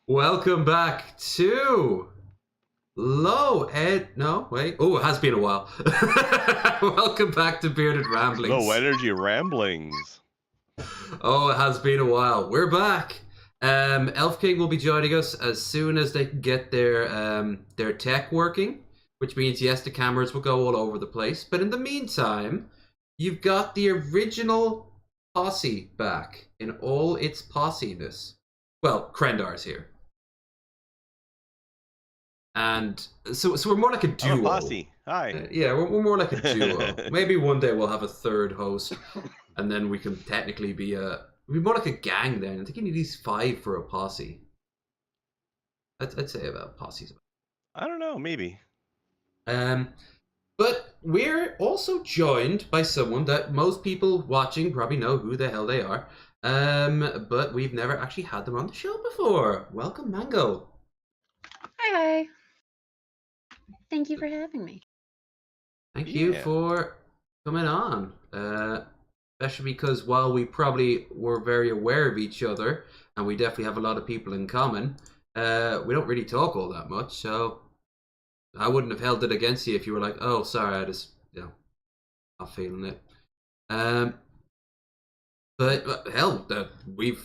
Welcome back to No, wait. Oh, it has been a while. Welcome back to Bearded Ramblings. Low Energy Ramblings. Oh, it has been a while. We're back. Elf King will be joining us as soon as they can get their tech working, which means, yes, the cameras will go all over the place. But in the meantime, you've got the original posse back in all its possiness. Well, Krendar's here. And so we're more like a duo. I'm a posse. Hi. Yeah, we're more like a duo. Maybe one day we'll have a third host, and then we can technically be more like a gang then. I think you need at least 5 for a posse. I'd say about posses. I don't know, maybe. But we're also joined by someone that most people watching probably know who the hell they are. But we've never actually had them on the show before. Welcome, Mango. Hi. Thank you for having me. Thank you Yeah. for coming on. Especially because while we probably were very aware of each other, and we definitely have a lot of people in common, we don't really talk all that much. So I wouldn't have held it against you if you were like, "Oh, sorry, I just, not feeling it." Um, but hell,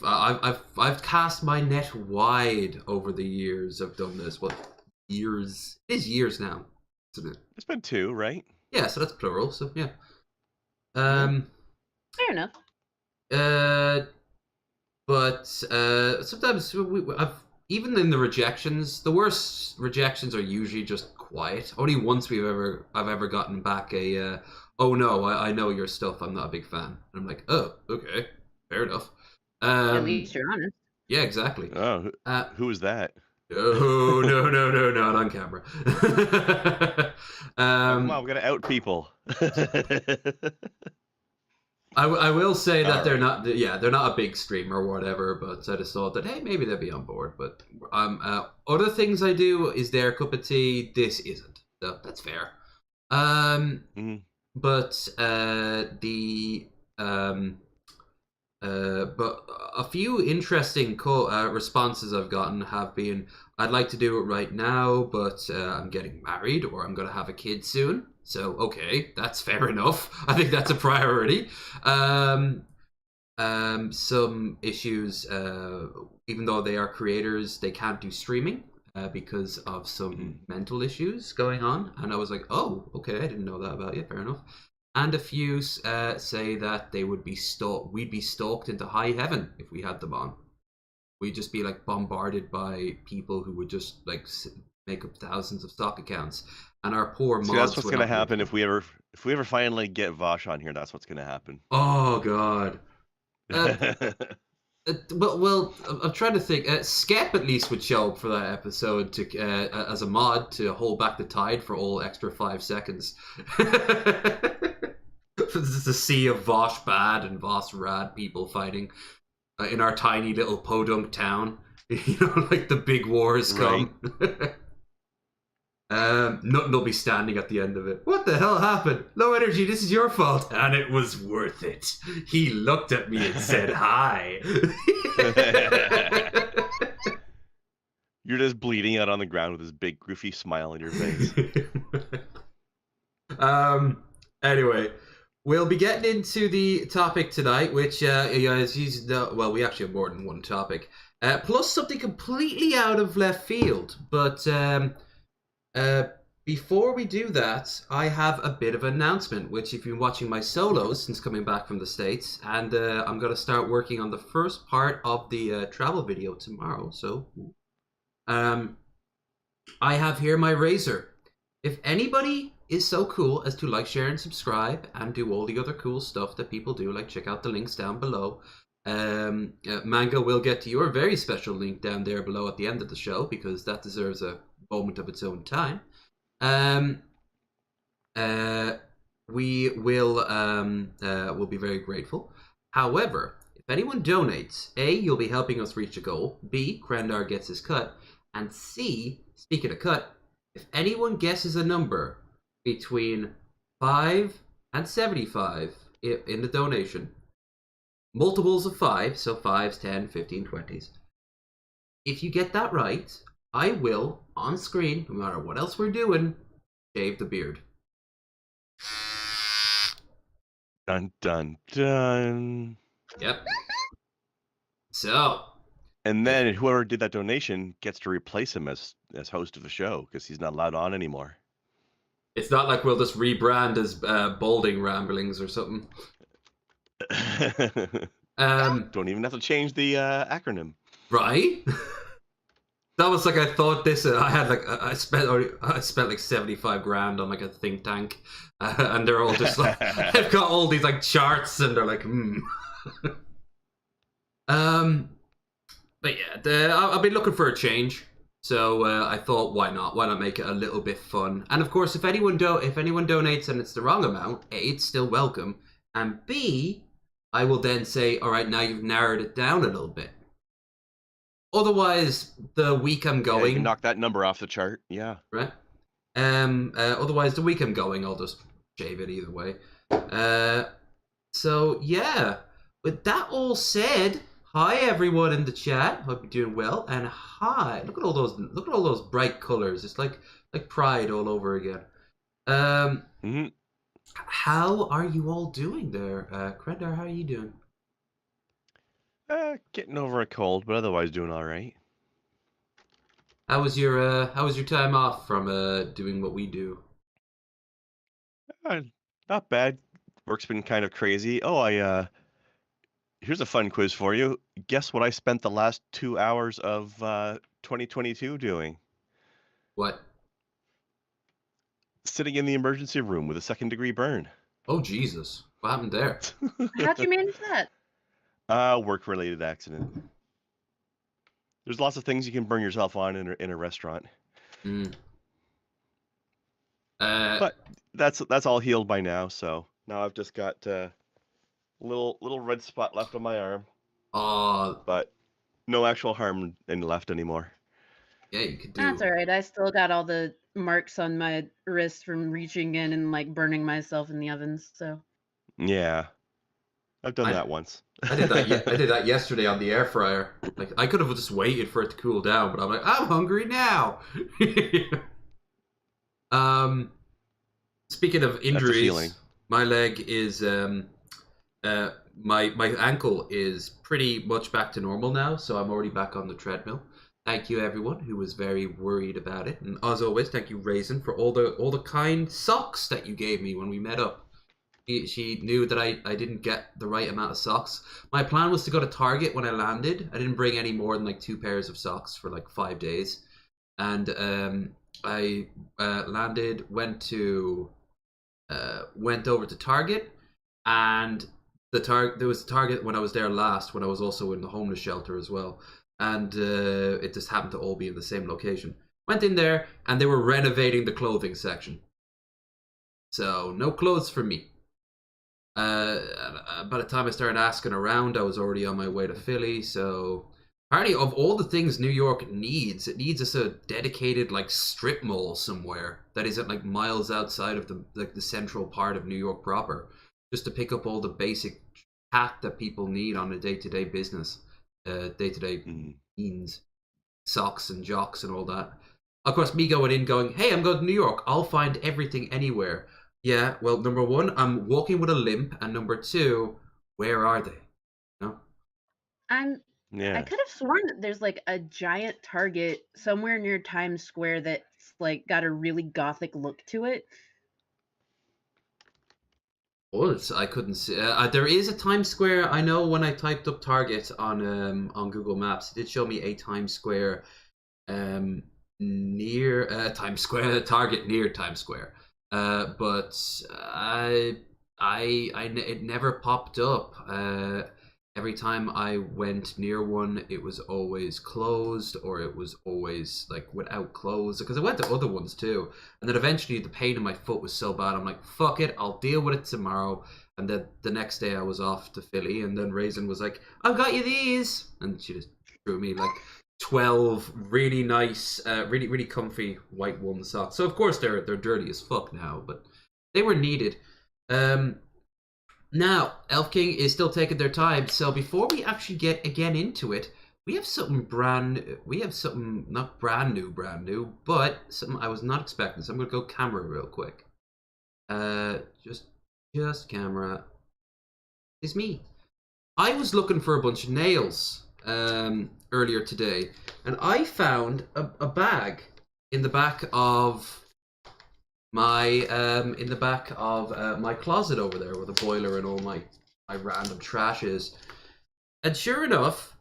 I've cast my net wide over the years. I've done this. What years? It is years now, isn't it? It's been 2, right? Yeah, so that's plural. So yeah. Fair enough. But sometimes I've even in the rejections, the worst rejections are usually just quiet. Only once I've ever gotten back a oh no, I know your stuff. I'm not a big fan. And I'm like, oh, okay, fair enough. At least you're honest. Yeah, exactly. Oh, who was that? Oh no, not on camera. Come on, we gotta out people. I will say that they're Alright. not they're not a big streamer or whatever, but I just thought that hey, maybe they'd be on board. But other things I do is their cup of tea. This isn't, so that's fair. Mhm. But but a few interesting responses I've gotten have been, I'd like to do it right now, but I'm getting married or I'm going to have a kid soon. So, okay, that's fair enough. I think that's a priority. Some issues, even though they are creators, they can't do streaming because of some mental issues going on. And I was like, oh, okay, I didn't know that about you. Fair enough. And a few say that they would be we'd be stalked into high heaven if we had them on. We'd just be like bombarded by people who would just like make up thousands of stock accounts, and our poor See, mods. that's what's gonna happen if we ever finally get Vosh on here. That's what's gonna happen. Oh god. Well, I'm trying to think. Skep at least would show up for that episode to as a mod to hold back the tide for all extra 5 seconds. This is a sea of Vosh bad and Vosh rad people fighting in our tiny little podunk town. You know, like the big wars come. Right. Nothing will be standing at the end of it. What the hell happened? Low energy, this is your fault. And it was worth it. He looked at me and said hi. You're just bleeding out on the ground with this big goofy smile on your face. Anyway, we'll be getting into the topic tonight, which is well, we actually have more than one topic. Plus something completely out of left field. But before we do that, I have a bit of an announcement, which if you've been watching my solos since coming back from the States, and I'm going to start working on the first part of the travel video tomorrow. So I have here my razor. If anybody is so cool as to like, share, and subscribe, and do all the other cool stuff that people do, like check out the links down below. Manga will get to your very special link down there below at the end of the show, because that deserves a moment of its own time. We will be very grateful. However, if anyone donates, A, you'll be helping us reach a goal. B, Krendar gets his cut. And C, speaking of cut, if anyone guesses a number between 5 and 75 in the donation, multiples of 5, so 5s, 10, 15, 20s. If you get that right, I will, on screen, no matter what else we're doing, shave the beard. Dun, dun, dun. Yep. So. And then whoever did that donation gets to replace him as host of the show, because he's not allowed on anymore. It's not like we'll just rebrand as Balding Ramblings or something. Don't even have to change the acronym. Right? That was like, I thought this. I had like I spent like 75 grand on like a think tank, and they're all just like they've got all these like charts, and they're like, But yeah, I've been looking for a change, so I thought, why not? Why not make it a little bit fun? And of course, if anyone donates and it's the wrong amount, A, it's still welcome, and B, I will then say, all right, now you've narrowed it down a little bit. otherwise, the week I'm Yeah, you going, can knock that number off the chart. Yeah. right? Otherwise, the week I'm going, I'll just shave it either way. So yeah. With that all said, hi everyone in the chat. Hope you're doing well. And hi, look at all those bright colors. It's like Pride all over again. hmm How are you all doing there, Krendar? How are you doing? Getting over a cold, but otherwise doing all right. How was your time off from doing what we do? Not bad. Work's been kind of crazy. Oh, here's a fun quiz for you. Guess what I spent the last 2 hours of 2022 doing? What? Sitting in the emergency room with a second-degree burn. Oh Jesus! What happened there? How'd you manage that? Work-related accident. There's lots of things you can burn yourself on in a restaurant. Mm. But that's all healed by now, so now I've just got a little red spot left on my arm, Oh, but no actual harm left anymore. yeah, you could do. That's all right. I still got all the marks on my wrist from reaching in and like burning myself in the ovens. So Yeah, I've done that once. I did that. I did that yesterday on the air fryer. Like I could have just waited for it to cool down, but I'm like, I'm hungry now. Speaking of injuries, my leg is my ankle is pretty much back to normal now, so I'm already back on the treadmill. Thank you everyone who was very worried about it, and as always, thank you Raisin for all the kind socks that you gave me when we met up. She knew that I didn't get the right amount of socks. My plan was to go to Target when I landed. I didn't bring any more than like 2 pairs of socks for like 5 days, and I landed, went over to Target, and there was a Target when I was there last, when I was also in the homeless shelter as well, and it just happened to all be in the same location. Went in there, and they were renovating the clothing section, so no clothes for me. By the time I started asking around, I was already on my way to Philly. So apparently, of all the things New York needs, it needs a dedicated like strip mall somewhere that isn't like miles outside of the central part of New York proper, just to pick up all the basic hat that people need on a day-to-day business, day-to-day means, socks and jocks and all that. Of course, me going, hey, I'm going to New York. I'll find everything anywhere. Yeah, well, number one, I'm walking with a limp, and number two, where are they? No. I Yeah. could have sworn that there's like a giant Target somewhere near Times Square that's like got a really gothic look to it. Oh, I couldn't see. There is a Times Square. I know when I typed up Target on Google Maps, it did show me a Times Square near Times Square, Target near Times Square. But it never popped up. Every time I went near one, it was always closed, or it was always like without clothes. Because I went to other ones too, and then eventually the pain in my foot was so bad, I'm like, fuck it, I'll deal with it tomorrow. And then the next day I was off to Philly, and then Raisin was like, I've got you these, and she just threw me like 12 really nice, really comfy white wool socks. So of course they're dirty as fuck now, but they were needed. Now Elf King is still taking their time, so before we actually get again into it, we have something not brand new, but something I was not expecting. So I'm gonna go camera real quick. Just camera. It's me. I was looking for a bunch of nails earlier today, and I found a bag in the back of my my closet over there, where the boiler and all my random trash is. And sure enough,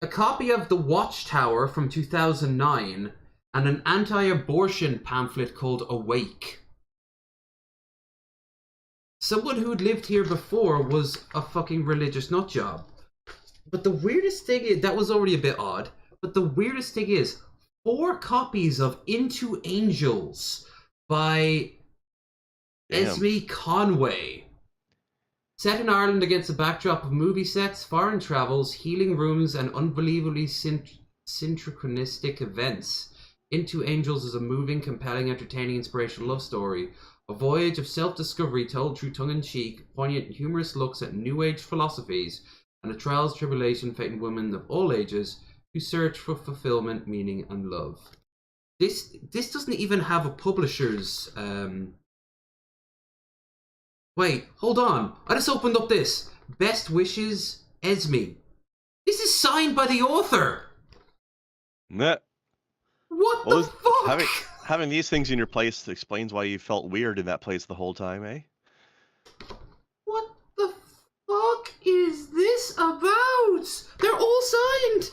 a copy of The Watchtower from 2009 and an anti-abortion pamphlet called Awake. Someone who had lived here before was a fucking religious nutjob. But the weirdest thing is, that was already a bit odd, but the weirdest thing is, 4 copies of Into Angels by Esme Conway. Set in Ireland against a backdrop of movie sets, foreign travels, healing rooms, and unbelievably synchronistic events, Into Angels is a moving, compelling, entertaining, inspirational love story. A voyage of self-discovery told through tongue-in-cheek, poignant, humorous looks at New Age philosophies and the trials, tribulation facing women of all ages who search for fulfillment, meaning, and love. This doesn't even have a publisher's. Wait, hold on. I just opened up this. Best wishes, Esme. This is signed by the author. Nah. What Well, the fuck? having these things in your place explains why you felt weird in that place the whole time, eh? What the fuck is this about? They're all signed.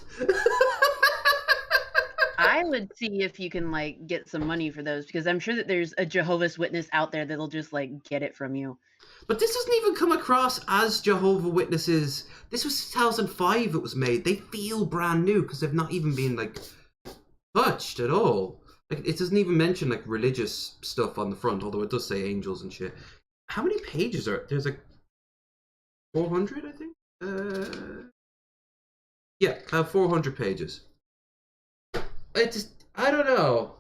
I would see if you can like get some money for those, because I'm sure that there's a Jehovah's Witness out there that'll just like get it from you. But this doesn't even come across as Jehovah Witnesses. This was 2005 it was made. They feel brand new because they've not even been like touched at all. Like it doesn't even mention like religious stuff on the front, although it does say angels and shit. How many pages are there's like 400, I think? Yeah, 400 pages. I don't know.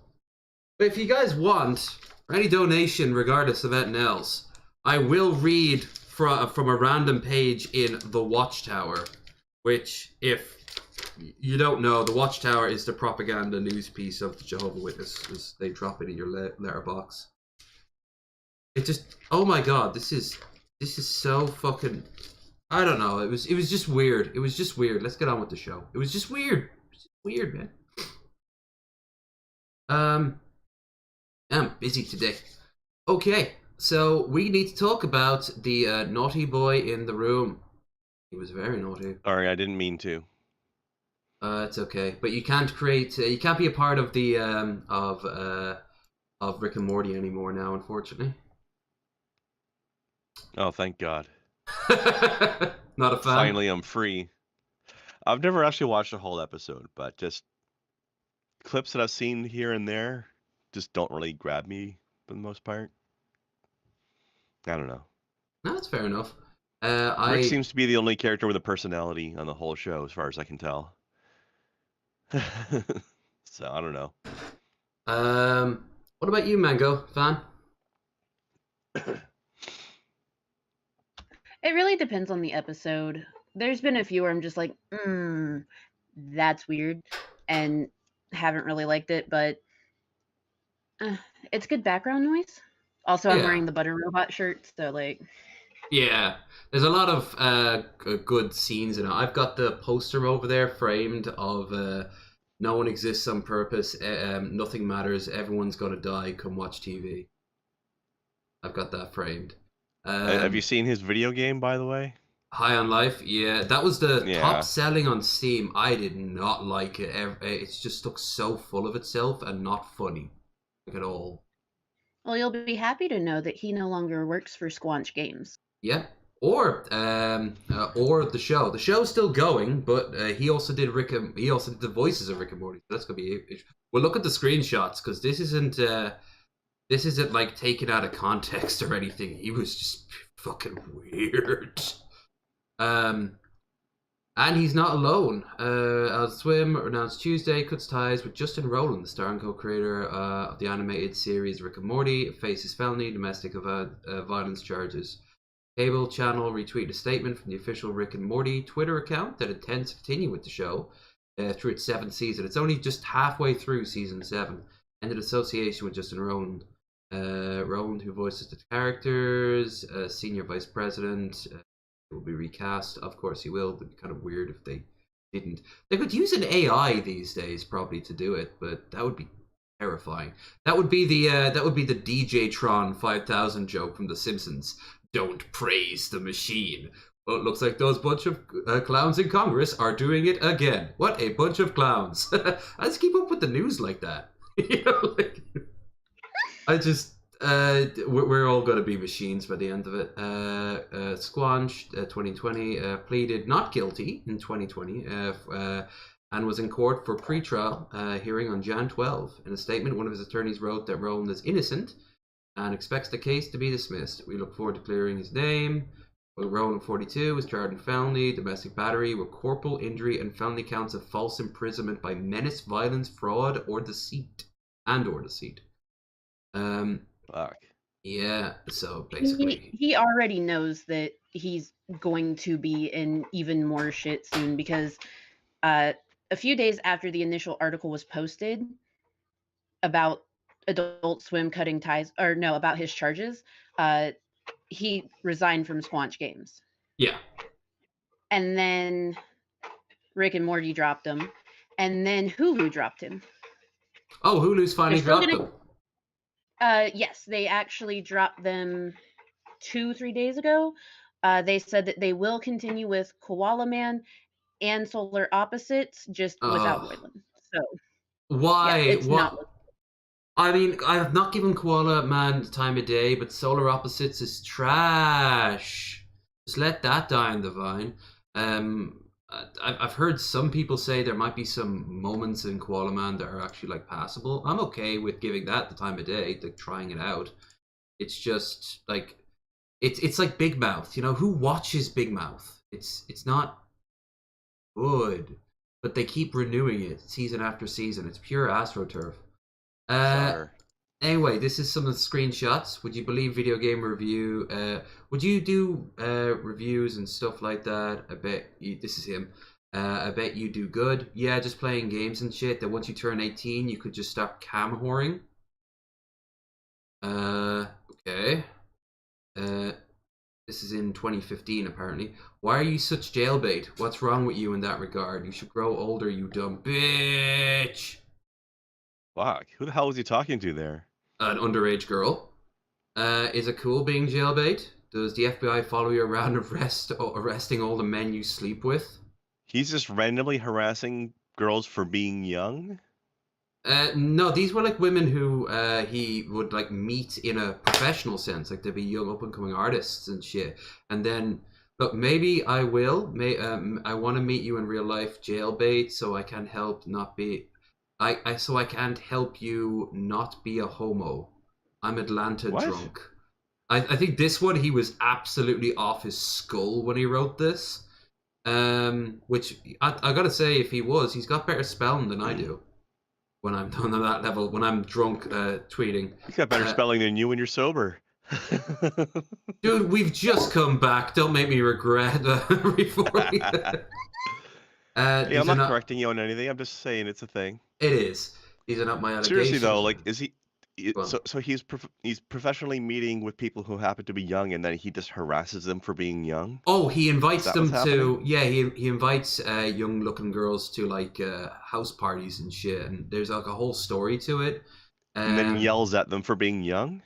But if you guys want, or any donation regardless of anything else, I will read from a random page in The Watchtower, which, if you don't know, The Watchtower is the propaganda news piece of the Jehovah's Witnesses. They drop it in your letterbox. It just, oh my god, this is so fucking, I don't know. It was just weird. It was just weird. Let's get on with the show. It was just weird. Weird, man. I'm busy today. Okay, so we need to talk about the naughty boy in the room. He was very naughty. Sorry, I didn't mean to. It's okay, but you can't create. You can't be a part of the of Rick and Morty anymore now, unfortunately. Oh, thank God. Not a fan. Finally, I'm free. I've never actually watched a whole episode, but just clips that I've seen here and there just don't really grab me for the most part. I don't know. No, that's fair enough. Rick seems to be the only character with a personality on the whole show, as far as I can tell. So I don't know. What about you, Mango? Fan? It really depends on the episode. There's been a few where I'm just like, that's weird, and haven't really liked it, but it's good background noise. Also, I'm wearing the Butter Robot shirt, so like... Yeah, there's a lot of good scenes in it. I've got the poster over there framed of no one exists on purpose, nothing matters, everyone's gonna die, come watch TV. I've got that framed. Have you seen his video game, by the way? High on Life? Yeah, that was the top selling on Steam. I did not like it. It's just looks so full of itself and not funny at all. Well, you'll be happy to know that he no longer works for Squanch Games. Yeah, or the show. The show's still going, but he also did the voices of Rick and Morty. That's gonna be it. Well, look at the screenshots because this isn't like taken out of context or anything. He was just fucking weird. And he's not alone. Adult Swim announced Tuesday cuts ties with Justin Roiland, the star and co-creator of the animated series Rick and Morty, faces felony domestic violence charges. Cable channel retweeted a statement from the official Rick and Morty Twitter account that intends to continue with the show through its 7th season. It's only just halfway through season 7. Ended association with Justin Roiland. Roiland, who voices the characters, senior vice president, will be recast. Of course he will. It'd be kind of weird if they didn't. They could use an AI these days probably to do it, but that would be terrifying. That would be the DJ Tron 5000 joke from The Simpsons. Don't praise the machine. Well, it looks like those bunch of clowns in Congress are doing it again. What a bunch of clowns. I just keep up with the news like that. You know, like, I just we're all going to be machines by the end of it. Squanch 2020 pleaded not guilty in 2020 and was in court for pre-trial hearing on Jan 12. In a statement, one of his attorneys wrote that Roland is innocent and expects the case to be dismissed. We look forward to clearing his name. Well, Roland 42 was charged in felony, domestic battery with corporal injury and felony counts of false imprisonment by menace, violence, fraud, or deceit. Um, Fuck. yeah, so He basically. he already knows that he's going to be in even more shit soon because a few days after the initial article was posted about Adult Swim cutting ties, or no, about his charges, he resigned from Squanch Games. Yeah. And then Rick and Morty dropped him. And then Hulu dropped him. Oh, Hulu's finally They're still dropped gonna- them. Yes, they actually dropped them 2-3 days ago. They said that they will continue with Koala Man and Solar Opposites, just without Oh. Roiland. So Why? yeah, it's what? not. I mean, I have not given Koala Man the time of day, but Solar Opposites is trash. Just let that die on the vine. I've heard some people say there might be some moments in Koala Man that are actually like passable. I'm okay with giving that the time of day, like trying it out. It's just like it's like Big Mouth. You know, who watches Big Mouth? It's not good, but they keep renewing it season after season. It's pure AstroTurf. Sure. Anyway, this is some of the screenshots. Would you believe video game review? Would you do reviews and stuff like that? I bet you, this is him. I bet you do good. Yeah, just playing games and shit. That once you turn 18, you could just start cam whoring. Okay. This is in 2015, apparently. Why are you such jailbait? What's wrong with you in that regard? You should grow older, you dumb bitch. Fuck. Who the hell was he talking to there? An underage girl. Is it cool being jailbait? Does the FBI follow you around arresting all the men you sleep with? He's just randomly harassing girls for being young? No, these were like women who he would like meet in a professional sense, like they'd be young up and coming artists and shit. And then, look, maybe I will. I want to meet you in real life, jailbait, so I can help not be. So I can't help you not be a homo. I'm Atlanta What? drunk. I think this one he was absolutely off his skull when he wrote this. Which I gotta say, if he was, he's got better spelling than I do. When I'm done on that level, when I'm drunk tweeting. He's got better spelling than you when you're sober. Dude, we've just come back. Don't make me regret before we... Hey, I'm not correcting you on anything. I'm just saying it's a thing. It is. These are not my allegations. Seriously though, like, is he? Go on. So he's professionally meeting with people who happen to be young, and then he just harasses them for being young. Oh, he invites that them what's to happening? yeah. He invites young looking girls to like house parties and shit, and there's like a whole story to it. And then yells at them for being young.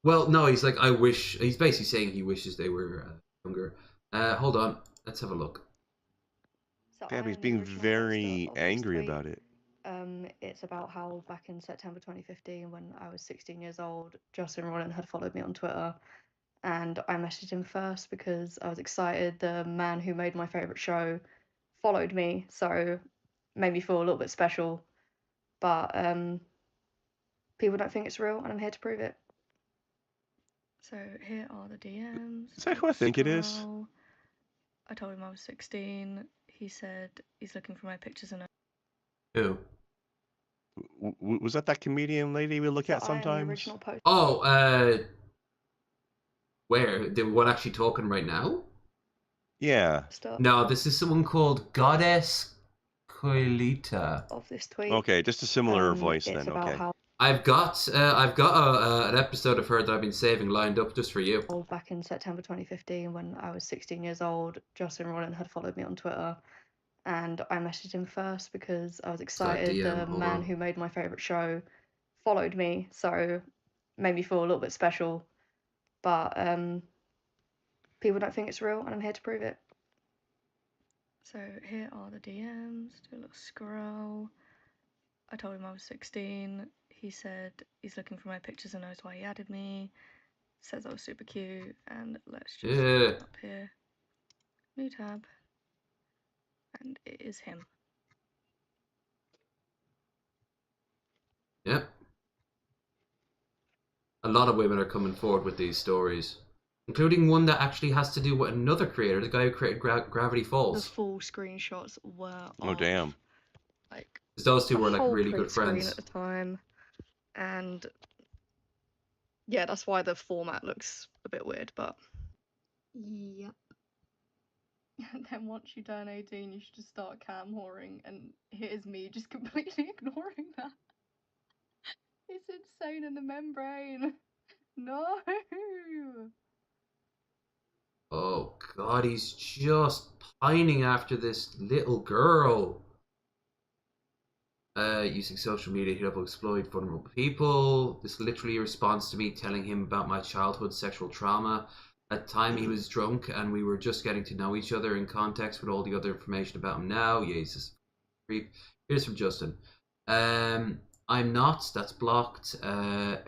Well, no, he's like, I wish. He's basically saying he wishes they were younger. Hold on, let's have a look. So Damn, I he's am the being original very poster of this angry tweet. about it. It's about how back in September 2015, when I was 16 years old, Justin Roiland had followed me on Twitter, and I messaged him first because I was excited. The man who made my favorite show followed me, so made me feel a little bit special. But people don't think it's real, and I'm here to prove it. So here are the DMs. Is that who I think it is? Scroll. I told him I was 16. He said he's looking for my pictures and Who? Was that comedian lady we look at I am the sometimes? original poster. Oh, where? The one actually talking right now? Yeah. No, this is someone called Goddess Coilita. Of this tweet. Okay, just a similar voice it's then. about Okay. how I've got an episode of her that I've been saving lined up just for you. back in September 2015, when I was 16 years old, Justin Roiland had followed me on Twitter, and I messaged him first because I was excited. DM, The hold man on. who made my favorite show followed me, so made me feel a little bit special. But people don't think it's real, and I'm here to prove it. So here are the DMs. Do a little scroll. I told him I was 16. He said he's looking for my pictures and knows why he added me. Says I was super cute, and let's just Yeah. up here. New tab. And it is him. Yep. A lot of women are coming forward with these stories. including one that actually has to do with another creator, the guy who created Gravity The Falls. full screenshots were Oh, of, damn. like, 'Cause those two a were like whole really good print screen friends. at the time, and yeah, that's why the format looks a bit weird, but yep. And then once you turn 18, you should just start cam whoring, and here's me just completely ignoring that. It's insane in the membrane. No. Oh god, he's just pining after this little girl. Using social media to help exploit vulnerable people. This literally responds to me telling him about my childhood sexual trauma. At the time, he was drunk, and we were just getting to know each other in context with all the other information about him now. Jesus. Creep. Here's from Justin. I'm not, that's blocked,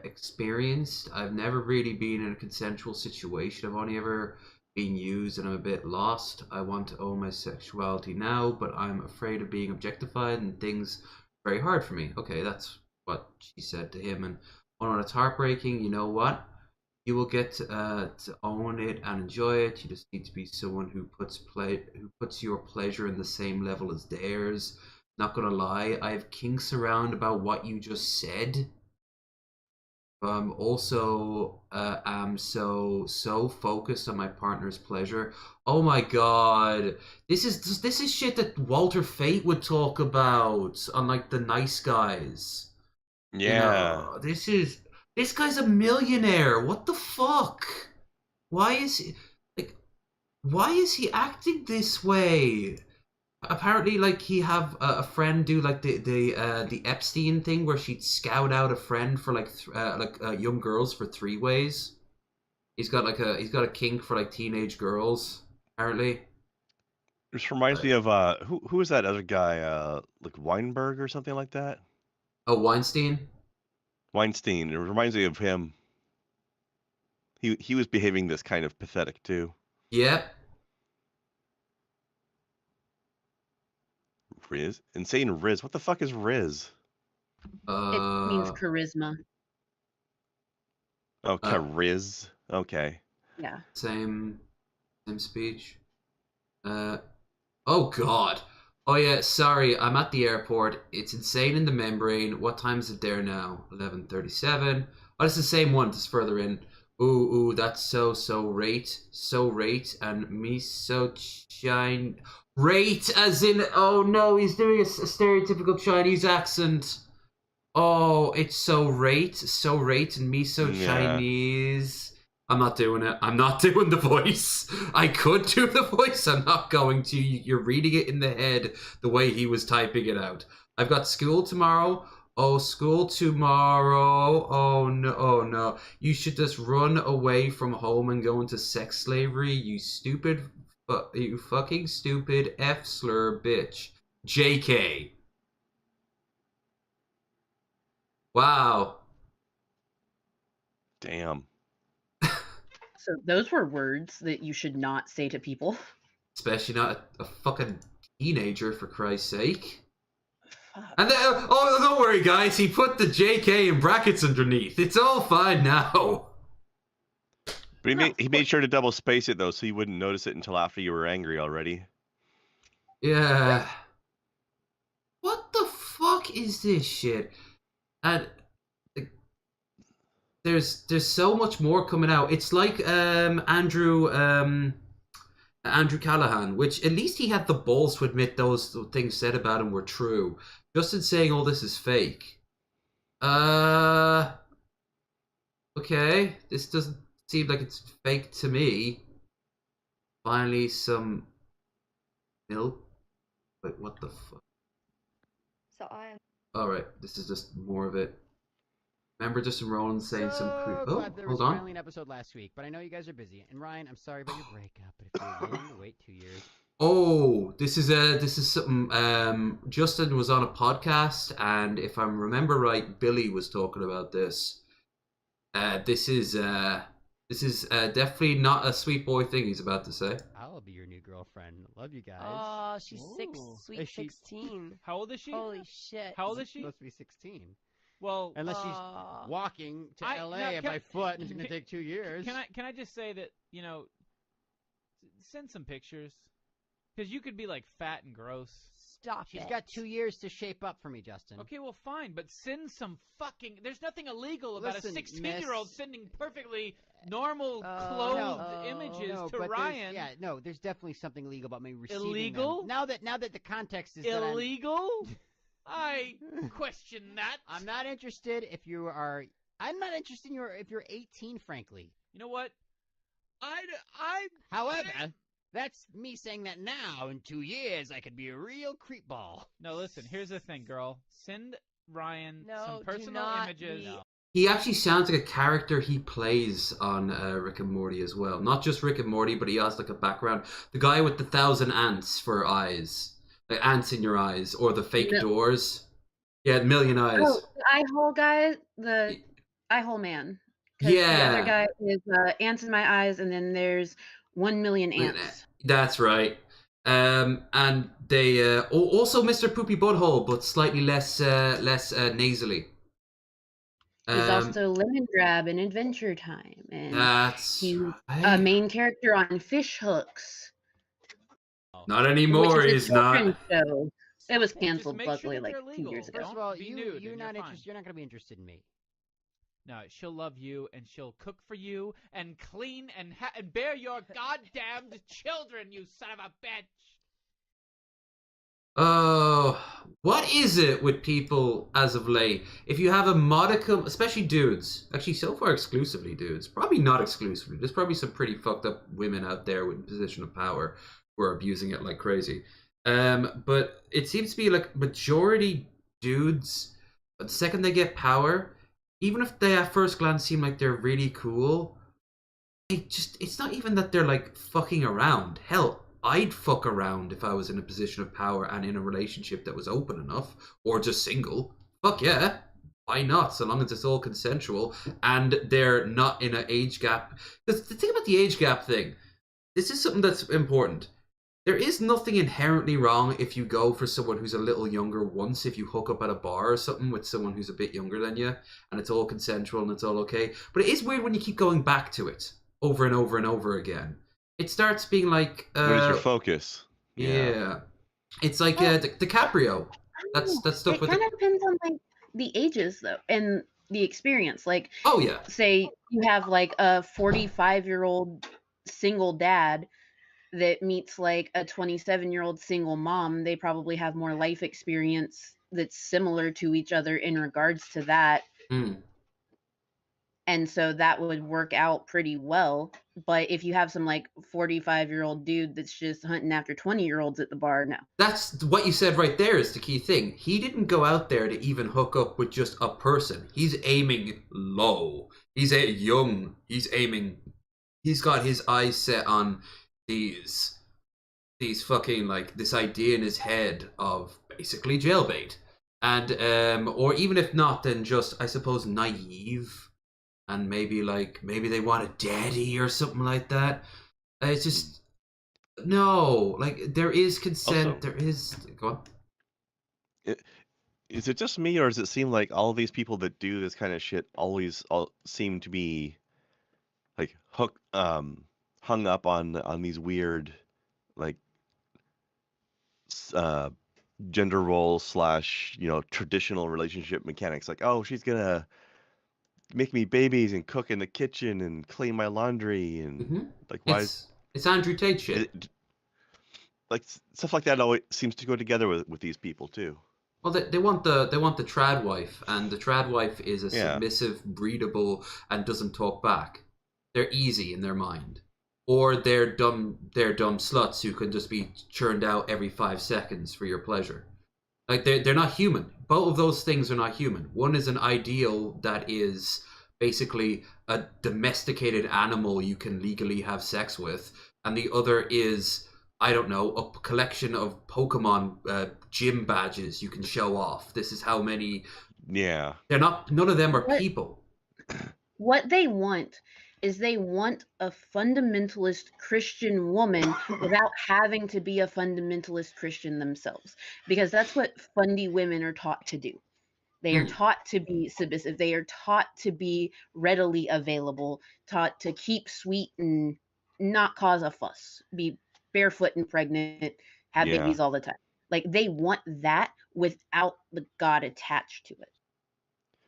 experienced. I've never really been in a consensual situation. I've only ever been used and I'm a bit lost. I want to own my sexuality now, but I'm afraid of being objectified and things very hard for me. Okay, that's what she said to him. And oh, it's heartbreaking. You know what? You will get to own it and enjoy it. You just need to be someone who puts your pleasure in the same level as theirs. Not gonna lie, I have kinks around about what you just said. Also, am so focused on my partner's pleasure. Oh my god, this is shit that Walter Fate would talk about on like The Nice Guys. Yeah. You know, this guy's a millionaire. What the fuck? Why is he like? Why is he acting this way? Apparently, like he have a friend do like the Epstein thing where she'd scout out a friend for like young girls for 3 ways. He's got a kink for like teenage girls. Apparently, This reminds me of who is that other guy? Like Weinberg or something like that? oh, Weinstein. Weinstein. It reminds me of him. He was behaving this kind of pathetic too. Yep. Riz? Insane Riz. What the fuck is Riz? It means charisma. Okay, Riz. Okay. Yeah. Same speech. Oh god. Oh yeah, sorry, I'm at the airport. It's insane in the membrane. What time is it there now? 11:37. Oh, it's the same one, just further in. Ooh, that's so rate. So rate and me so rate as in, oh no, he's doing a stereotypical Chinese accent. Oh, it's so rate and me so Yeah. Chinese. I'm not doing it. I'm not doing the voice. I could do the voice. I'm not going to. You're reading it in the head the way he was typing it out. I've got school tomorrow. Oh, school tomorrow. Oh no. Oh no. You should just run away from home and go into sex slavery. You stupid. You fucking stupid F slur bitch. JK. Wow. Damn. So those were words that you should not say to people. Especially not a fucking teenager, for Christ's sake. Fuck. And then, oh, don't worry, guys. He put the JK in brackets underneath. It's all fine now. But he made sure to double space it though, so you wouldn't notice it until after you were angry already. Yeah. What the fuck is this shit? And there's so much more coming out. It's like Andrew Callahan, which at least he had the balls to admit those things said about him were true. Justin saying all this is fake. Okay, this doesn't seem like it's fake to me. Finally, some milk. Wait, what the fuck? So I am. Alright, this is just more of it. Remember Justin Rollins saying some creep. Oh, Glad there was hold on. finally an episode last week, but I know you guys are busy. And Ryan, I'm sorry about your breakup, but if you're willing to wait 2 years. Oh, this is something. Justin was on a podcast, and if I remember right, Billy was talking about this. This is definitely not a sweet boy thing he's about to say. I'll be your new girlfriend. Love you guys. Oh, she's Ooh. sweet Is she- 16. How old is she? Holy shit. How old is she? She- Supposed to be 16. Well, Unless she's walking to LA by foot, and it's gonna take 2 years. Can I just say that, send some pictures, because you could be like fat and gross. Stop She's it. got 2 years to shape up for me, Justin. Okay, well, fine, but send some fucking. There's nothing illegal about Listen, a 16-year-old miss. sending perfectly normal No. clothed images No, to but Ryan. there's definitely something illegal about me receiving Illegal? them. Now that the context is that Illegal? I question that. I'm not interested if you are. I'm not interested in if you're 18, frankly. You know what? However, that's me saying that now. In 2 years, I could be a real creepball. No, listen. Here's the thing, girl. Send Ryan No, some do personal not images. be- He actually sounds like a character he plays on Rick and Morty as well. Not just Rick and Morty, but he has like a background. The guy with the 1,000 ants for eyes. Like ants in your eyes. Or the fake No. doors. Yeah, million eyes. Oh, the eye hole guy, the eye hole man. 'Cause Yeah. The other guy is ants in my eyes, and then there's 1,000,000 ants. That's right. And they also Mr. Poopy Butthole, but slightly less nasally. There's also Lemongrab in Adventure Time, and That's he's right. a main character on Fish Hooks. Not anymore. which is a He's not. children's show. It was Hey, just canceled, make sure luckily, that like they're 2 legal. years ago. First of Don't all, be you're nude and not you're interested. fine. You're not gonna be interested in me. No, she'll love you, and she'll cook for you, and clean, and bear your goddamned children, you son of a bitch! Oh, what is it with people as of late? If you have a modicum, especially dudes, actually so far exclusively dudes, probably not exclusively. There's probably some pretty fucked up women out there with position of power who are abusing it like crazy. But it seems to be like majority dudes. The second they get power, even if they at first glance seem like they're really cool, it's not even that they're like fucking around. Hell, I'd fuck around if I was in a position of power and in a relationship that was open enough, or just single. Fuck yeah, why not? So long as it's all consensual and they're not in an age gap. Because the thing about the age gap thing, this is something that's important. There is nothing inherently wrong if you go for someone who's a little younger once, if you hook up at a bar or something with someone who's a bit younger than you, and it's all consensual and it's all okay. But it is weird when you keep going back to it over and over and over again. It starts being like... Where's your focus? Yeah. It's like DiCaprio. That's stuff It with... kind of depends on like the ages though, and the experience. Like, Oh, yeah. say you have like a 45-year-old single dad that meets like a 27-year-old single mom. They probably have more life experience that's similar to each other in regards to that. Mm. And so that would work out pretty well. But if you have some like 45-year-old dude that's just hunting after 20-year-olds at the bar, no. That's what you said right there is the key thing. He didn't go out there to even hook up with just a person. He's aiming low. He's young. He's aiming. He's got his eyes set on these fucking like this idea in his head of basically jailbait. And or even if not, then just I suppose naive. And maybe they want a daddy or something like that. It's just no, like there is consent. Also- There is. Go on. Is it just me, or does it seem like all these people that do this kind of shit always seem to be like hung up on these weird like gender role / traditional relationship mechanics? Like, oh, she's gonna make me babies and cook in the kitchen and clean my laundry and Mm-hmm. like why It's Andrew Tate shit. like stuff like that always seems to go together with these people too. Well, they want the trad wife, and the trad wife is a Yeah. submissive, breedable, and doesn't talk back. They're easy in their mind, or they're dumb sluts who can just be churned out every 5 seconds for your pleasure. Like they're not human. Both of those things are not human. One is an ideal that is basically a domesticated animal you can legally have sex with, and the other is, I don't know, a collection of Pokemon gym badges you can show off. This is how many. Yeah. They're not. None of them are What? people. What they want is they want a fundamentalist Christian woman without having to be a fundamentalist Christian themselves, because that's what fundy women are taught to do. They are taught to be submissive. They are taught to be readily available, taught to keep sweet and not cause a fuss, be barefoot and pregnant, have Yeah. babies all the time. Like they want that without the god attached to it.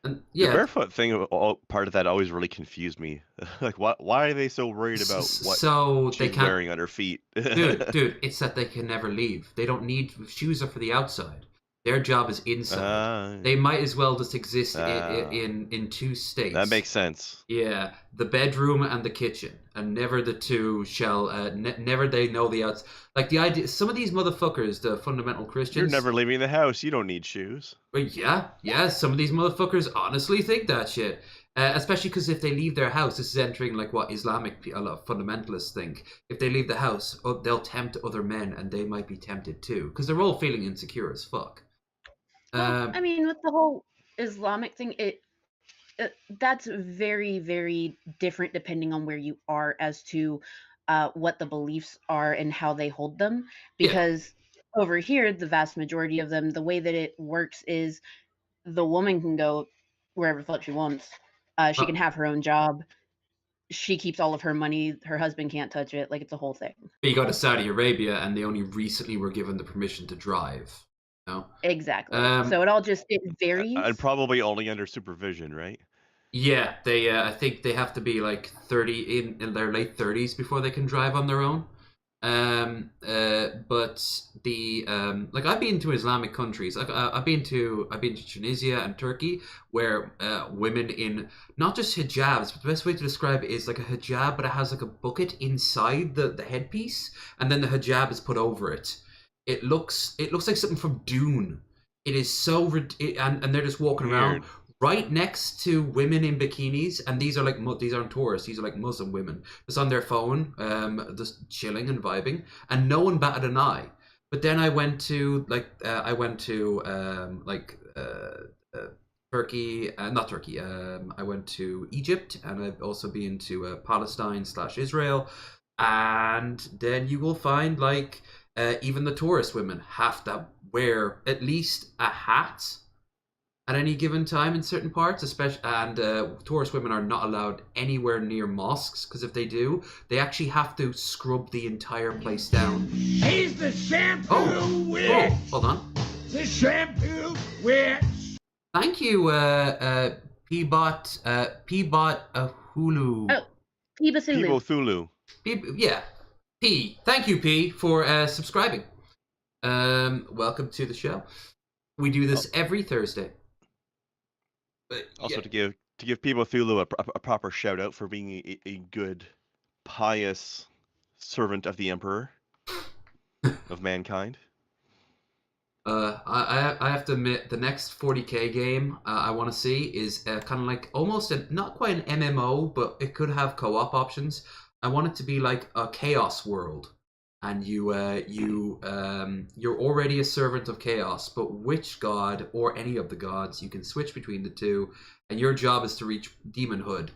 And The yeah, barefoot thing, part of that always really confused me. Like, why are they so worried about what so they she's can't. wearing on her feet? Dude, it's that they can never leave. They don't need shoes are for the outside. Their job is inside. They might as well just exist in two states. That makes sense. Yeah, the bedroom and the kitchen, and never the two shall. Never they know the outs. Like the idea. Some of these motherfuckers, the fundamental Christians. You're never leaving the house. You don't need shoes. Well, yeah. Some of these motherfuckers honestly think that shit. Especially because if they leave their house, this is entering like what Islamic a lot of fundamentalists think. If they leave the house, they'll tempt other men, and they might be tempted too, because they're all feeling insecure as fuck. Well, I mean, with the whole Islamic thing, that's very, very different depending on where you are as to what the beliefs are and how they hold them. Because over here, the vast majority of them, the way that it works is the woman can go wherever the fuck she wants. She can have her own job. She keeps all of her money. Her husband can't touch it. Like, it's a whole thing. But you go to Saudi Arabia, and they only recently were given the permission to drive. No? Exactly. So it varies. And probably only under supervision, right? Yeah, they. I think they have to be like 30 in their late 30s before they can drive on their own. But the like I've been to Islamic countries. Like I've been to Tunisia and Turkey, where women in not just hijabs, but the best way to describe it is like a hijab, but it has like a bucket inside the headpiece, and then the hijab is put over it. It looks like something from Dune. It is so and they're just walking around right next to women in bikinis, and these aren't tourists. These are like Muslim women just on their phone, just chilling and vibing, and no one batted an eye. But then I went to Turkey, not Turkey. I went to Egypt, and I've also been to Palestine/Israel, and then you will find like. Even the tourist women have to wear at least a hat at any given time in certain parts, and tourist women are not allowed anywhere near mosques, because if they do, they actually have to scrub the entire place down. He's the shampoo witch! Oh, hold on. The shampoo witch! Thank you, Peabot Hulu. Oh, Peebasulu. Thulu. Yeah. P. Thank you, P, for subscribing. Welcome to the show. We do this every Thursday. Also, to give people Thulu a proper shout out for being a good, pious servant of the Emperor of mankind. I have to admit, the next 40k game I want to see is kind of like almost not quite an MMO, but it could have co-op options. I want it to be like a chaos world, and you're already a servant of chaos, but which god or any of the gods, you can switch between the two, and your job is to reach demonhood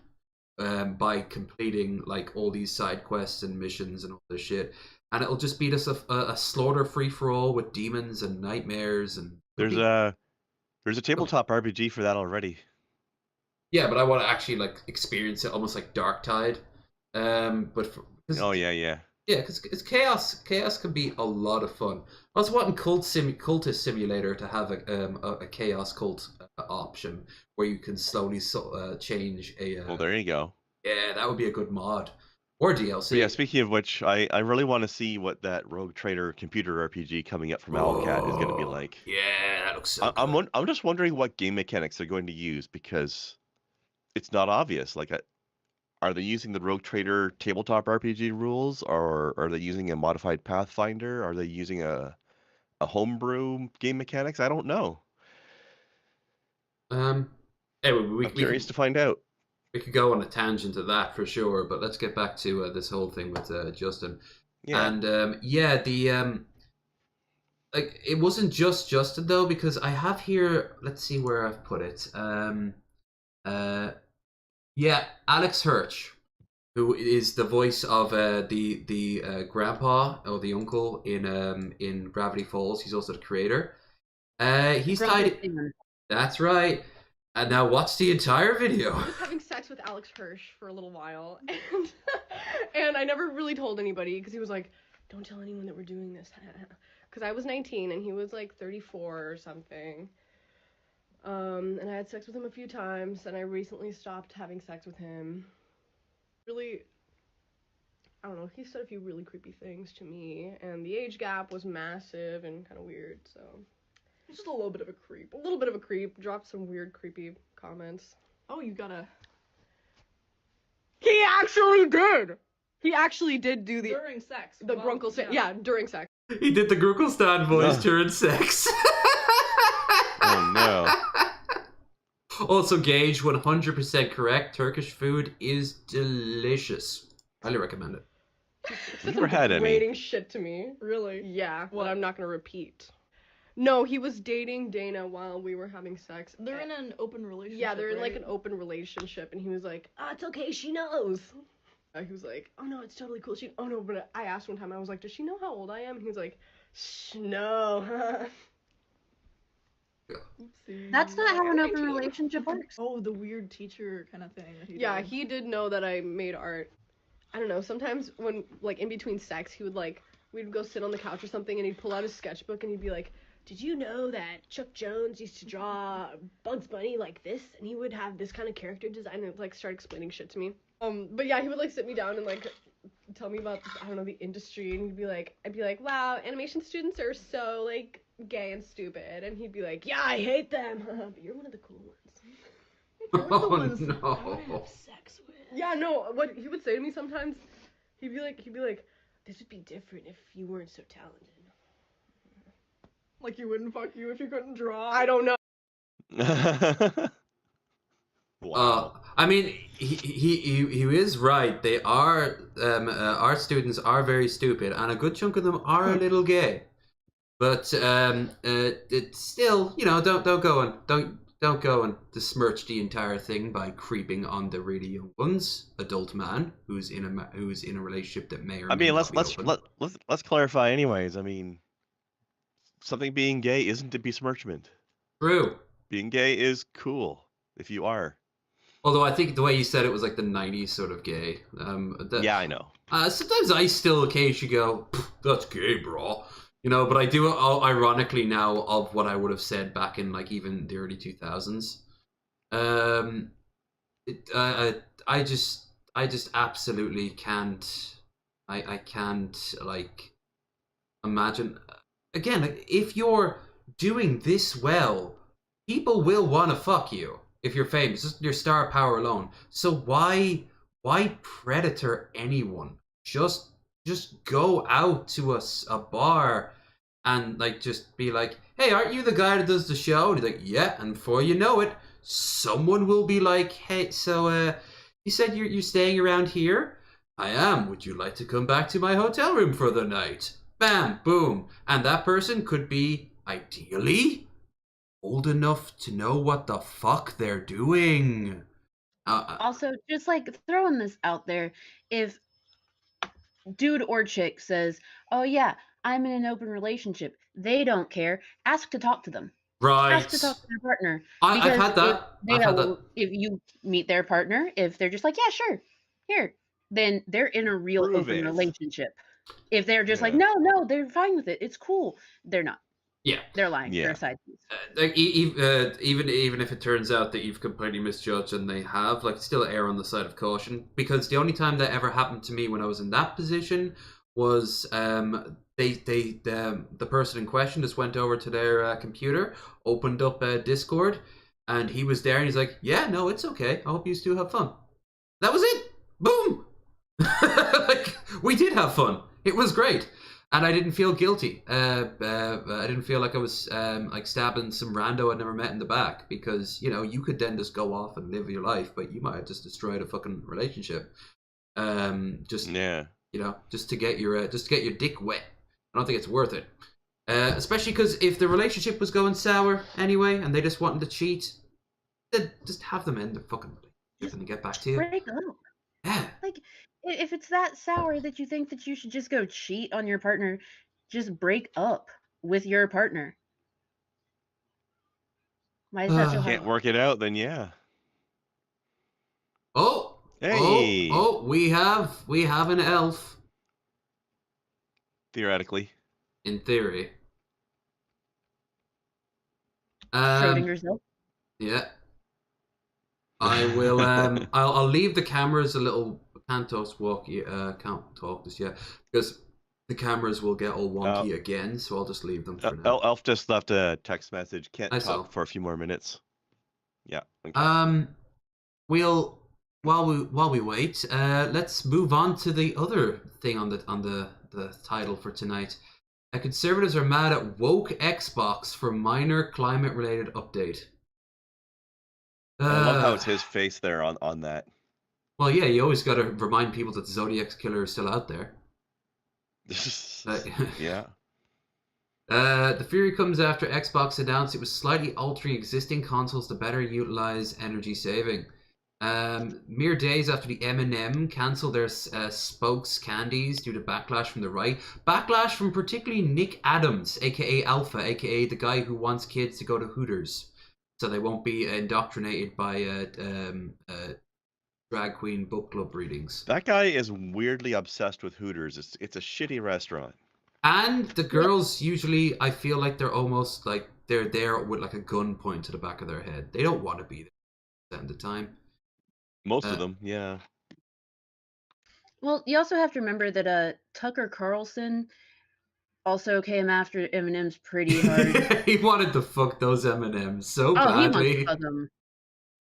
by completing like all these side quests and missions and all this shit, and it'll just be just a slaughter free for all with demons and nightmares and. There's a tabletop RPG for that already. Yeah, but I want to actually like experience it almost like Darktide. Yeah, because chaos can be a lot of fun. I was wanting Cultist Simulator to have a chaos cult option where you can slowly change a. Well, there you go. Yeah, that would be a good mod or DLC. But yeah, speaking of which, I really want to see what that Rogue Trader computer RPG coming up from Owlcat is going to be like. Yeah, that looks so. I'm just wondering what game mechanics they're going to use, because it's not obvious. Like. Are they using the Rogue Trader tabletop RPG rules, or are they using a modified Pathfinder? Are they using a homebrew game mechanics? I don't know. Anyway, I'm curious to find out. We could go on a tangent of that for sure, but let's get back to this whole thing with Justin. Yeah. And like it wasn't just Justin though, because I have here. Let's see where I've put it. Yeah, Alex Hirsch, who is the voice of the grandpa or the uncle in Gravity Falls. He's also the creator. He's tied. That's right. And now watch the entire video. I was having sex with Alex Hirsch for a little while, and and I never really told anybody because he was like, "Don't tell anyone that we're doing this," because I was 19 and he was like 34 or something. And I had sex with him a few times, and I recently stopped having sex with him. Really, I don't know. He said a few really creepy things to me, and the age gap was massive and kind of weird. So. Just a little bit of a creep. A little bit of a creep. Dropped some weird, creepy comments. Oh, you gotta... He actually did! He actually did do the... During sex. The Grunkle stand. Yeah, during sex. He did the Grunkle stand voice during sex. Oh no. Also, Gage, 100% correct. Turkish food is delicious. Highly recommend it. We've never had any. Rating shit to me. Really? Yeah, What? but I'm not gonna repeat. No, he was dating Dana while we were having sex. They're in an open relationship. Yeah, they're in like right? an open relationship, and he was like, it's okay, she knows. He was like, oh no, it's totally cool. Oh no, but I asked one time, I was like, does she know how old I am? And he was like, no. Oopsie. That's not how an open 19. relationship works. Oh, the weird teacher kind of thing. That he Yeah, did. he did know that I made art. I don't know, sometimes when, like, in between sex, he would, like, we'd go sit on the couch or something, and he'd pull out his sketchbook, and he'd be like, did you know that Chuck Jones used to draw Bugs Bunny like this? And he would have this kind of character design, and, like, start explaining shit to me. But yeah, he would, like, sit me down and, like, tell me about, I don't know, the industry, and he'd be like, I'd be like, wow, animation students are so, like, gay and stupid, and he'd be like, yeah, I hate them, but you're one of the cool ones. You're the Oh ones I no. wanna have sex with. Yeah, no, what he would say to me sometimes, he'd be like, this would be different if you weren't so talented. Like you wouldn't fuck you if you couldn't draw. I don't know. Wow. I mean, he is right. They are art students are very stupid, and a good chunk of them are a little gay. But it's still, you know, don't go and besmirch the entire thing by creeping on the really young ones. Adult man who's in a relationship that may or I may mean, not be open. let's clarify, anyways. I mean, something being gay isn't a besmirchment. True. Being gay is cool if you are. Although I think the way you said it was like the 90s sort of gay. Yeah, I know. Sometimes I still occasionally go, that's gay, bro. You know, but I do ironically now of what I would have said back in like even the early 2000s. I just absolutely can't. I can't like imagine. Again, like, if you're doing this well, people will want to fuck you if you're famous. Just your star power alone. So why predator anyone? Just go out to a bar and like just be like, hey, aren't you the guy that does the show? And he's like, yeah. And before you know it, someone will be like, hey, so you said you're staying around here? I am. Would you like to come back to my hotel room for the night? Bam, boom. And that person could be ideally old enough to know what the fuck they're doing. Also, just like throwing this out there, if dude or chick says, oh yeah, I'm in an open relationship, they don't care, ask to talk to them. Right. Ask to talk to their partner. I've had that. If you meet their partner, if they're just like, yeah, sure, here, then they're in a real Prove open it. relationship. If they're just like, Yeah. no, they're fine with it, it's cool, they're not. Yeah. They're lying. Yeah. They're a side piece. Like even if it turns out that you've completely misjudged and they have, like, still err on the side of caution, because the only time that ever happened to me when I was in that position was the person in question just went over to their computer, opened up Discord, and he was there and he's like, yeah, no, it's okay, I hope you two have fun. That was it. Boom. Like, we did have fun. It was great. And I didn't feel guilty. I didn't feel like I was like stabbing some rando I'd never met in the back, because, you know, you could then just go off and live your life, but you might have just destroyed a fucking relationship. Just Yeah. you know, just to get your dick wet. I don't think it's worth it. Especially because if the relationship was going sour anyway, and they just wanted to cheat, then just have them end the fucking relationship and get back to you. Break up. Yeah. Like, if it's that sour that you think that you should just go cheat on your partner, just break up with your partner. Why is that so Can't hard? work it out, then yeah. Oh, Hey. oh, we have an elf Theoretically. in theory. Schrodinger's elf. Yeah. I will. I'll leave the cameras a little. Can't talk this yet because the cameras will get all wonky again. So I'll just leave them for now. Elf just left a text message. Can't I talk saw. for a few more minutes. Yeah. Okay. We'll while we wait. Let's move on to the other thing on the title for tonight. Conservatives are mad at woke Xbox for minor climate-related update. I love how it's his face there on that. Well, yeah, you always got to remind people that the Zodiac's killer is still out there. Yeah. The fury comes after Xbox announced it was slightly altering existing consoles to better utilize energy saving. Mere days after the M&M cancelled their spokes candies due to backlash from the right. Backlash from particularly Nick Adams, aka Alpha, aka the guy who wants kids to go to Hooters, so they won't be indoctrinated by drag queen book club readings. That guy is weirdly obsessed with Hooters. It's a shitty restaurant. And the girls usually, I feel like they're almost like they're there with like a gun point to the back of their head. They don't want to be there at the time. Most of them, yeah. Well, you also have to remember that Tucker Carlson also came after M&M's pretty hard. He wanted to fuck those M&Ms so He wants badly. to fuck them.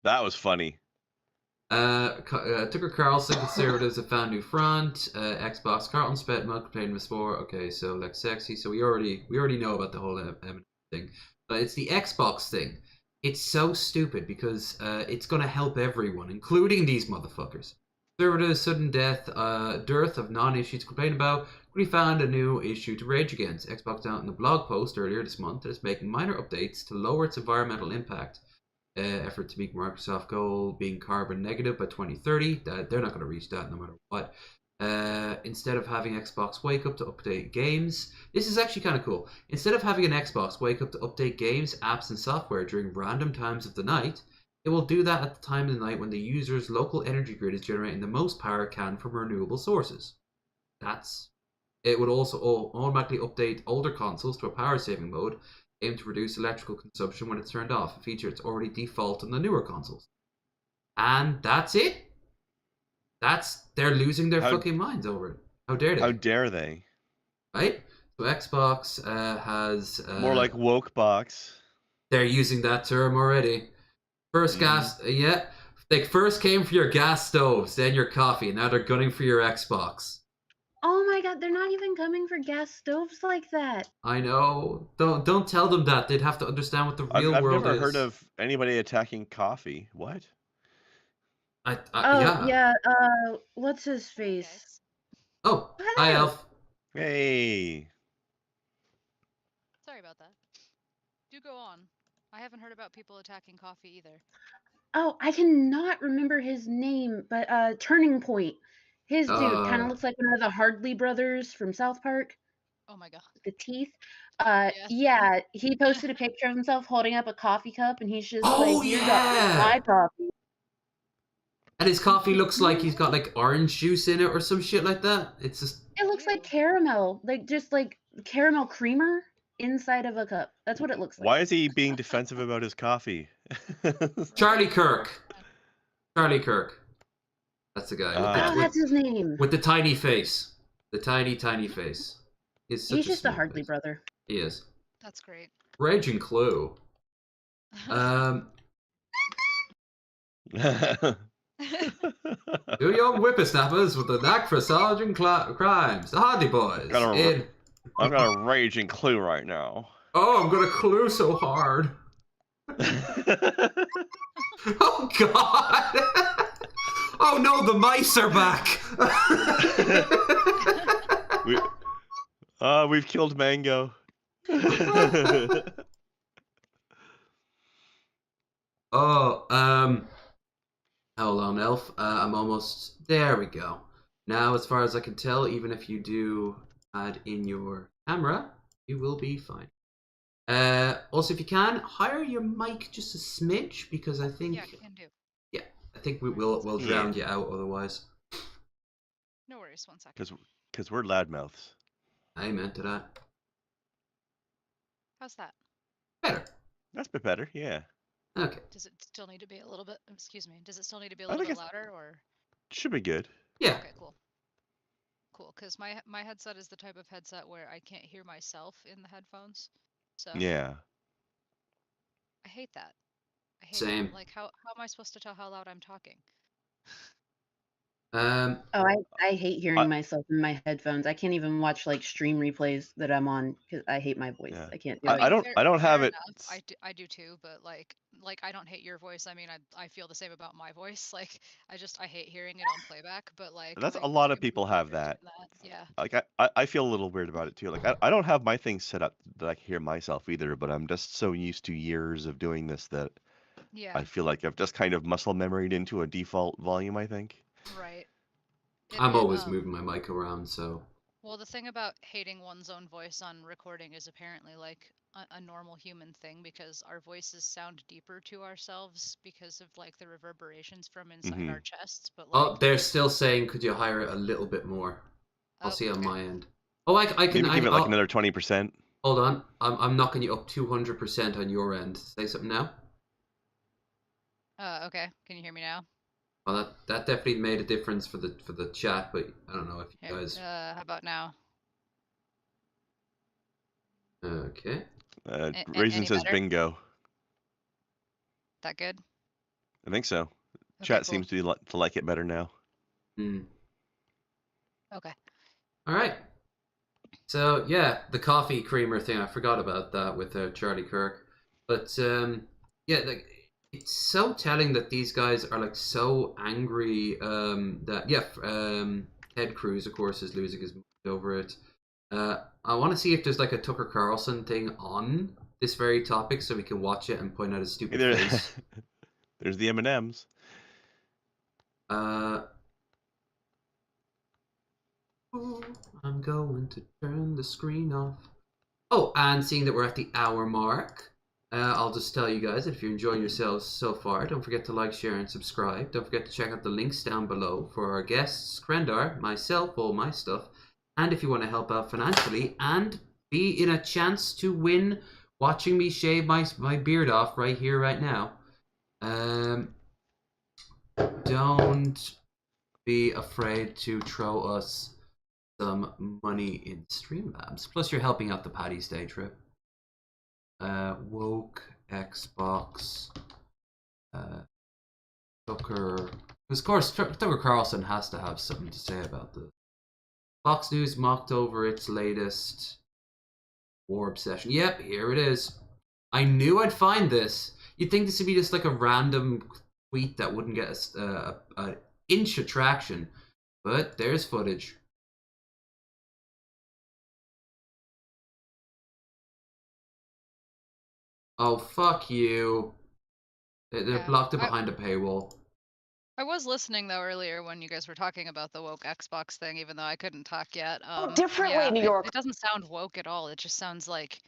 That was funny. Tucker Carlson, conservatives have found new front. Xbox, Carlton spent milk playing with sport. Okay, so like sexy. So we already know about the whole M&M thing, but it's the Xbox thing. It's so stupid because it's going to help everyone, including these motherfuckers. Conservatives' sudden dearth of non-issues to complain about. We found a new issue to rage against. Xbox out in the blog post earlier this month that it's making minor updates to lower its environmental impact. Effort to meet Microsoft goal being carbon negative by 2030. They're not going to reach that no matter what. Instead of having Xbox wake up to update games, this is actually kind of cool. Instead of having an Xbox wake up to update games, apps, and software during random times of the night, it will do that at the time of the night when the user's local energy grid is generating the most power it can from renewable sources. It would also automatically update older consoles to a power saving mode, aimed to reduce electrical consumption when it's turned off, a feature that's already default on the newer consoles. And that's it. They're losing their fucking minds over it. How dare they? How dare they? Right? So Xbox has... More like woke box. They're using that term already. First gas... Yeah. They first came for your gas stoves, then your coffee, and now they're gunning for your Xbox. Oh my god, they're not even coming for gas stoves like that. I know. Don't tell them that. They'd have to understand what the real world is. I've never heard of anybody attacking coffee. What? Yeah. What's his face? Oh, hi, Elf. Hey. Sorry about that. Do go on. I haven't heard about people attacking coffee either. Oh, I cannot remember his name, but Turning Point. His dude kind of looks like one of the Hardley brothers from South Park. Oh my god. The teeth. Yeah, he posted a picture of himself holding up a coffee cup, and he's just my coffee. And his coffee looks like he's got like orange juice in it or some shit like that. It's just... It looks like caramel, just like caramel creamer inside of a cup. That's what it looks like. Why is he being defensive about his coffee? Charlie Kirk. Charlie Kirk. That's the guy. That's his name. With the tiny face. The tiny face. He's just a Hardley brother. He is. That's great. Raging Clue. Two young whippersnappers with a knack for solving crimes. The Hardy Boys. I've got a raging clue right now. Oh, I'm gonna clue so hard. Oh god! Oh no, the mice are back! We've killed Mango. Hold on, Elf. I'm almost... There we go. Now, as far as I can tell, even if you do add in your camera, you will be fine. Also, if you can, higher your mic just a smidge, because I think... Yeah, can do. Yeah, I think we'll Yeah. drown you out otherwise. No worries, 1 second. Because we're loudmouths. Amen to that. How's that? Better. That's a bit better, yeah. Okay. Does it still need to be a little bit, excuse me, does it still need to be a I little think bit louder, or? Should be good. Yeah. Okay, cool. Cool, because my headset is the type of headset where I can't hear myself in the headphones. So Yeah. I hate that. I hate Same. that. Like, how am I supposed to tell how loud I'm talking? Um, Oh, I hate hearing myself in my headphones. I can't even watch like stream replays that I'm on because I hate my voice. Yeah. I can't do I it. don't have fair it. enough. I do too, but like I don't hate your voice. I mean, I feel the same about my voice. Like I hate hearing it on playback, but like That's I a lot of completely people have that. understand that. Yeah. Like I feel a little weird about it too. Like I don't have my thing set up that I can hear myself either, but I'm just so used to years of doing this that Yeah. I feel like I've just kind of muscle memoried into a default volume, I think. Right. I'm always moving my mic around, so... Well, the thing about hating one's own voice on recording is apparently like a normal human thing, because our voices sound deeper to ourselves because of like the reverberations from inside our chests. But like, Oh, they're still saying, could you hire it a little bit more? I'll see on okay. my end. Oh, I can... Maybe give it like another 20%. Hold on. I'm knocking you up 200% on your end. Say something now. Okay. Can you hear me now? Well, that definitely made a difference for the chat, but I don't know if you Here, guys... how about now? Okay. Raisin says better? bingo. That good? I think so. Okay, Chat cool. seems to like it better now. Okay. All right. So yeah, the coffee creamer thing, I forgot about that with Charlie Kirk. But yeah, like it's so telling that these guys are like so angry that Ted Cruz, of course, is losing his mind over it. I want to see if there's like a Tucker Carlson thing on this very topic so we can watch it and point out his stupid face. There's the M&Ms. I'm going to turn the screen off. Oh, and seeing that we're at the hour mark, I'll just tell you guys that if you're enjoying yourselves so far, don't forget to like, share, and subscribe. Don't forget to check out the links down below for our guests, Krendar, myself, all my stuff. And if you want to help out financially and be in a chance to win watching me shave my beard off right here, right now, don't be afraid to throw us some money in Streamlabs. Plus, you're helping out the Paddy's Day trip. Woke, Xbox, Tucker. Of course, Tucker Carlson has to have something to say about this. Fox News mocked over its latest war obsession. Yep, here it is. I knew I'd find this. You'd think this would be just like a random tweet that wouldn't get us an inch of traction, but there's footage. Oh, fuck you. They're blocked it behind a paywall. I was listening though earlier when you guys were talking about the woke Xbox thing, even though I couldn't talk yet. Differently, New York. It doesn't sound woke at all. It just sounds like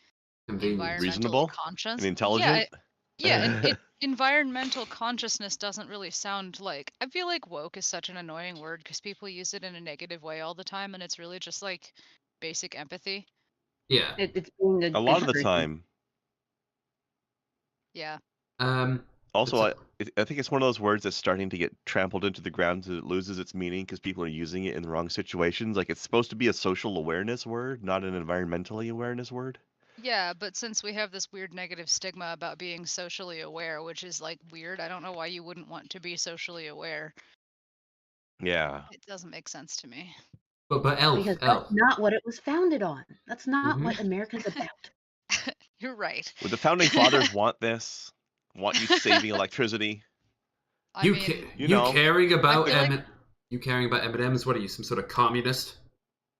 Convenient. Reasonable? conscious. And intelligent? Environmental consciousness doesn't really sound like. I feel like woke is such an annoying word because people use it in a negative way all the time, and it's really just like basic empathy. Yeah. It's being A lot of the time. Yeah. Also, I think it's one of those words that's starting to get trampled into the ground so it loses its meaning because people are using it in the wrong situations. Like, it's supposed to be a social awareness word, not an environmentally awareness word. Yeah, but since we have this weird negative stigma about being socially aware, which is like weird, I don't know why you wouldn't want to be socially aware. Yeah. It doesn't make sense to me. But Elf, because that's not what it was founded on. That's not Mhm. what America's about. You're right. Would the founding fathers want this? Want you saving electricity? You know. caring about I feel you caring about M&Ms? What are you, some sort of communist?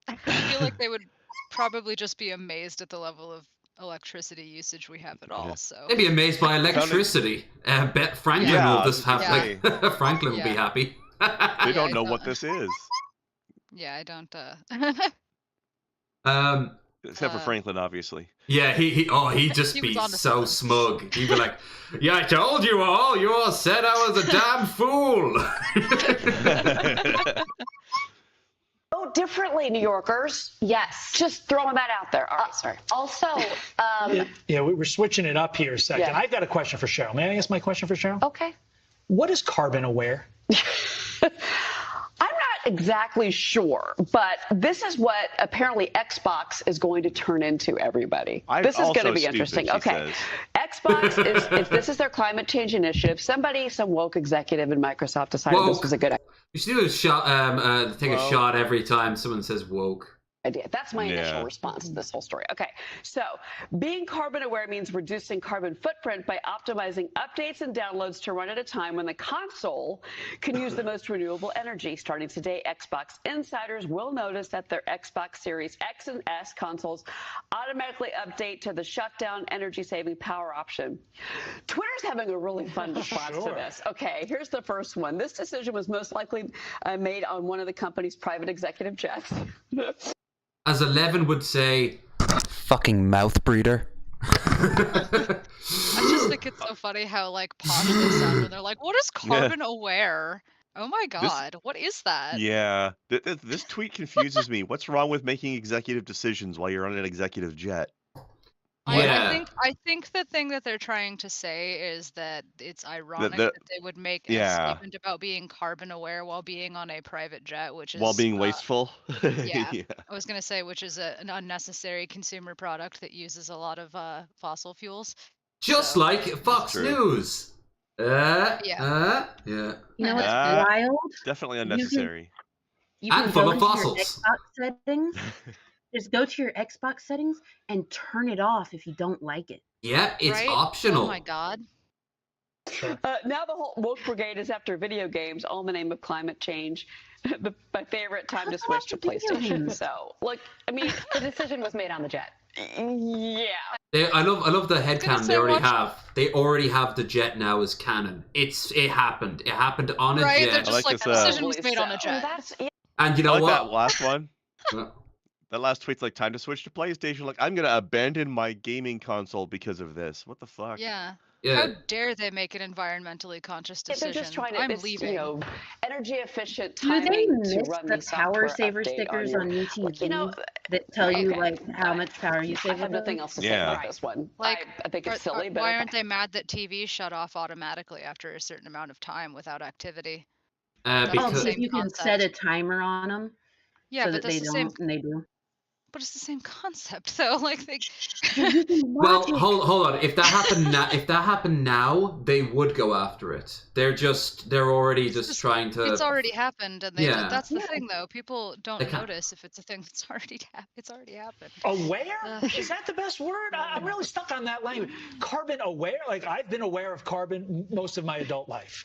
I feel like they would probably just be amazed at the level of electricity usage we have at all. So They'd be amazed by electricity. Bet Franklin Yeah, will just have yeah. like Franklin will be Yeah. happy. They don't know what this is. yeah, I don't. Except for Franklin, obviously. Yeah, he'd just He be was onto so something. smug. He'd be like, "Yeah, I told you all said I was a damn fool." Vote differently, New Yorkers. Yes. Just throwing that out there. All right, sorry. Also, Yeah, we're switching it up here a second. Yeah. I've got a question for Cheryl. May I ask my question for Cheryl? okay. What is carbon aware? I'm not exactly sure, but this is what apparently Xbox is going to turn into, everybody. This is going to be interesting. Okay. Xbox is, if this is their climate change initiative, some woke executive in Microsoft decided this was a good You should do a shot, take a shot every time someone says woke. idea. That's my initial response to this whole story. Okay, so being carbon aware means reducing carbon footprint by optimizing updates and downloads to run at a time when the console can use the most renewable energy. Starting today, Xbox insiders will notice that their Xbox Series X and S consoles automatically update to the shutdown energy-saving power option. Twitter's having a really fun response to this. Okay, here's the first one. This decision was most likely made on one of the company's private executive jets. As 11 would say, fucking mouth breeder. I just think it's so funny how like posh they sound when they're like, "What is carbon aware?" Oh my god, what is that? Yeah, this tweet confuses me. What's wrong with making executive decisions while you're on an executive jet? I think the thing that they're trying to say is that it's ironic that they would make a statement about being carbon aware while being on a private jet, which is while being wasteful. Yeah, I was gonna say, which is an unnecessary consumer product that uses a lot of fossil fuels. just like Fox News. Yeah. Yeah. You know what's wild? Definitely unnecessary. You can And full go of into your fossils. Xbox settings. Just go to your Xbox settings and turn it off if you don't like it. Yeah, it's Right? optional. Oh my god. Now the whole woke brigade is after video games, all in the name of climate change. My favorite time to switch to PlayStation. So, like, I mean, The decision was made on the jet. yeah. I love the headcam say they already watch- have. They already have the jet now as canon. It happened. It happened on a Right? They're jet. just like, the decision was made on a jet. And you know I like what? that last one. Uh, That last tweet's like, time to switch to PlayStation. Like, I'm gonna abandon my gaming console because of this. What the fuck? Yeah. Yeah. How dare they make an environmentally conscious They're decision? just trying to, I'm it's, leaving. you know, energy efficient Do they timing to miss run the these power software saver update stickers your- on YouTube Like, you know, that tell you okay. like how much power you I save? have with nothing those? else to say Yeah. about this one. Like, I think it's silly, but why okay. aren't they mad that TV shut off automatically after a certain amount of time without activity? Oh, because because same you can concept. set a timer on them Yeah, so but that that's they the don't, same. and they do. But it's the same concept, though. Like they. well, hold on. If that happened now, they would go after it. They're already just trying to. It's already happened, and they. Yeah. That's the thing, though. People don't They can't- notice if it's a thing that's already it's already happened. Aware? Ugh. Is that the best word? I'm really stuck on that language. Carbon aware? Like, I've been aware of carbon most of my adult life.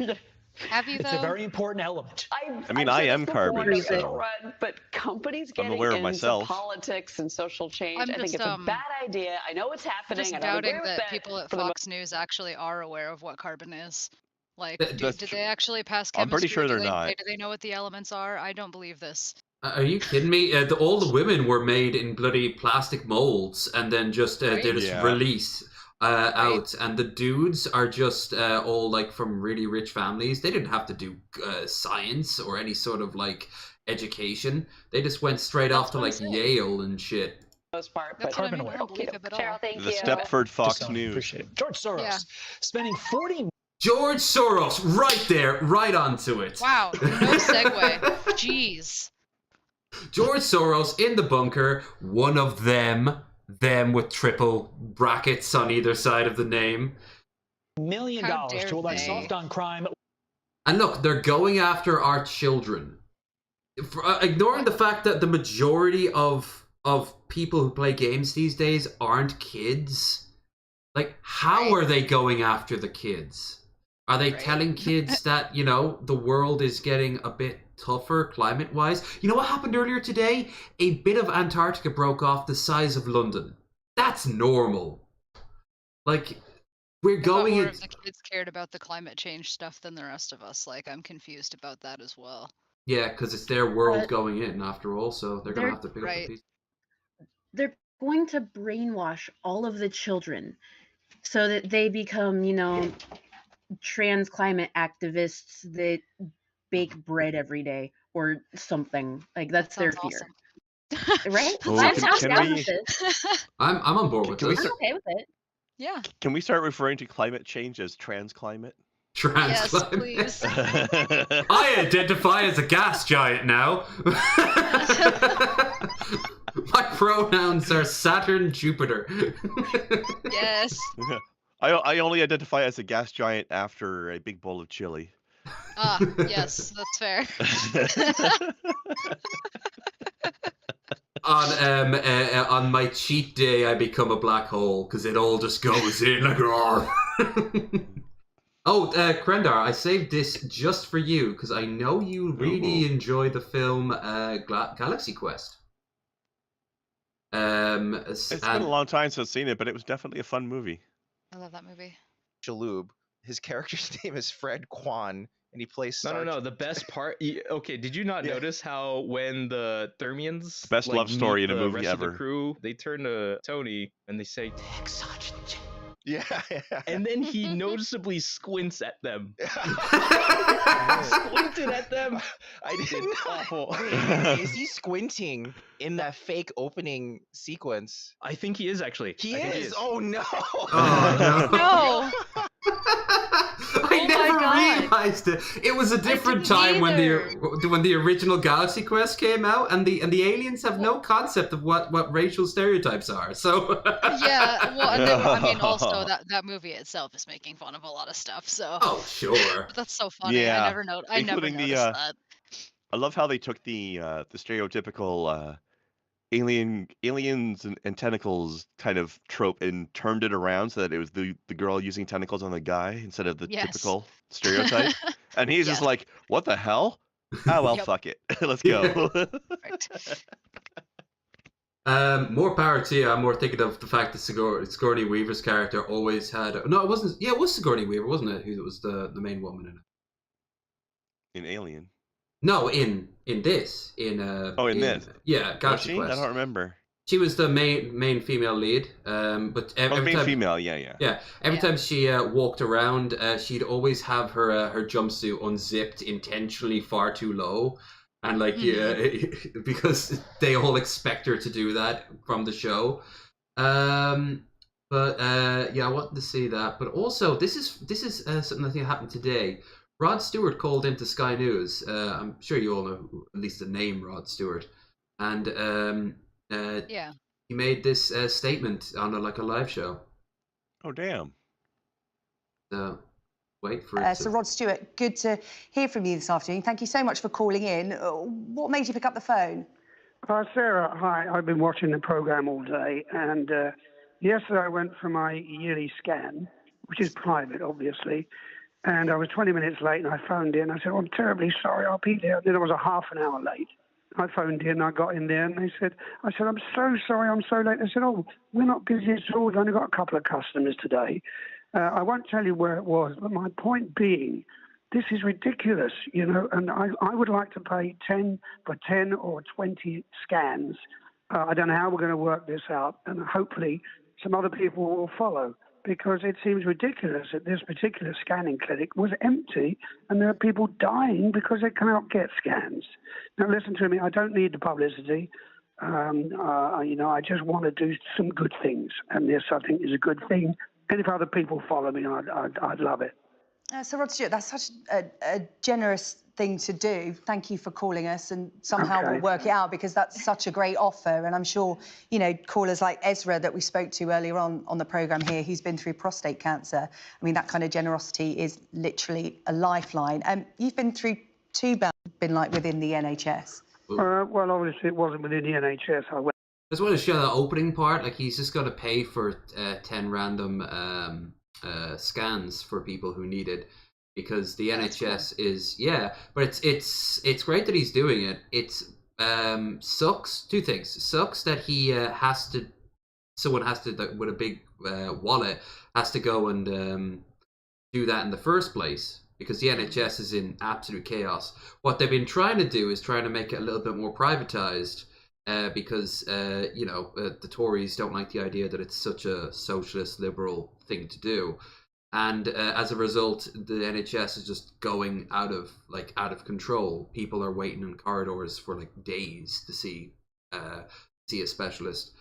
Have you It's though? a very important element. I mean, I've I said am this before carbon, in the so- run, but companies I'm getting aware of into myself. politics and social change, I'm I think just, it's a bad idea. I know it's happening. Just I don't agree doubting with that it, people at for the Fox News actually are aware of what carbon is. Like, Th- did that's they actually pass chemistry? I'm pretty sure they're do not. Do they know what the elements are? I don't believe this. Are you kidding me? All the women were made in bloody plastic molds, and then just Right? they're just Yeah. released out, and the dudes are just all like from really rich families. They didn't have to do science or any sort of like education. They just went straight off to what I'm like saying. Yale and shit. most part. That's But what I mean. Carbon I don't believe it at all. Cheryl, thank The you. Stepford Fox Just News. appreciate it. George Soros Yeah. spending 40 George Soros, right there, right onto it. Wow, no segue. Jeez. George Soros in the bunker, one of them with triple brackets on either side of the name. $1 million How to dare elect they. soft on crime. And look, they're going after our children. Ignoring the fact that the majority of people who play games these days aren't kids. Like, how Right. are they going after the kids? Are they Right. telling kids that, you know, the world is getting a bit tougher climate-wise? You know what happened earlier today? A bit of Antarctica broke off the size of London. That's normal. Like, we're I thought going more in... of the kids cared about the climate change stuff than the rest of us. Like, I'm confused about that as well. Yeah, because it's their world But going in after all, so they're going to they're- have to pick up right. the piece. They're going to brainwash all of the children so that they become, trans climate activists that bake bread every day or something. Like that's their fear. Awesome. Right? Oh, I'm can we- with this. I'm on board with Can we this. I'm okay with it. Yeah. Can we start referring to climate change as trans climate? Trans Yes, climate. please. I identify as a gas giant now. My pronouns are Saturn, Jupiter. Yes. I only identify as a gas giant after a big bowl of chili. Ah, yes, that's fair. On my cheat day, I become a black hole because it all just goes in like. Oh, Krendar, I saved this just for you because I know you really enjoy the film Galaxy Quest. It's been a long time since I've seen it, but it was definitely a fun movie. I love that movie. Shalhoub. His character's name is Fred Kwan, and he plays. No. The best part. Okay, did you not notice how when the Thermians Best love meet story in a the movie rest of ever. the crew, they turn to Tony and they say, "Take such." Yeah. And then he noticeably squints at them. Squinted at them. I didn't. It's awful. Is he squinting in that fake opening sequence? I think he is actually. He I think is. Oh no. Oh, No. I never realized it. It was a different time when the original Galaxy Quest came out, and the aliens have no concept of what racial stereotypes are. So Yeah, well, and then, I mean, also that movie itself is making fun of a lot of stuff. So. Oh, sure. But that's so funny. Yeah, I never noticed that. I love how they took the stereotypical aliens and tentacles kind of trope and turned it around so that it was the girl using tentacles on the guy instead of the typical stereotype. And he's just like, what the hell? Oh well, fuck it. Let's go. More power to you. I'm more thinking of the fact that Sigourney Weaver's character always had. No, it wasn't. Yeah, it was Sigourney Weaver, wasn't it? Who was the main woman in it? In Alien. No, in this. In this. Yeah, Galaxy Was she? Quest. I don't remember. She was the main female lead. But every time, female. Yeah. Yeah, every time she walked around, she'd always have her jumpsuit unzipped intentionally far too low. And because they all expect her to do that from the show. I wanted to see that. But also, this is something I think happened today. Rod Stewart called into Sky News. I'm sure you all know at least the name Rod Stewart, and he made this statement on a live show. Oh damn! So wait for it. So Rod Stewart, good to hear from you this afternoon. Thank you so much for calling in. What made you pick up the phone? Sarah, hi. I've been watching the programme all day, and yesterday I went for my yearly scan, which is private, obviously, and I was 20 minutes late, and I phoned in. I said, I'm terribly sorry, I'll be there. Then I was a half an hour late. I phoned in, I got in there, and I said, I'm so sorry, I'm so late. They said, oh, we're not busy at all. We've only got a couple of customers today. I won't tell you where it was, but my point being, this is ridiculous, and I would like to pay 10 for 10 or 20 scans. I don't know how we're going to work this out, and hopefully some other people will follow, because it seems ridiculous that this particular scanning clinic was empty and there are people dying because they cannot get scans. Now, listen to me, I don't need the publicity. I just want to do some good things, and this, I think, is a good thing. And if other people follow me, I'd love it. So Rod Stewart, that's such a generous thing to do. Thank you for calling us, and somehow we'll work it out, because that's such a great offer. And I'm sure, callers like Ezra that we spoke to earlier on the programme here, who's been through prostate cancer. I mean, that kind of generosity is literally a lifeline. You've been through two bouts, been like within the NHS. Well, obviously it wasn't within the NHS. I just want to show that opening part. Like, he's just got to pay for 10 random scans for people who need it, because the NHS is but it's great that he's doing it. It's sucks. Two things. Sucks that he someone has to with a big wallet has to go and do that in the first place, because the NHS is in absolute chaos. What they've been trying to do is trying to make it a little bit more privatized, because the Tories don't like the idea that it's such a socialist liberal thing to do, and as a result, the NHS is just going out of control. People are waiting in corridors for like days to see a specialist.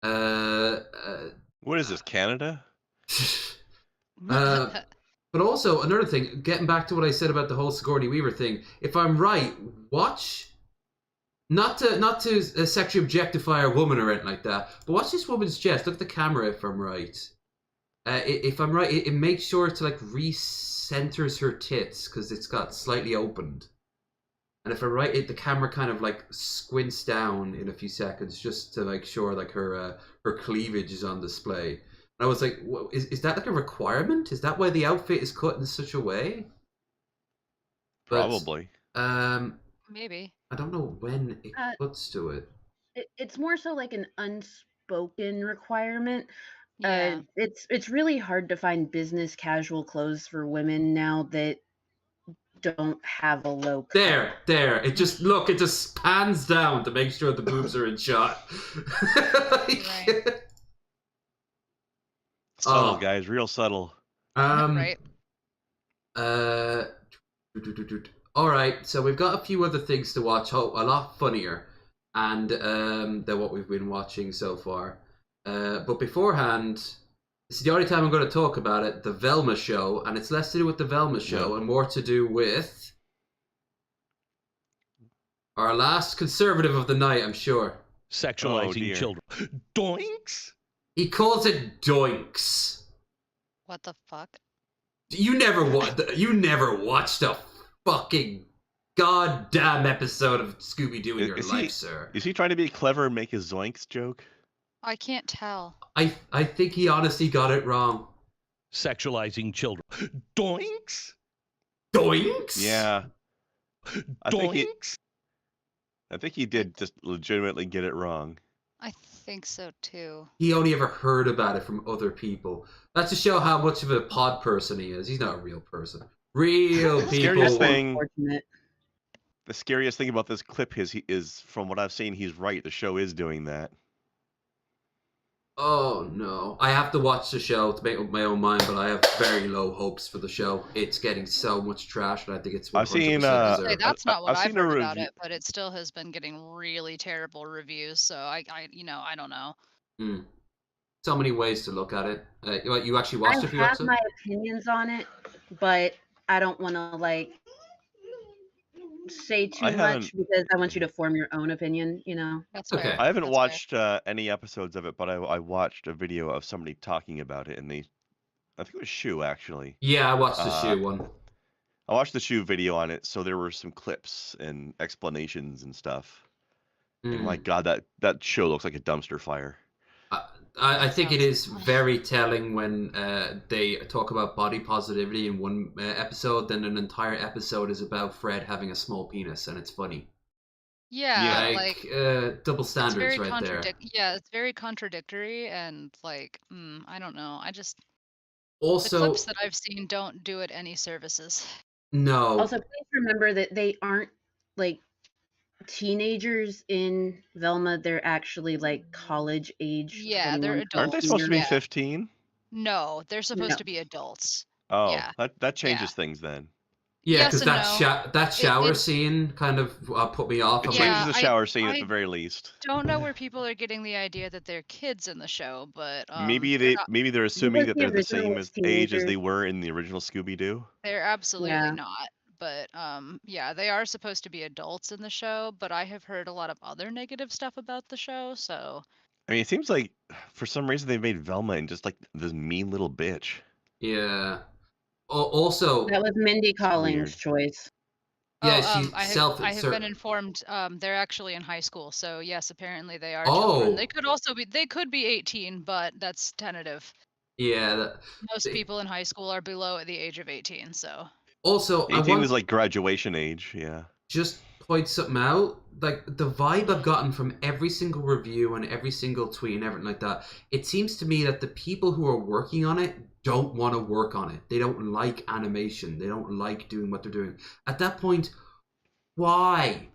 What is this, Canada? But also another thing, getting back to what I said about the whole Sigourney Weaver thing. If I'm right, watch. Not to sexually objectify a woman or anything like that, but watch this woman's chest. Look at the camera if I'm right. If I'm right, it makes sure to like recenters her tits because it's got slightly opened. And if I'm right, the camera kind of like squints down in a few seconds just to make sure like her cleavage is on display. And I was like, is that like a requirement? Is that why the outfit is cut in such a way? Probably. Maybe. I don't know when it cuts to it. It's more so like an unspoken requirement. Yeah. It's really hard to find business casual clothes for women now that don't have a low cut. There. It just pans down to make sure the boobs are in shot. Subtle, guys, real subtle. Right. All right, so we've got a few other things to watch. A lot funnier, and than what we've been watching so far. But beforehand, this is the only time I'm going to talk about it. The Velma show, and it's less to do with the Velma show and more to do with our last conservative of the night, I'm sure. Sexualizing children. Doinks. He calls it doinks. What the fuck? You never watched a fucking goddamn episode of Scooby-Doo in your life, sir. Is he trying to be clever and make his zoinks joke? I can't tell. I think he honestly got it wrong. Sexualizing children. Doinks. Doinks. Yeah. Doinks. I think he did just legitimately get it wrong. I think so too. He only ever heard about it from other people. That's to show how much of a pod person he is. He's not a real person. Real people. The scariest thing about this clip is from what I've seen, he's right. The show is doing that. Oh no. I have to watch the show to make up my own mind, but I have very low hopes for the show. It's getting so much trash, and I think it's 100% I've seen Say, that's not what I've seen a heard about review- it, but it still has been getting really terrible reviews. So I don't know. So many ways to look at it. You actually watched a few I have episodes? my opinions on it, but I don't want to say too much because I want you to form your own opinion. That's okay. I haven't watched any episodes of it, but I watched a video of somebody talking about it, and I think it was Shu actually. Yeah, I watched the Shu one. I watched the Shu video on it, so there were some clips and explanations and stuff. And my God, that show looks like a dumpster fire. I think it is very telling when they talk about body positivity in one episode, then an entire episode is about Fred having a small penis, and it's funny. Yeah, double standards right there. Yeah, it's very contradictory, and I don't know. Also, the clips that I've seen don't do it any services. No. Also, please remember that they aren't teenagers in Velma. They're actually college age. Yeah, they're adults. Aren't they supposed to be 15? No, they're supposed to be adults. Oh, yeah. that changes things then. Yeah, Yes because and that shower scene kind of put me off. It Yeah, changes the shower scene I at the very least. Don't know where people are getting the idea that they're kids in the show, but Maybe they're assuming that they're the same age as they were in the original Scooby-Doo. they're absolutely not. But yeah, they are supposed to be adults in the show, but I have heard a lot of other negative stuff about the show, so I mean, it seems like for some reason they made Velma and just this mean little bitch. Yeah. Also, that was Mindy Collins' choice. Yeah, she's I have been informed they're actually in high school, so yes, apparently they are Oh. children. They could be 18, but that's tentative. Yeah. Most people in high school are below the age of 18, so Also, 18 was like graduation age, yeah. Just point something out. The vibe I've gotten from every single review and every single tweet and everything like that, it seems to me that the people who are working on it don't want to work on it. They don't like animation. They don't like doing what they're doing. At that point, why?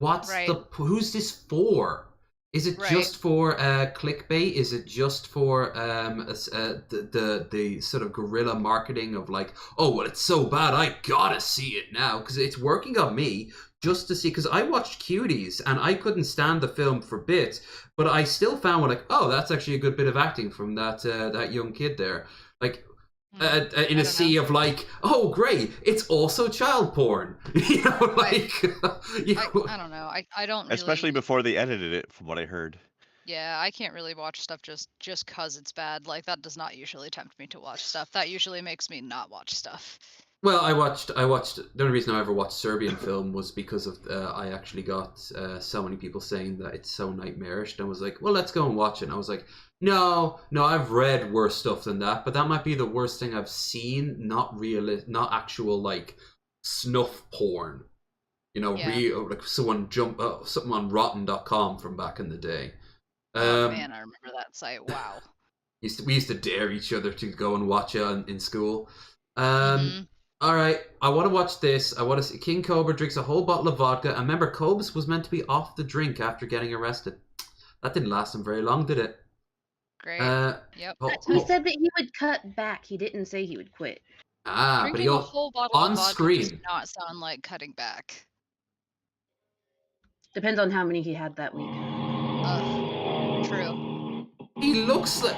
Who's this for? Is it Right. just for clickbait? Is it just for the sort of guerrilla marketing of like, oh well, it's so bad, I gotta see it now because it's working on me just to see. Because I watched Cuties and I couldn't stand the film for bits, but I still found one like, oh, that's actually a good bit of acting from that young kid there. Like. In a sea of like, oh great, it's also child porn. You know, like I don't know. I don't Especially really, before they edited it, from what I heard. yeah, I can't really watch stuff just cause it's bad. Like that does not usually tempt me to watch stuff. That usually makes me not watch stuff. Well, I watched. The only reason I ever watched Serbian film was because of I actually got so many people saying that it's so nightmarish, and I was like, well, let's go and watch it. And I was like, no, I've read worse stuff than that, but that might be the worst thing I've seen. Not actual like snuff porn. You know, real like someone something on Rotten.com from back in the day. Oh man, I remember that site. Wow. We used to dare each other to go and watch it in school. Mhm. All right, I want to watch this. I want to see King Cobra drinks a whole bottle of vodka. And remember, Cobes was meant to be off the drink after getting arrested. That didn't last him very long, did it? Great. Yep. He said that he would cut back. He didn't say he would quit. But Drinking he a whole bottle on of vodka screen. does not sound like cutting back. Depends on how many he had that week. True. He looks like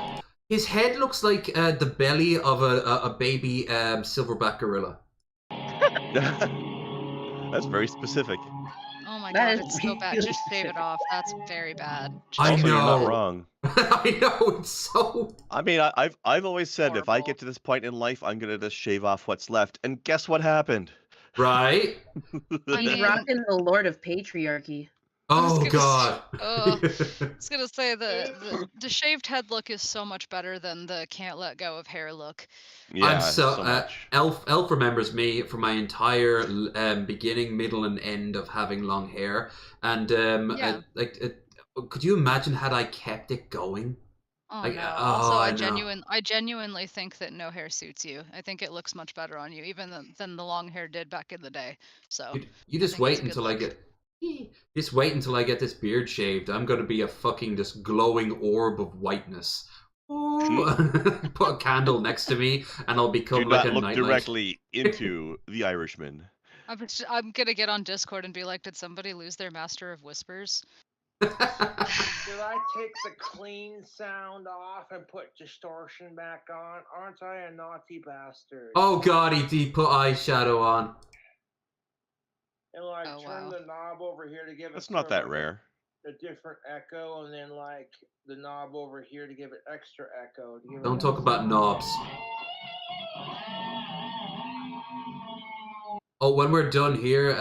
his head looks like the belly of a baby silverback gorilla. That's very specific. Oh my That god, is it's so bad. really Just shave it off. That's very bad. I Also, know. you're not wrong. I know, it's so. I mean, I've always said if I get to this point in life, I'm gonna just shave off what's left. And guess what happened? Right? He's rocking the Lord of Patriarchy. Oh God. I was gonna say the shaved head look is so much better than the can't let go of hair look. I'm Elf remembers me from my entire beginning, middle, and end of having long hair, and could you imagine had I kept it going? Oh Like, no. oh, Also, I I genuinely think that no hair suits you. I think it looks much better on you, even than the long hair did back in the day. So You I just think wait it's a good until I look. get. Just wait until I get this beard shaved. I'm gonna be a fucking just glowing orb of whiteness. Put a candle next to me, and I'll become Do like not a look nightlight. directly into the Irishman. I'm gonna get on Discord and be like, did somebody lose their Master of Whispers? Did I take the clean sound off and put distortion back on? Aren't I a naughty bastard? Oh God, he put eyeshadow on. And turn the knob over here to give it. That's not that rare. A different echo, and then the knob over here to give it extra echo. Don't talk about knobs. Oh, when we're done here,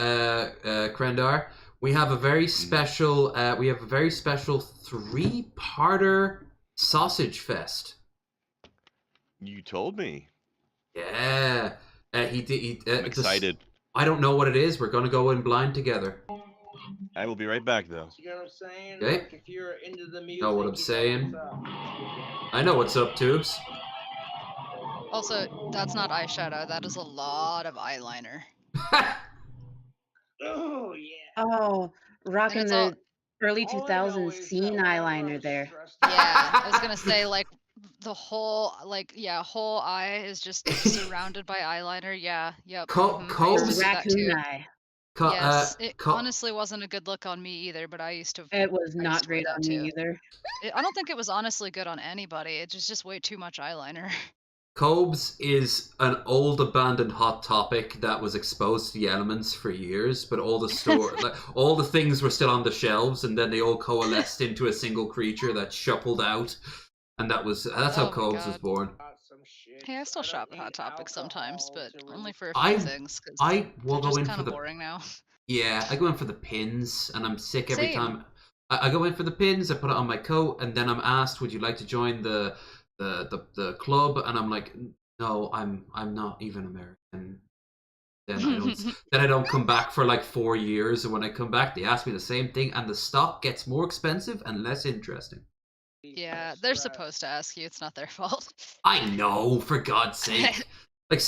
Krendar, we have a very special. We have a very special 3-parter sausage fest. You told me. Yeah, he did. I'm excited. I don't know what it is. We're gonna go in blind together. I will be right back, though. You know what I'm saying? Okay. Like, if you're into the music, Know what I'm saying? I know what's up, Tubes. Also, that's not eyeshadow. That is a lot of eyeliner. Oh yeah. Oh, rocking it's the all- early 2000s scene eyeliner there. Yeah, I was gonna say like the whole whole eye is just surrounded by eyeliner. Yeah, yep. I used to do that too. Raccoon eye. Yes, it honestly wasn't a good look on me either, but I used to. It was I used not to wear great that on too. me either. I don't think it was honestly good on anybody. It's just way too much eyeliner. Cobes is an old abandoned hot topic that was exposed to the elements for years, but all the all the things were still on the shelves, and then they all coalesced into a single creature that shuffled out, and that's how Cobes was born. Hey, I still shop at Hot Topic sometimes, but only for a few I- things. 'Cause I will they're go just in kind for of the- boring now. Yeah, I go in for the pins, and I'm sick every Same. time. I go in for the pins. I put it on my coat, and then I'm asked, "Would you like to join the club?" And I'm like, "No, I'm not even American." Then I don't come back for like 4 years, and when I come back, they ask me the same thing, and the stock gets more expensive and less interesting. Yeah, they're supposed to ask you. It's not their fault. I know, for God's sake. Like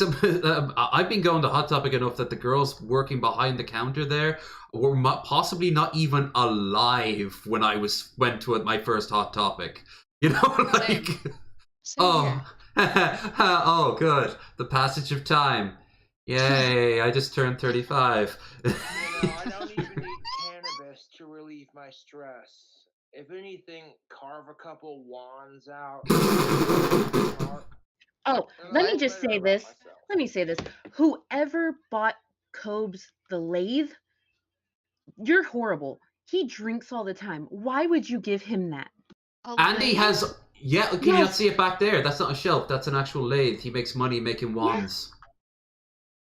I've been going to Hot Topic enough that the girls working behind the counter there were possibly not even alive when I went to my first Hot Topic. You know, like oh, oh, good. The passage of time. Yay! I just turned 35. You know, I don't even need cannabis to relieve my stress. If anything, carve a couple wands out. Oh, let me just say this. Let me say this. Whoever bought Cobes the lathe, you're horrible. He drinks all the time. Why would you give him that? Andy has... Yeah, can you not see it back there? That's not a shelf. That's an actual lathe. He makes money making wands.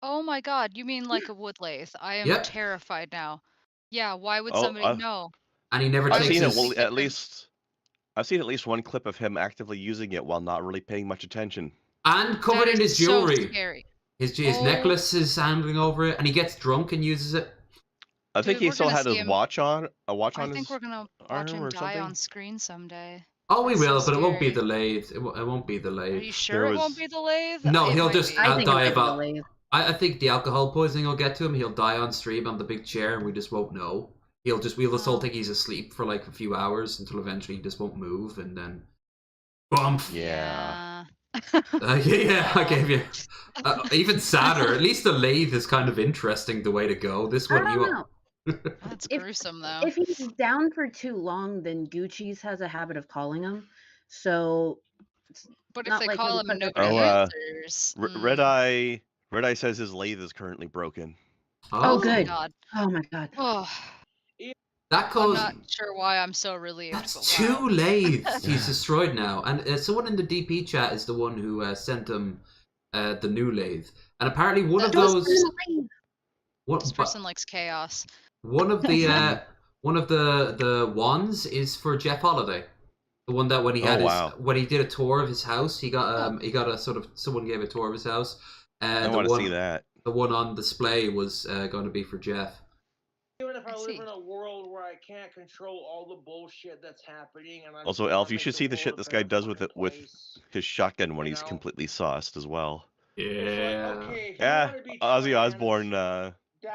Oh my god, you mean like a wood lathe? I am terrified now. Yeah, why would somebody know? And he never I've takes seen his... it, I've seen at least one clip of him actively using it while not really paying much attention. And covered in his So jewelry. scary. His necklace is handling over it, and he gets drunk and uses it. I think he still had his watch on, a watch on I think his we're gonna watch him die on screen someday. Oh, we That's will, so but it won't be scary. the lathe. It won't be the lathe. Are you sure it won't be the lathe? No, It he'll might just be. die of I think the alcohol poisoning will get to him. He'll die on stream on the big chair, and we just won't know. We'll just all think he's asleep for like a few hours until eventually he just won't move, and then bump. Yeah. Yeah, I gave you even sadder. At least the lathe is kind of interesting. The way to go. This one, I you. don't know. That's gruesome, though. If he's down for too long, then Gucci's has a habit of calling him. So, But if not they like call when him you and put nobody the- answers. Red Eye says his lathe is currently broken. Oh, my good. god. Oh my god. Oh, That I'm caused not sure why I'm so relieved. But wow. 2 lathes he's destroyed now, and someone in the DP chat is the one who sent him the new lathe, and apparently one of those. This person likes chaos. One of the the wands is for Jeff Holiday. The one that when he had when he did a tour of his house, he got a sort of someone gave a tour of his house. I want to see that. The one on display was going to be for Jeff. Even if I live in a world where I can't control all the bullshit that's happening, and I'm Also, Elf, you should see the shit this guy does with his shotgun when he's completely sauced as well. Yeah. Yeah, Ozzy Osbourne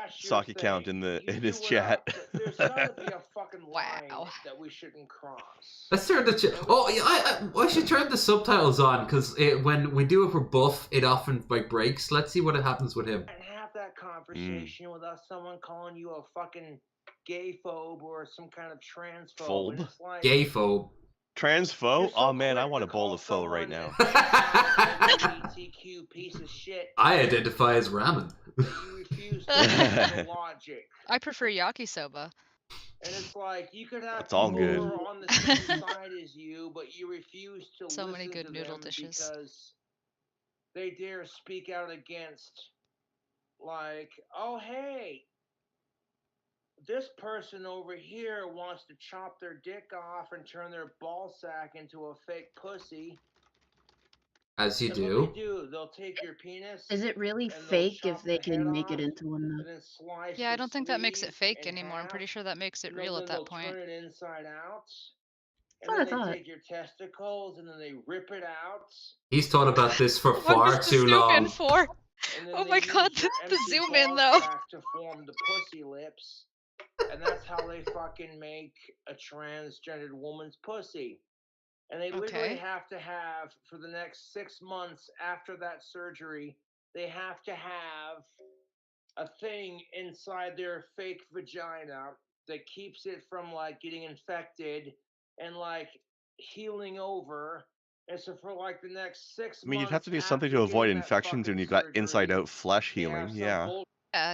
sock account in his chat. There's gotta be a fucking line that we shouldn't cross. Let's turn the I should turn the subtitles on because when we do it for Buff, it often breaks. Let's see what happens with him. And have that conversation without someone calling you a fucking gay phobe or some kind of transphobe. And it's like, Gay phobe. Transphobe? Oh man, I want a bowl of pho right now. LGBTQ piece of shit. I identify as ramen. You refuse to listen to logic. I prefer yakisoba. And it's like you could have It's all people good. who are on the same side as you, but you refuse to So listen many good to noodle them dishes. because they dare speak out against, like, oh hey, this person over here wants to chop their dick off and turn their ball sack into a fake pussy. As you And do. what they do, they'll take your penis. Is it really and they'll fake chop if they the head can make it off into one? and then slice Yeah, I the don't think that makes it sleeve fake in anymore. I'm pretty half, sure that makes it and real then at that they'll point. turn it inside out. And That's what I then they thought. take your testicles and then they rip it out. He's thought about this for What far was the too zoom long. in for? And then Oh they my use god, your the empty zoom in ball though. sack to form the pussy lips. And that's how they fucking make a transgendered woman's pussy. And they literally Okay. have to have, for the next 6 months after that surgery, they have to have a thing inside their fake vagina that keeps it from like getting infected and like healing over. And so for like the next 6 months, I mean, you'd have to do something after to avoid getting that infections when fucking you've got surgery, inside-out flesh healing. Yeah.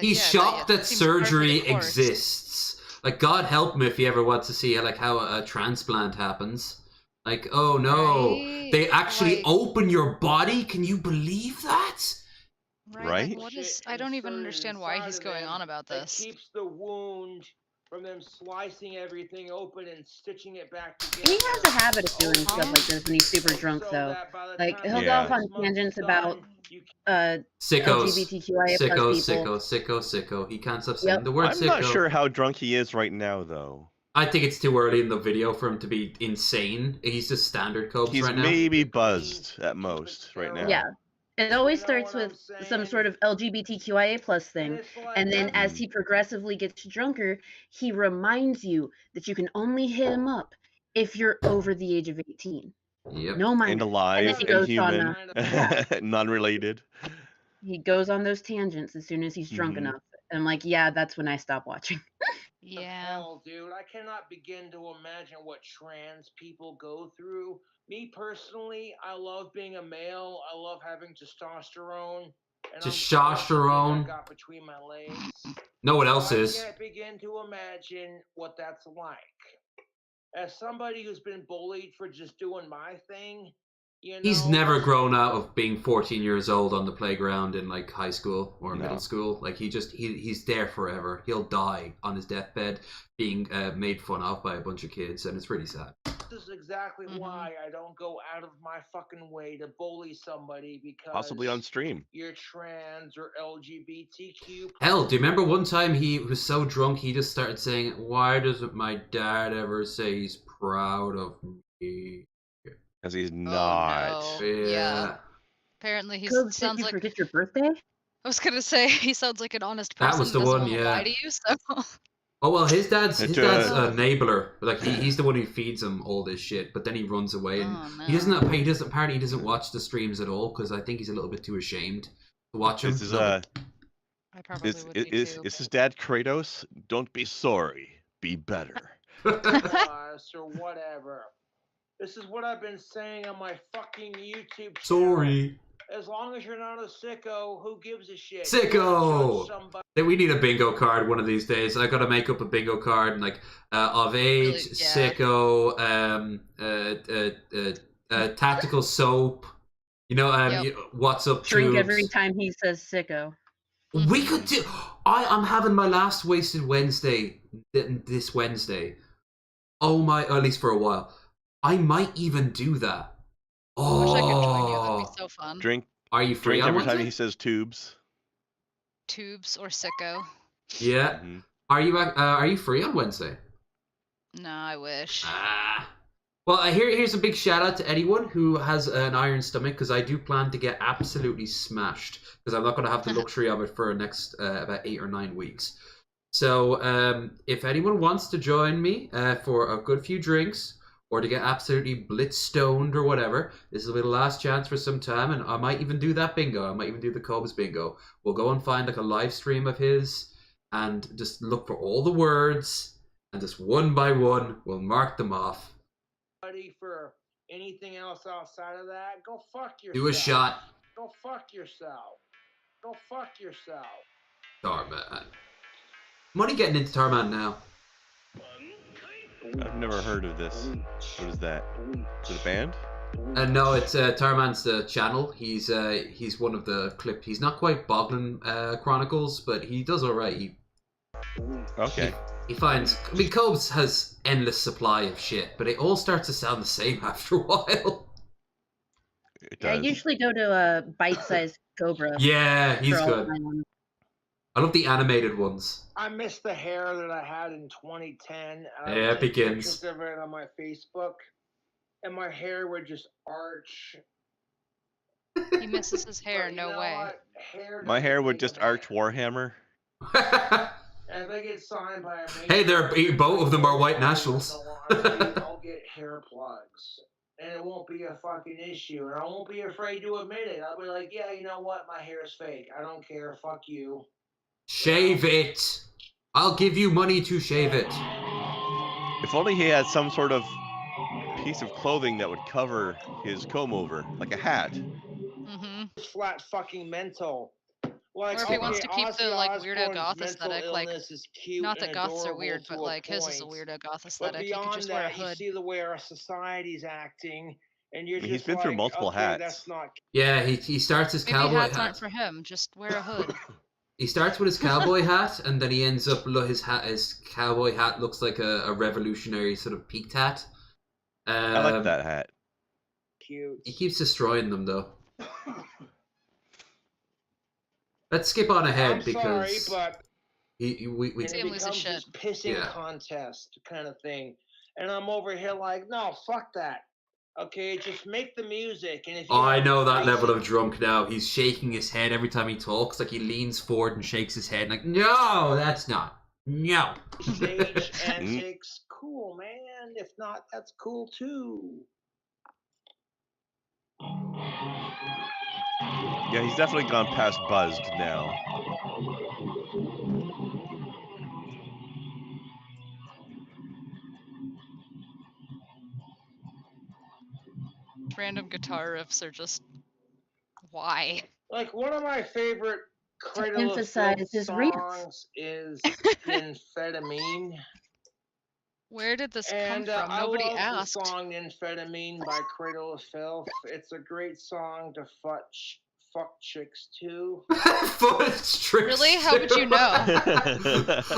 He's shocked that surgery exists. Like, God help him if he ever wants to see how a transplant happens. Like, oh no, they actually open your body. Can you believe that? Right? What is? I don't even understand why he's going on about that this. keeps the wound from them slicing everything open and stitching it back together. He has a habit of doing stuff like this when he's super drunk, though. Like he'll go off on tangents about Sickos. LGBTQIA plus people. Sicko. He can't stop saying Yep. the word I'm sicko. not sure how drunk he is right now, though. I think it's too early in the video for him to be insane. He's just standard Cobes He's right now. maybe buzzed at most right now. Yeah. It always starts with some sort of LGBTQIA plus thing, and then as he progressively gets drunker, he reminds you that you can only hit him up if you're over the age of 18. Yep. No minor. And then alive he and goes human, on non-related. he goes on those tangents as soon as he's drunk Mhm. enough. And I'm like, yeah, that's when I stop watching. Yeah. Hell, dude, I cannot begin to imagine what trans people go through. Me personally, I love being a male. I love having testosterone. And I'm Testosterone. I got between my legs. No one else is. I can't begin to imagine what that's like. As somebody who's been bullied for just doing my thing, you know. He's never grown out of being 14 years old on the playground in like high school or middle school. Like he's there forever. He'll die on his deathbed being made fun of by a bunch of kids, and it's really sad. This is exactly why I don't go out of my fucking way to bully somebody because Possibly on stream. you're trans or LGBTQ. Hell, do you remember one time he was so drunk he just started saying, "Why doesn't my dad ever say he's proud of me?" Because he's not. Oh, no. Yeah. Apparently he Cobes, did sounds you like. forget your birthday? I was gonna say he sounds like an honest That person. was the doesn't one, wanna yeah. lie to you, so. Oh well, his dad's It, an enabler. Like he's the one who feeds him all this shit, but then he runs away and he doesn't apparently he doesn't watch the streams at all because I think he's a little bit too ashamed to watch them. This is I probably would be is too. his dad Kratos? Don't be sorry, be better. Us or whatever. This is what I've been saying on my fucking YouTube channel. Sorry. As long as you're not a sicko, who gives a shit? Sicko! Judge somebody. Then we need a bingo card one of these days. I gotta make up a bingo card like of age, sicko, tactical soap. You know, what's up Drink tubes. every time he says sicko. We could do. I'm having my last Wasted Wednesday this Wednesday. Oh my! At least for a while. I might even do that. Oh, Wish I could join you. That'd be so fun. Drink. Are you free Drink on every time Wednesday? he says tubes. Tubes or sicko. Yeah. Are you free on Wednesday? No, I wish. Well, here's a big shout out to anyone who has an iron stomach because I do plan to get absolutely smashed because I'm not going to have the luxury of it for the next about 8 or 9 weeks. So if anyone wants to join me for a good few drinks or to get absolutely blitz stoned or whatever, this will be the last chance for some time, and I might even do that bingo. I might even do the Cobes bingo. We'll go and find like a live stream of his and just look for all the words and just one by one we'll mark them off. For anything else outside of that, go fuck yourself. Do a shot. Go fuck yourself. Go fuck yourself. Tarman. Money getting into Tarman now. I've never heard of this. What is that? Is it a band? No, it's Tarman's channel. He's one of the clip. He's not quite Boglin Chronicles, but he does alright. Okay. He finds. I mean, Cobes has endless supply of shit, but it all starts to sound the same after a while. I usually go to Bite-Sized Cobra. Yeah, he's for all good. of my ones. I love the animated ones. I miss the hair that I had in 2010. Yeah, it begins. Pictures of it on my Facebook, and my hair would just arch. He misses his hair, no way. My hair would just arch Warhammer. And if I get signed by a Hey, both of them are white nationals. I'll get hair plugs. And it won't be a fucking issue. And I won't be afraid to admit it. I'll be like, yeah, you know what? My hair is fake. I don't care. Fuck you. Shave it. I'll give you money to shave it. If only he had some sort of piece of clothing that would cover his comb over, like a hat. Flat fucking mental. Like, Or if he wants to keep Ozzy the like weirdo Osbourne's goth mental aesthetic, like illness is cute not and that goths are adorable weird, but to a like his is a point. weirdo goth But aesthetic. He could beyond just wear a that, you hood. see the way our society's acting, and you're I mean, just he's been through like, multiple okay, hats. That's not. Yeah, he starts his Maybe cowboy hats hat. aren't for him. Just wear a hood. He starts with his cowboy hat, and then he ends up his cowboy hat looks like a revolutionary sort of peaked hat. I like that hat. Cute. He keeps destroying them though. Let's skip on ahead I'm because sorry, but we and it becomes this pissing Yeah. contest kind of thing, and I'm over here like, no, fuck that. Okay, just make the music, and if you Oh, I have know that crazy- level of drunk now. He's shaking his head every time he talks. Like he leans forward and shakes his head. Like, no, that's not. No. stage antics, cool, man. If not, that's cool too. Yeah, he's definitely gone past buzzed now. Random guitar riffs are just why? Like one of my favorite Cradle of emphasize Filth his rants. songs is Amphetamine. Where did this And come from? I Nobody love asked. the song Amphetamine by Cradle of Filth. It's a great song to fuck chicks too. Fudge tricks. Really? How would you know?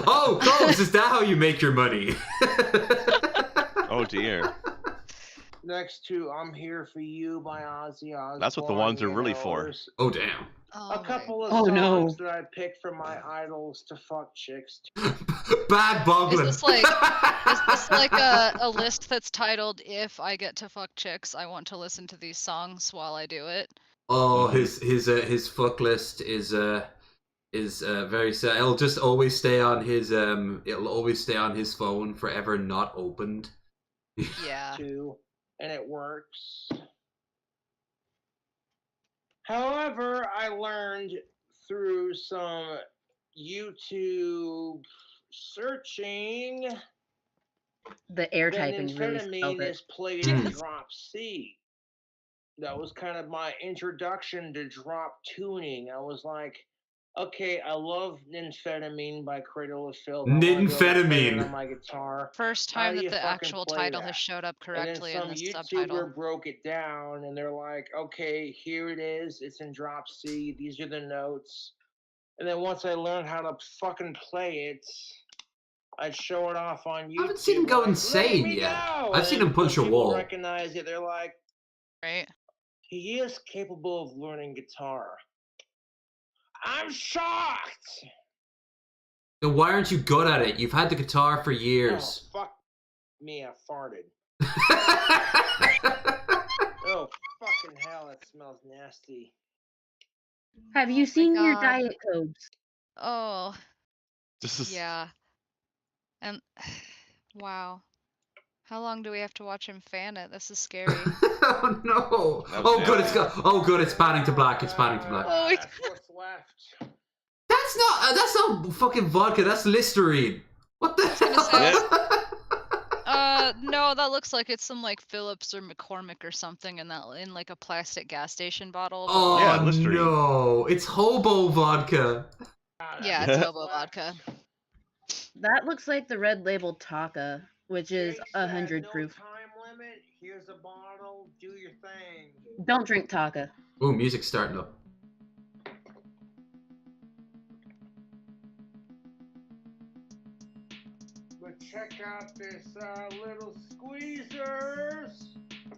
Oh, Combs, is that how you make your money? Oh dear. Next to I'm Here For You by Ozzy Osbourne. That's what the ones are you really know, for. there's Oh, damn. a couple of Oh, songs no. that I picked from my idols to fuck chicks. Bad Boglin. Is this like a list that's titled "If I get to fuck chicks, I want to listen to these songs while I do it"? Oh, his fuck list is very sad. It'll just always stay on his It'll always stay on his phone forever, not opened. Yeah. Too, and it works. However, I learned through some YouTube searching The air that typing really spelled amphetamine it. is played in drop C. That was kind of my introduction to drop tuning. I was like, okay, I love Ninphetamine by Cradle of Filth. I wanna be able to play it Ninphetamine. on my guitar. First How time do that you the fucking actual play title that? has showed up correctly And in then the some subtitle. YouTuber broke it down, and they're like, okay, here it is. It's in drop C. These are the notes. And then once I learned how to fucking play it, I'd show it off on YouTube. I haven't seen him go like, insane "Let me yet. go!" I've And seen then him punch when a people wall. recognize it, they're like, right? he is capable of learning guitar. I'm shocked! Then why aren't you good at it? You've had the guitar for Oh, years. fuck me, I farted. Oh, fucking hell, it smells nasty. Have you seen your God. diet codes? Oh, This is yeah. And wow. How long do we have to watch him fan it? This is scary. Oh no! That was Oh it. good, oh good, it's panning to black. It's panning to black. Oh, That's what's left. That's not fucking vodka. That's Listerine. What the hell? No, that looks like it's some like Phillips or McCormick or something in like a plastic gas station bottle. but, Oh like- Listerine. no! It's hobo vodka. yeah, it's hobo vodka. That looks like the red label Taka, which is Jake 100 said, proof. No time limit. Here's a bottle. Do your thing. Don't drink Taka. Oh, music's starting up. But check out this little squeezers.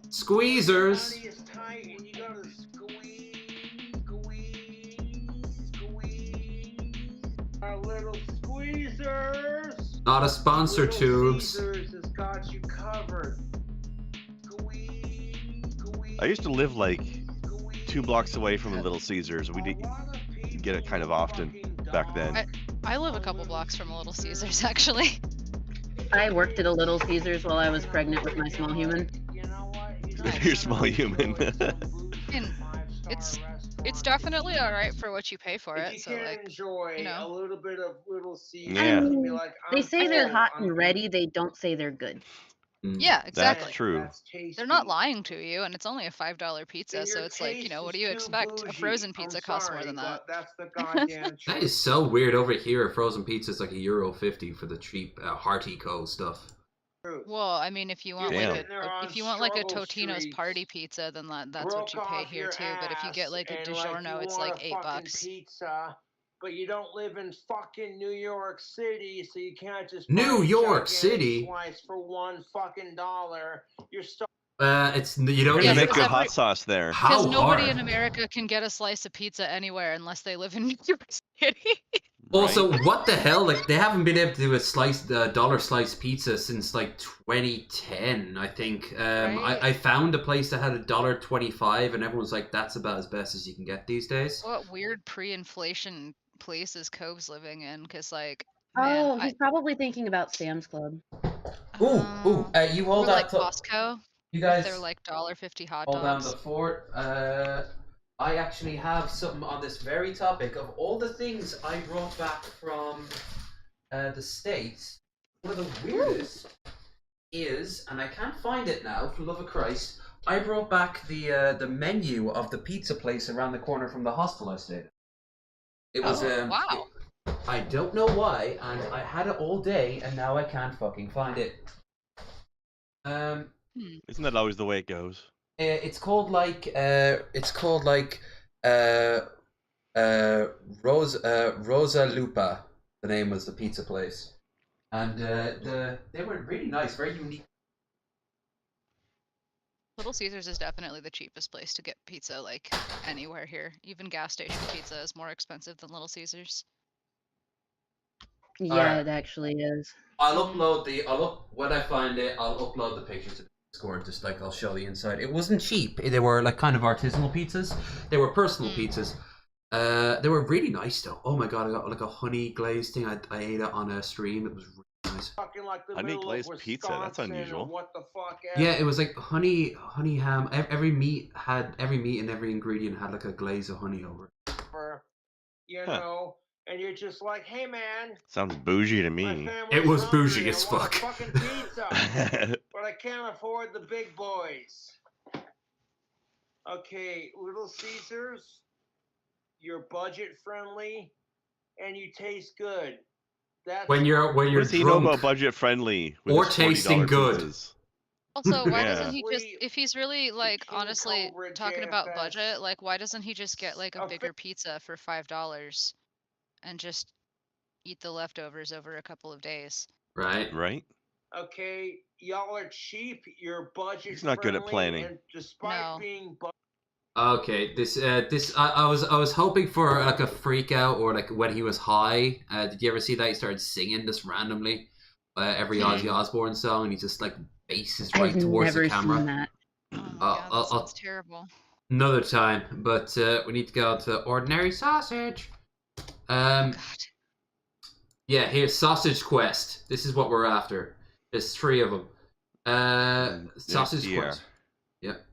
Squeezers. Money is tight, and you gotta squeeze. Our little squeezers. Not a sponsor, Little Tubes. Caesars has got you covered. I used to live like 2 blocks away from a Little Caesars. We did get it kind of often back then. I live a couple blocks from a Little Caesars, actually. I worked at a Little Caesars while I was pregnant with my small human. You're small human. And it's definitely all right for what you pay for If it. you So can like, enjoy you know. a little bit of Little Caesars, Yeah. and be like, They I'm say they're full, hot I'm and ready, they don't say they're good. yeah, exactly. That's true. That's tasty. They're not lying to you, and it's only a $5 pizza, And so your it's like, you know, taste what do is you too expect? A bougie. frozen I'm pizza costs more sorry, than that. but that's the goddamn That truth. is so weird. Over here, frozen pizza is like €1.50 for the cheap Hearty Co stuff. Well, I mean, if you want Damn. like Sitting there on if you want like a struggle Totino's streets, party pizza, then that's what broke you pay off here your too. But if you get ass like a and, DiGiorno, you it's want like a $8. fucking pizza, but you don't live in fucking New York City, so you can't just New buy a York gigantic City? slice for $1 fucking dollar. You're still It's you don't We're Yeah, gonna need make good because hot sauce there. Because how nobody hard. in America can get a slice of pizza anywhere unless they live in New York City. Also, what the hell? Like, they haven't been able to do a dollar slice pizza since like 2010, I think. I found a place that had $1.25, and everyone's like, "That's about as best as you can get these days." What weird pre-inflation place is Cove's living in? Because like, Oh, he's probably thinking about Sam's Club. You hold or on. like Costco. You guys, they're like $1.50 hot hold down dogs. the fort. I actually have something on this very topic of all the things I brought back from the States. One of the weirdest is, and I can't find it now, for the love of Christ, I brought back the menu of the pizza place around the corner from the hostel I stayed at. It was wow. I don't know why, and I had it all day, and now I can't fucking find it. Isn't that always the way it goes? It's called like Rosa Lupa. The name was the pizza place, and they were really nice, very unique. Little Caesars is definitely the cheapest place to get pizza, like anywhere here. Even gas station pizza is more expensive than Little Caesars. Yeah, it actually is. I'll when I find it, I'll upload the picture to Discord. Just like I'll show the inside. It wasn't cheap. They were like kind of artisanal pizzas. They were personal pizzas. They were really nice though. Oh my god, I got like a honey glazed thing. I ate it on a stream. It was really nice. Honey glazed pizza. That's unusual. What the fuck? Yeah, it was like honey ham. Every meat and every ingredient had like a glaze of honey over it. You know, and you're just like, hey man. Sounds bougie to me. It was bougie as fuck. Fucking pizza, but I can't afford the big boys. Okay, Little Caesars, you're budget friendly, and you taste good. That's when you're What does he know about budget friendly or tasting good? Pizzas? Also, why doesn't he just, if he's really like honestly talking about budget, like why doesn't he just get like a bigger pizza for $5 and just eat the leftovers over a couple of days? Right. Okay, y'all are cheap. You're budget. He's not good at planning. And despite being Okay, I was hoping for like a freak out or like when he was high. Did you ever see that he started singing just randomly every Ozzy Osbourne song, and he just like faces right towards the camera? Seen that. That sounds terrible. Another time, but we need to go to ordinary sausage. Yeah, here's Sausage Quest. This is what we're after. There's 3 of them. Sausage Quest. Yep.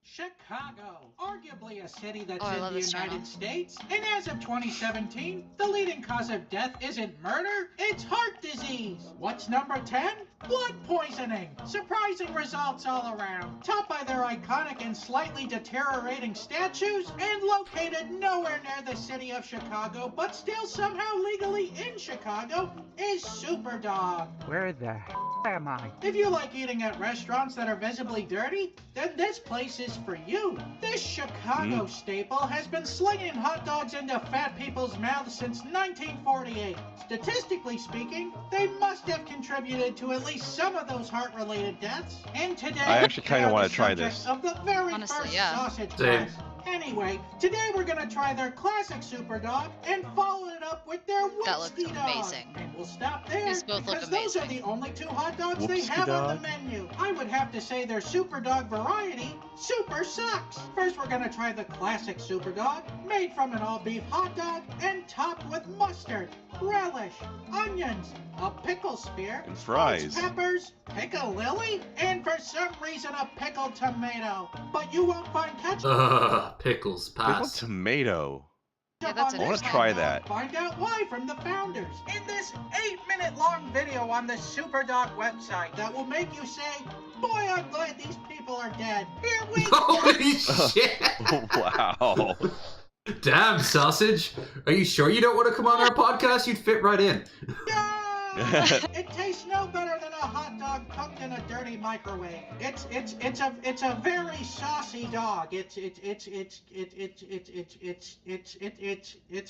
Chicago, arguably a city that's I in love the this United channel. States, and as of 2017, the leading cause of death isn't murder, it's heart disease. What's number 10? Blood poisoning. Surprising results all around. Topped by their iconic and slightly deteriorating statues, and located nowhere near the city of Chicago, but still somehow legally in Chicago, is Superdog. Where the hell am I? If you like eating at restaurants that are visibly dirty, then this place is for you. This Chicago staple has been slinging hot dogs into fat people's mouths since 1948. Statistically speaking, they must have contributed to at least some of those heart-related deaths. And today, I actually kind of want to try subject this. of the very Honestly, first yeah. sausage Same. quest. Anyway, today we're gonna try their classic Superdog and follow it up with their That looked Whoopsie Dog. amazing. And we'll stop there These both look because those are amazing. the only 2 hot dogs they Whoopsie have on Dog. the menu. I would have to say their Superdog variety super sucks. First, we're gonna try the classic Superdog, made from an all-beef hot dog and topped with mustard, relish, onions, a pickle spear, And fries. peppers, piccalilli, and for some reason a pickled tomato. But you won't find ketchup. Pickles Pickled pass. tomato. Yeah, that's I want to interesting. try that. Find out why from the founders in this 8-minute long video on the Superdog website that will make you say, boy, I'm glad these people are dead. Here we Holy shit! Wow. Damn, Sausage. Are you sure you don't want to come on our podcast? You'd fit right in. go! It tastes no better than a hot dog cooked in a dirty microwave. It's a very saucy dog. It's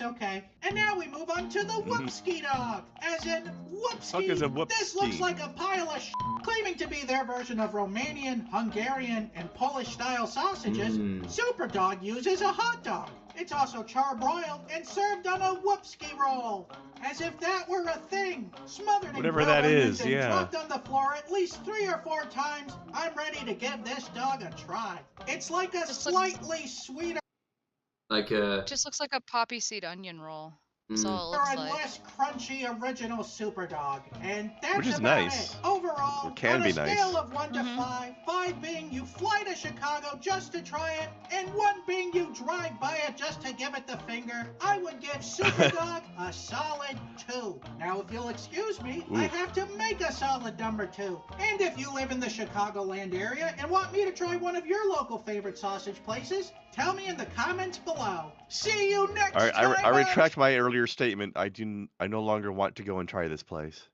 okay. And now we move on to the Whoopski Dog, as in Whoopski. Fuck is a This looks Whoopski? like a pile of claiming to be their version of Romanian, Hungarian, and Polish style sausages. Superdog uses a hot dog. It's also charbroiled and served on a whoopski roll. As if that were a thing. Smothered in Whatever grilled that onions is, and yeah. dropped on the floor at least 3 or 4 times, I'm ready to give this dog a try. It's like a slightly sweeter Like Just looks like a poppy seed onion roll. That's all it looks and like. less crunchy original Super Dog. And that's Which is about nice. it. Overall, Or can on be a scale nice. of 1 to 5, 5 being you fly to Chicago just to try it, and 1 being you drive by it just to give it the finger, I would give Super Dog a solid 2. Now, if you'll excuse me, I Oof. have to make a solid number 2. And if you live in the Chicagoland area and want me to try one of your local favorite sausage places, tell me in the comments below. See you next All right, time. I retract my earlier statement. I no longer want to go and try this place.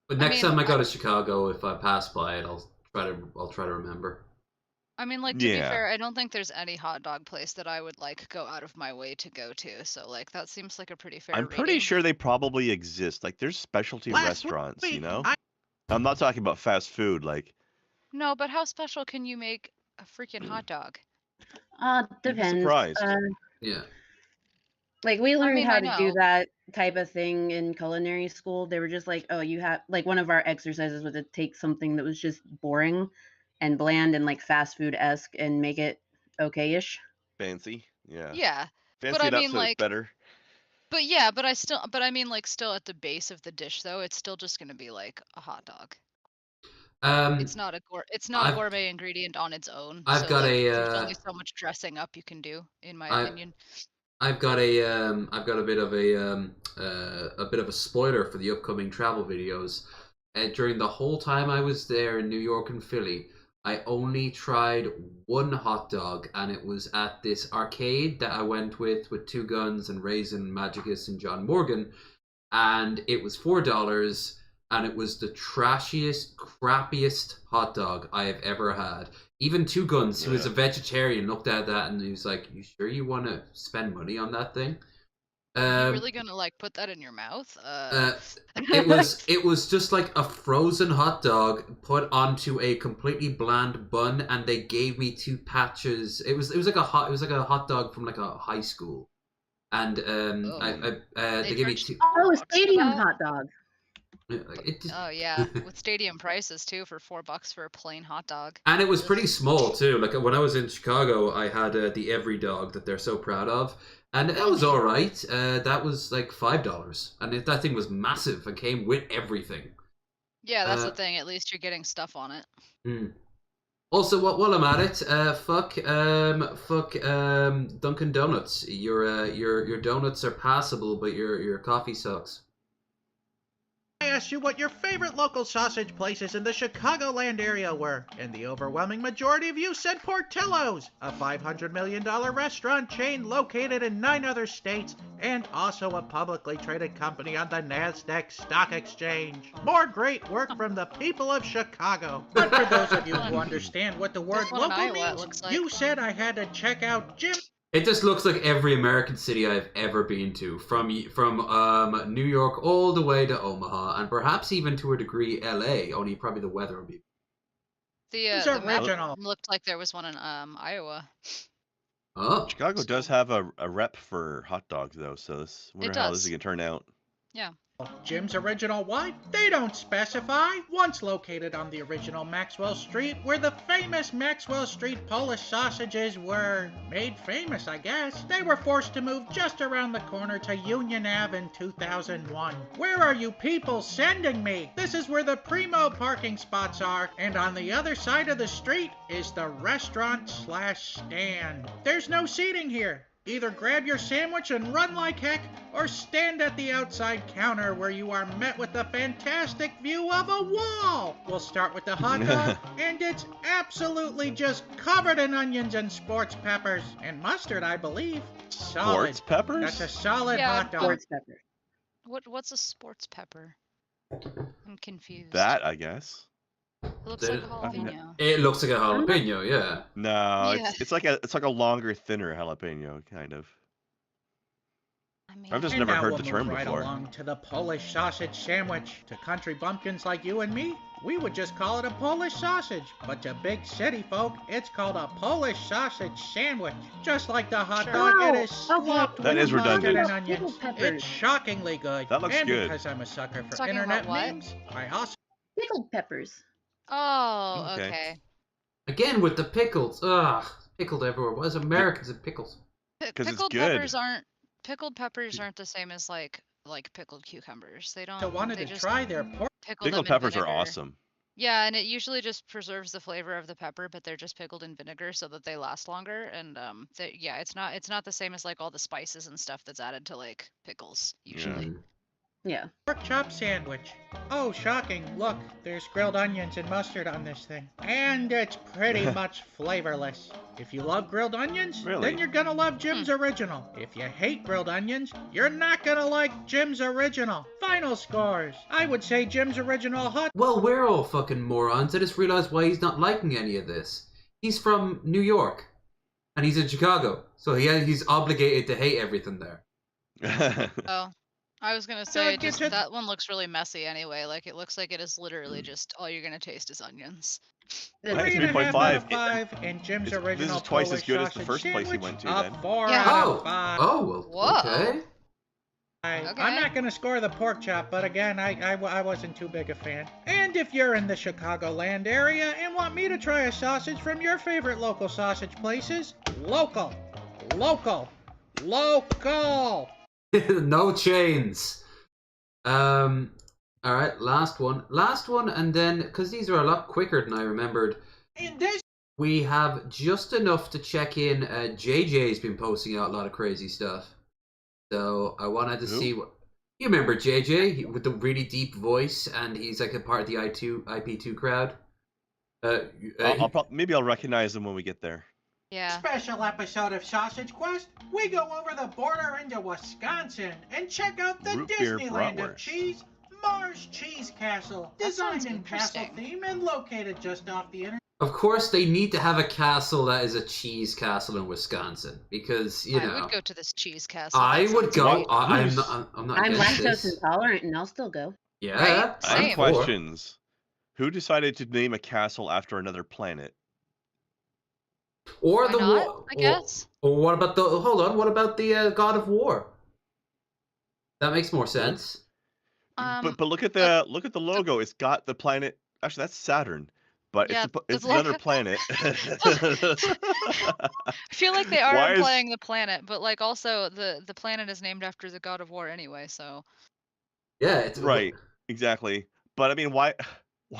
But next time I go to Chicago, if I pass by it, I'll try to remember. I mean, like, to be Yeah. fair, I don't think there's any hot dog place that I would, like, go out of my way to go to. So, like, that seems like a pretty fair I'm pretty rating. sure they probably exist. Like, there's specialty Last restaurants, you week, know? I'm not talking about fast food. Like, No, but how special can you make a freaking hot dog? Depends. surprised. Yeah. Like we learned mean, how I to do know. that type of thing in culinary school. They were just like, oh, you have like one of our exercises was to take something that was just boring and bland and like fast food-esque and make it okay-ish. fancy. Yeah. Yeah, Fancy but I it up mean, so like, it's better. but yeah, but I mean, like, still at the base of the dish, though, it's still just gonna be like a hot dog. It's not a I've- gourmet ingredient on its own. I've so, got like, a, there's only so much dressing up you can do, in my opinion. I've got a bit of a spoiler for the upcoming travel videos. During the whole time I was there in New York and Philly, I only tried one hot dog, and it was at this arcade that I went with Two Guns and Raisin, Magicus, and John Morgan, and it was $4, and it was the trashiest, crappiest hot dog I have ever had. Even Two Guns, who is a vegetarian, looked at that and he was like, "You sure you want to spend money on that thing?" You're really gonna, like, put that in your mouth? It was just like a frozen hot dog put onto a completely bland bun, and they gave me 2 patches. It was like a hot dog from like a high school, and they gave me 2. Oh, stadium hot dog. Oh yeah, with stadium prices too for $4 for a plain hot dog. And it was pretty small too. Like when I was in Chicago, I had the Every Dog that they're so proud of, and it was all right. That was like $5, and that thing was massive and came with everything. Yeah, that's the thing. At least you're getting stuff on it. Also, while I'm at it, fuck Dunkin' Donuts. Your donuts are passable, but your coffee sucks. I asked you what your favorite local sausage places in the Chicagoland area were, and the overwhelming majority of you said Portillo's, a $500 million restaurant chain located in 9 other states, and also a publicly traded company on the NASDAQ Stock Exchange. More great work from the people of Chicago. But for those of you who understand what the word one in local Iowa, it means, looks like. you said I had to check out Jim. It just looks like every American city I've ever been to, from New York all the way to Omaha, and perhaps even to a degree LA. Only probably the weather will be. The map looked like there was one in Iowa. Oh, Chicago does have a rep for hot dogs though, so this wonder how this does. is gonna turn out. Yeah. Jim's Original Why? They don't specify. Once located on the original Maxwell Street, where the famous Maxwell Street Polish sausages were made famous, I guess. They were forced to move just around the corner to Union Ave in 2001. Where are you people sending me? This is where the primo parking spots are, and on the other side of the street is the restaurant/stand. There's no seating here. Either grab your sandwich and run like heck, or stand at the outside counter where you are met with a fantastic view of a wall. We'll start with the hot dog, and it's absolutely just covered in onions and sports peppers. And mustard, I believe. Solid. Sports peppers? That's a solid Yeah, hot dog. sports What's a sports pepper? I'm confused. That, I guess. It looks like a jalapeno. It looks like a jalapeno, yeah. No, Yeah. it's like a longer, thinner jalapeno, kind of. I've just And never now heard we'll the term move right before. along to the Polish sausage sandwich. To country bumpkins like you and me, we would just call it a Polish sausage. But to big city folk, it's called a Polish sausage sandwich. Just like the hot dog, it is slopped That with is mustard redundant. and onions. It's shockingly good. That looks and good. because I'm a sucker for Talking internet about what? memes, I also Pickled peppers. Oh, Okay. okay. Again with the pickles. Ugh, pickled everywhere. Why is Americans and pickles? Pickled peppers aren't the same as like pickled cucumbers. They don't. wanted they to just try their pork. pickle Pickled them in peppers are vinegar. awesome. Yeah, and it usually just preserves the flavor of the pepper, but they're just pickled in vinegar so that they last longer. And yeah, it's not the same as like all the spices and stuff that's added to like pickles usually. Yeah. Pork chop sandwich. Oh, shocking. Look, there's grilled onions and mustard on this thing. And it's pretty much flavorless. If you love grilled onions, Really? then you're gonna love Jim's Original. If you hate grilled onions, you're not gonna like Jim's Original. Final scores. I would say Jim's Original hot. Well, we're all fucking morons. I just realized why he's not liking any of this. He's from New York, and he's in Chicago, so he's obligated to hate everything there. Oh, I was gonna say get just to- that one looks really messy anyway. Like it looks like it is literally just all you're gonna taste is onions. I think 3.5 out of 3.5. 5, and Jim's This Original is twice as Polish good as the sausage first place he sandwich, went to, a then. 4 Yeah. out Oh, of 5. oh, well, okay. Okay. I'm not going to score the pork chop, but again, I wasn't too big a fan. And if you're in the Chicagoland area and want me to try a sausage from your favorite local sausage places, local. No chains. All right, last one, and then because these are a lot quicker than I remembered. In this We have just enough to check in. JJ's been posting out a lot of crazy stuff, so I wanted to Who? see what you remember. JJ with the really deep voice, and he's like a part of the IP2 crowd. Maybe I'll recognize them when we get there. Yeah. special episode of Sausage Quest, we go over the border into Wisconsin and check out the Root beer Disneyland bratwurst. of cheese, Mars Cheese Castle, That designed sounds in castle interesting. theme and located just off the internet. Of course, they need to have a castle that is a cheese castle in Wisconsin because you I know. would go to this cheese castle. I That would sounds go. great. I'm not I'm against lactose this. intolerant, and I'll still go. Yeah, Right? I'm Same. for. Questions. Who decided to name a castle after another planet? Or Why the not, war. I guess. Or what about the? Hold on. What about the God of War? That makes more sense. But look at the logo. It's got the planet. Actually, that's Saturn, but Yeah, it's the another logo- planet. I feel like they are Why is- implying the planet, but like also the planet is named after the god of war anyway. So. Yeah, it's Right, exactly. But I mean, why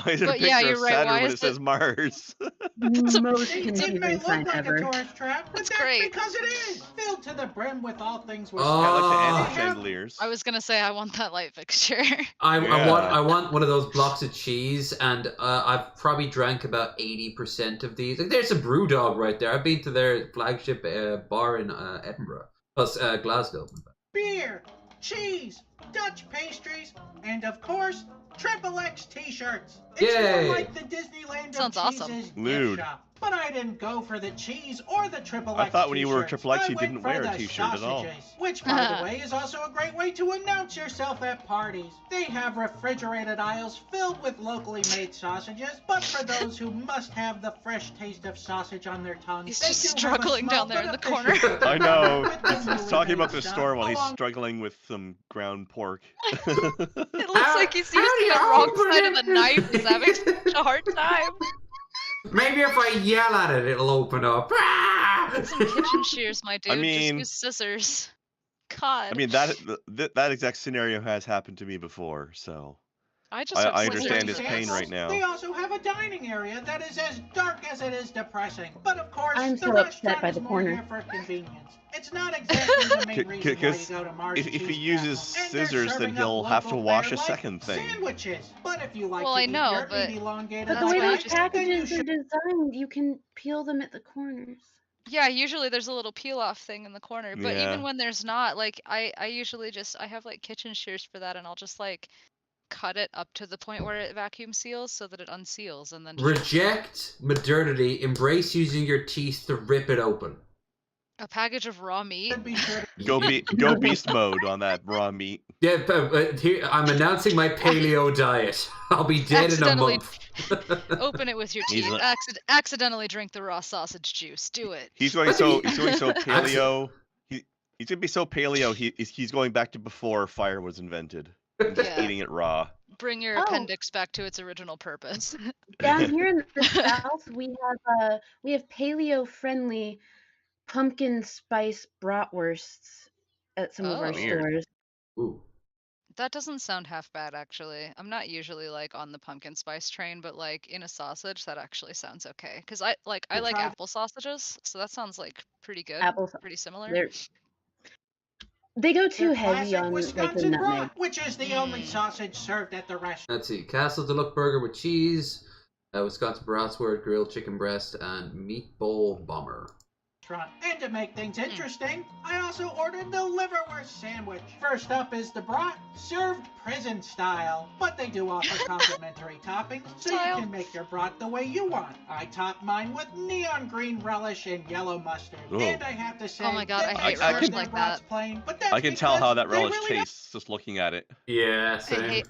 is it a But yeah, picture you're of right, Saturn why when is it says Mars? Most It may confusing look sign like ever. a tourist trap, but That's that's great. because it is filled to the brim with all things Oh. I like the Wisconsin. end chandeliers. I was gonna say I want that light fixture. I Yeah. want one of those blocks of cheese, and I've probably drank about 80% of these. Like, there's a BrewDog right there. I've been to their flagship bar in Edinburgh, plus Glasgow. Beer, cheese, Dutch pastries, and of course, Triple X t-shirts. It's Yay. more like the Disneyland Sounds of awesome. cheese's gift Lewd. shop. But I didn't go for the cheese or the Triple X I thought when you were a t-shirts. Triple X, I you went didn't for wear a the t-shirt at all. sausages, which, by the way, is also a great way to announce yourself at parties. They have refrigerated aisles filled with locally made sausages, but for those who must have the fresh taste of sausage on their tongue, He's they just do have a struggling small down there in but the corner. efficient I know. with the He's newly talking made about the stuff, store while he's along struggling with some ground pork. It looks like he's using the wrong side of the knife. He's having such a hard time. Maybe if I yell at it, it'll open up. Get some kitchen shears, my dude. mean- Just use scissors. God. I mean, that exact scenario has happened to me before, so I just I hope somebody understand does his it. pain right now. They also have a dining area that is as dark as it is depressing. But of course, I'm the so upset restaurant by is the more corner. here for convenience. It's not exactly the main reason why you Because go to Mars if he Cheese uses Castle. And they're scissors, then serving up he'll have to local wash a fare like second thing. Sandwiches. But if you like Well, to I eat know, your but- elongated But the That's way why I those just- packages are designed, you can peel them at the corners. Yeah, usually there's a little peel off thing in the corner, but Yeah. even when there's not, like I usually just I have like kitchen shears for that, and I'll just like cut it up to the point where it vacuum seals so that it unseals, and then just... Reject modernity. Embrace using your teeth to rip it open. A package of raw meat. Go beast mode on that raw meat. Yeah, but here, I'm announcing my paleo diet. I'll be dead in a month. Open it with your He's teeth. like- Accidentally drink the raw sausage juice. Do it. He's going so paleo. He's gonna be so paleo. He's going back to before fire was invented. And just Yeah. eating it raw. Bring your appendix back to its original purpose. Down here in the south, we have paleo-friendly pumpkin spice bratwursts at some of our Weird. stores. Ooh. That doesn't sound half bad, actually. I'm not usually like on the pumpkin spice train, but like in a sausage, that actually sounds okay. Because I like Try- apple sausages, so that sounds like pretty good. Pretty similar. They go too Their heavy classic on like the Wisconsin nutmeg. brat, which is the only sausage served at the restaurant. Let's see. Castle Deluxe Burger with cheese, Wisconsin Bratwurst, grilled chicken breast, and meatball bomber. And to make things interesting, I also ordered the liverwurst sandwich. First up is the brat, served prison style. But they do offer complimentary toppings, so you can make your brat the way you want. I topped mine with neon green relish and yellow mustard. Ooh. And I have to say, Oh my god, I they hate serve relish their like brats that. plain, but that's I can tell how that they relish really tastes just looking at it. Yeah,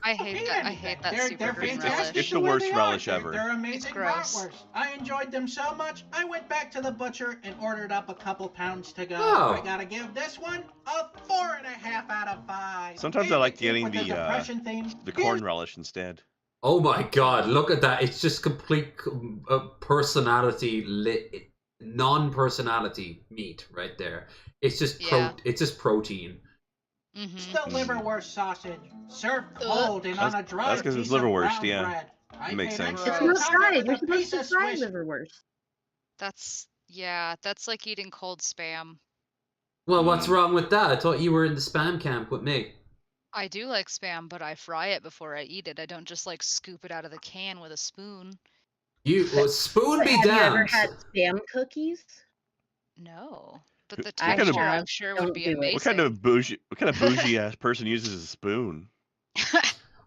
I hate that They're super green fantastic relish. It's the the way worst they are. relish They're- ever. They're amazing gross. bratwursts. I enjoyed them so much, I went back to the butcher and ordered up a couple pounds to go. Oh. I gotta give this one a 4.5 out of 5. Sometimes I like getting With the depression theme, the corn relish instead. Oh my god, look at that. It's just complete personality, non-personality meat right there. It's just it's just protein. It's the liverwurst sausage, served cold and on a dry That's 'cause piece it's of liverwurst, brown yeah. bread. I That makes paid sense. extra It's on not top of fried. it You're with a piece supposed of to fry Swiss. liverwurst. That's like eating cold spam. Well, what's wrong with that? I thought you were in the spam camp with me. I do like spam, but I fry it before I eat it. I don't just like scoop it out of the can with a spoon. Spoon be Have you ever damned. had spam cookies? No, but the What kind of- texture I'm sure would be amazing. What kind of bougie ass person uses a spoon?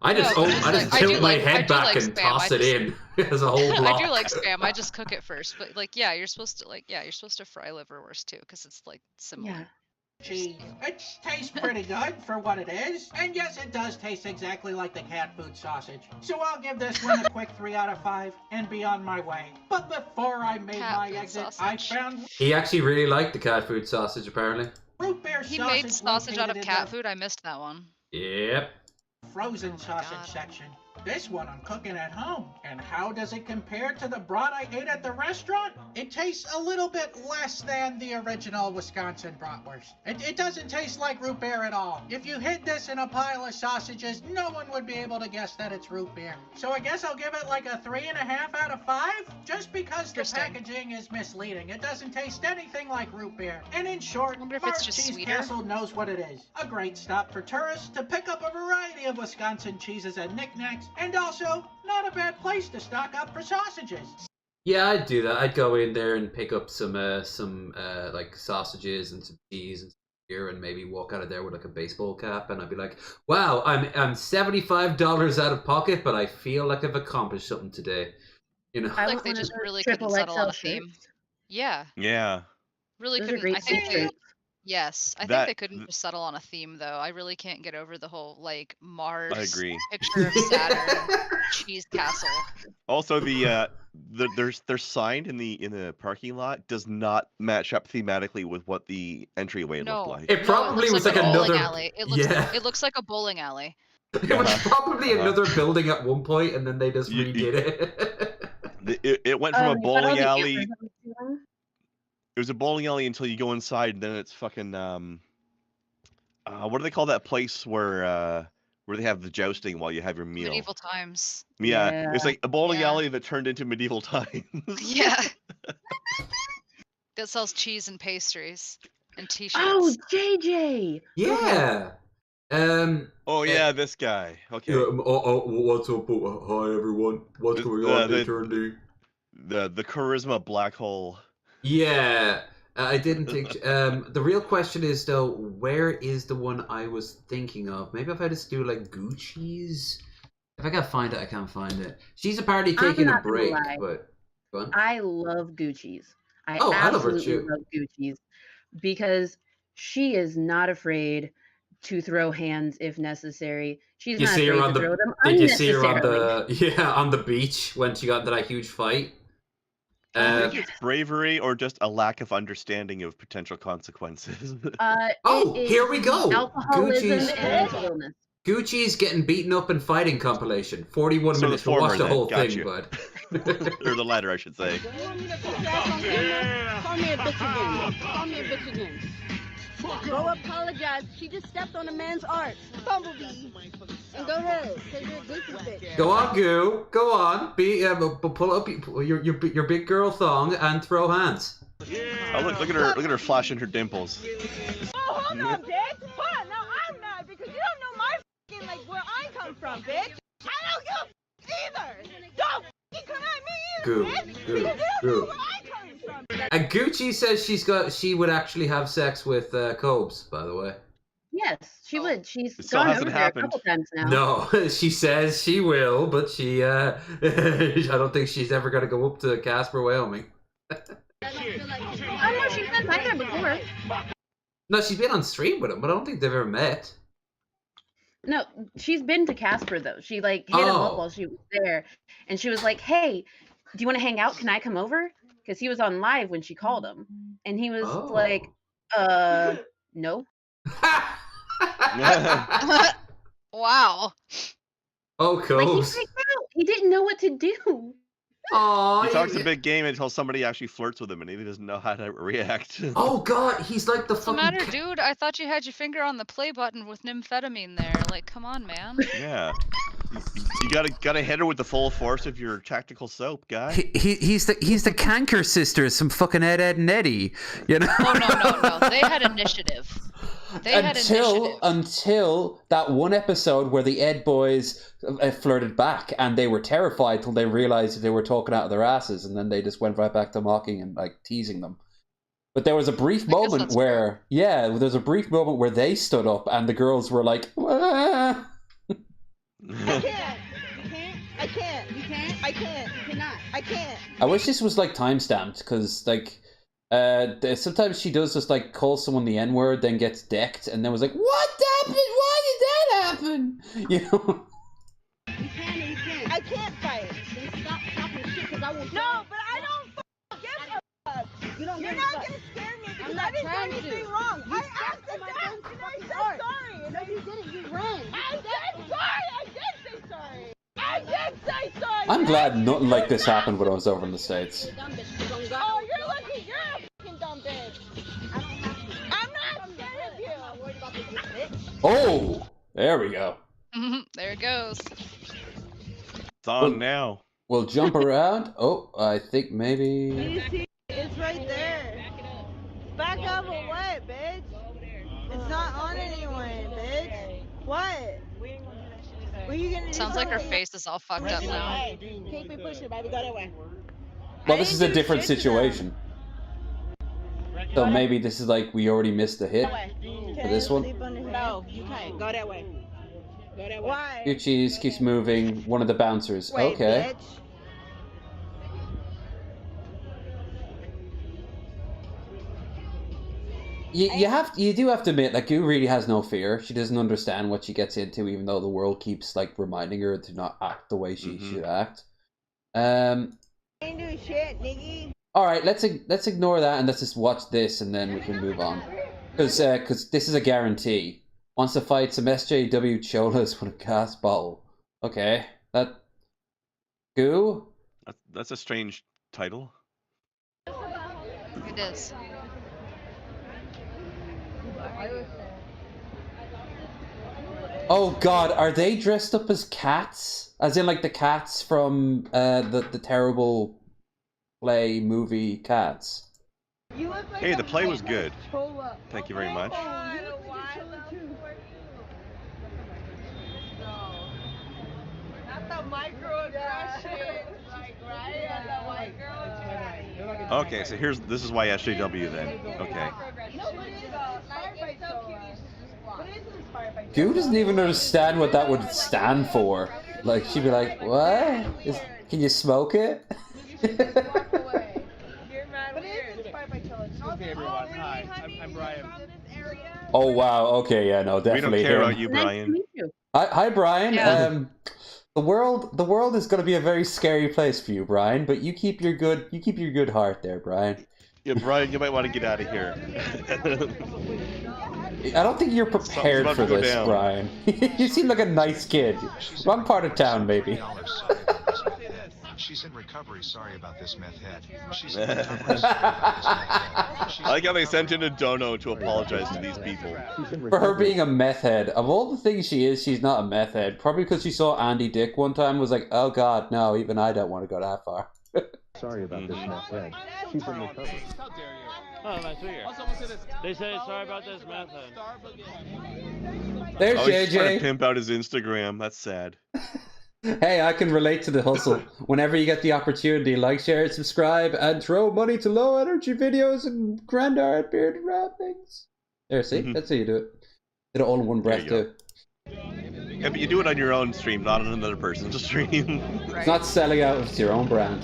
I just No, I just I do tilt my like- I head do back like and spam. toss I it in as a whole block. I do like spam. I just cook it first, but like, yeah, you're supposed to fry liverwurst too, because it's like similar. Cheese. It tastes pretty good for what it is. And yes, it does taste exactly like the cat food sausage. So I'll give this one a quick 3 out of 5 and be on my way. But before I made Cat my food exit, sausage. I found He actually really liked the cat food sausage, apparently. root beer He sausage made sausage out of located in cat the food. I missed that one. Yep. frozen sausage section. This one I'm cooking at home. And how does it compare to the brat I ate at the restaurant? It tastes a little bit less than the original Wisconsin bratwurst. It doesn't taste like root beer at all. If you hid this in a pile of sausages, no one would be able to guess that it's root beer. So I guess I'll give it like a 3.5 out of 5, just because the packaging is misleading. It doesn't taste anything like root beer. And in short, if it's Bart just Cheese sweeter. Castle knows what it is. A great stop for tourists to pick up a variety of Wisconsin cheeses and knickknacks, and also not a bad place to stock up for sausages. Yeah, I'd do that. I'd go in there and pick up some like sausages and some cheese and some beer, and maybe walk out of there with like a baseball cap, and I'd be like, "Wow, I'm $75 out of pocket, but I feel like I've accomplished something today." You know. I like they just really couldn't settle on a theme. Yeah, Yeah. really Those are couldn't. great I think they, t-shirts. yes, I That- think they couldn't just settle on a theme though. I really can't get over the whole like Mars agree. picture of Saturn cheese castle. Also, their sign in the parking lot does not match up thematically with what the entryway No, looked like. It probably looks was like a bowling another. alley. It looks Yeah. it looks like a bowling alley. It was probably another building at one point, and then they just You- redid it. It went from a you got all bowling the alley. cameras on the ceiling? It was a bowling alley until you go inside, and then it's fucking what do they call that place where they have the jousting while you have your meal? Medieval times. Yeah, it's Yeah. like a bowling Yeah. alley that turned into medieval times. Yeah. That sells cheese and pastries and t-shirts. Oh, JJ! Yeah. Oh yeah, this guy. Okay. What's up? Hi everyone. What's going on, Eternity? The charisma black hole. Yeah, I didn't think. The real question is though, where is the one I was thinking of? Maybe if I just do like Gucci's. If I gotta find it, I can't find it. She's apparently I'm taking a not gonna break, lie. but go on. I love Gucci's. I Oh, I love her absolutely too. love Gucci's. because she is not afraid to throw hands if necessary. She's You not see her afraid on to throw them Did you see her on unnecessarily. on the beach when she got into that huge fight? I think it's bravery or just a lack of understanding of potential consequences. Oh, here we go. Alcoholism Gucci's- and mental illness. Gucci's getting beaten up and fighting compilation. 41 So minutes the to watch former the then, whole got thing, you. bud. Or the latter, I should say. Call me a bitch again. Call me a bitch again. Go apologize. She just stepped on a man's art. Bumblebee. And go ahead, because you're a goofy bitch. Go on, Goo. Go on. Pull up your big girl thong and throw hands. Oh, look at her flashing her dimples. Oh, hold on, bitch. Hold on. Now I'm mad because you don't know my fucking, like, where I come from, bitch. I don't give a either. Don't fucking come at me either, Goo, bitch. goo, Because you don't goo. know where I come from. And Gucci says she would actually have sex with Cobes, by the way. Yes, she would. She's It still gone hasn't over there happened. a couple times now. No, she says she will, but she I don't think she's ever gonna go up to Casper, Wyoming. Oh no, she's been by there before. No, she's been on stream with him, but I don't think they've ever met. No, she's been to Casper though. She like hit him up Oh. while she was there, and she was like, "Hey, do you want to hang out? Can I come over?" Because he was on live when she called him, and he was Oh. like, no." Wow. Oh, Like he Cobes. freaked out. He didn't know what to do. Oh, He talks a big game until somebody actually flirts with him and he doesn't know how to react. Oh God, he's like the What's the matter, dude? I thought you had your finger on the play button with nymphetamine there. Like, come on, man. Yeah. You gotta hit her with the full force of your tactical soap, guy. He's the Canker sisters, some fucking Ed and Eddie, you know. Oh no. They had initiative. They had initiative. Until that one episode where the Ed boys flirted back, and they were terrified till they realized that they were talking out of their asses, and then they just went right back to mocking and like teasing them. But there was a brief moment where, there's a brief moment where they stood up, and the girls were like, "Ah." I can't. You can't. I can't. You can't. I can't. You cannot. I can't. I wish this was like time stamped, because like sometimes she does just like call someone the N-word, then gets decked, and then was like, "What happened? Why did that happen?" You know. You can and you can't. I can't fight. Then stop talking shit because I will. No, but I don't give a fuck. You don't. You're not gonna scare me because I didn't do anything wrong. I asked the dad and I said sorry. No, you didn't. You ran. I said sorry. I did say sorry. I did say sorry. I'm glad nothing like this happened when I was over in the States. Oh, you're lucky. You're a fucking dumb bitch. I don't have to. I'm not scared of you. I'm not worried about this bitch. Oh, there we go. There it goes. It's on now. We'll jump around. Oh, I think Do maybe. you see? It's right there. Back up or what, bitch? It's not on anyone, bitch. What? What are you gonna do? Sounds like her face is all fucked up now. Keep me pushing, baby. Go that way. Well, this is a different situation. So maybe this is like we already missed the hit for this one. No, you can't. Go that way. Go that way. Why? Gucci's keeps moving. One of the bouncers. Wait, Okay. bitch. You do have to admit that Goo really has no fear. She doesn't understand what she gets into, even though the world keeps like reminding her to not act the way she should act. Ain't do shit, nigga. All right, let's ignore that and let's just watch this, and then we can move on. Because this is a guarantee. Wants to fight some SJW cholas with a gas bottle. Okay, that Goo. That's a strange title. It is. Oh God, are they dressed up as cats? As in like the cats from the terrible play movie Cats? Hey, the play was good. Thank you very much. Not the microaggression. Like, right? The white girl. Okay, so this is why SJW then. Okay. Goo doesn't even understand what that would stand for. Like she'd be like, "What? Can you smoke it?" But it is inspired by children. No, Okay, everyone. Hi, I'm Brian. Oh wow. Okay, yeah, no, definitely. We don't care him. about you, Brian. Hi, Brian. Yeah. The world is going to be a very scary place for you, Brian. But you keep your good heart there, Brian. Yeah, Brian, you might want to get out of here. I don't think you're prepared for this, down. Brian. You seem like a nice kid. Wrong part of town, maybe. She's in recovery. Sorry about this, meth head. She's in recovery. I like how they sent in a dono to apologize to these people. For her being a meth head, of all the things she is, she's not a meth head. Probably because she saw Andy Dick one time and was like, oh god, no, even I don't want to go that far. Sorry about this, meth head. She's in recovery. Oh, nice to hear. They say sorry about this meth head. There's He's trying JJ. to pimp out his Instagram. That's sad. Hey, I can relate to the hustle. Whenever you get the opportunity, like, share, subscribe, and throw money to low energy videos and grand art bearded rap things. There, see? That's how you do it. Did it all in one breath, too. Yeah, but you do it on your own stream, not on another person's stream. It's not selling out, it's your own brand.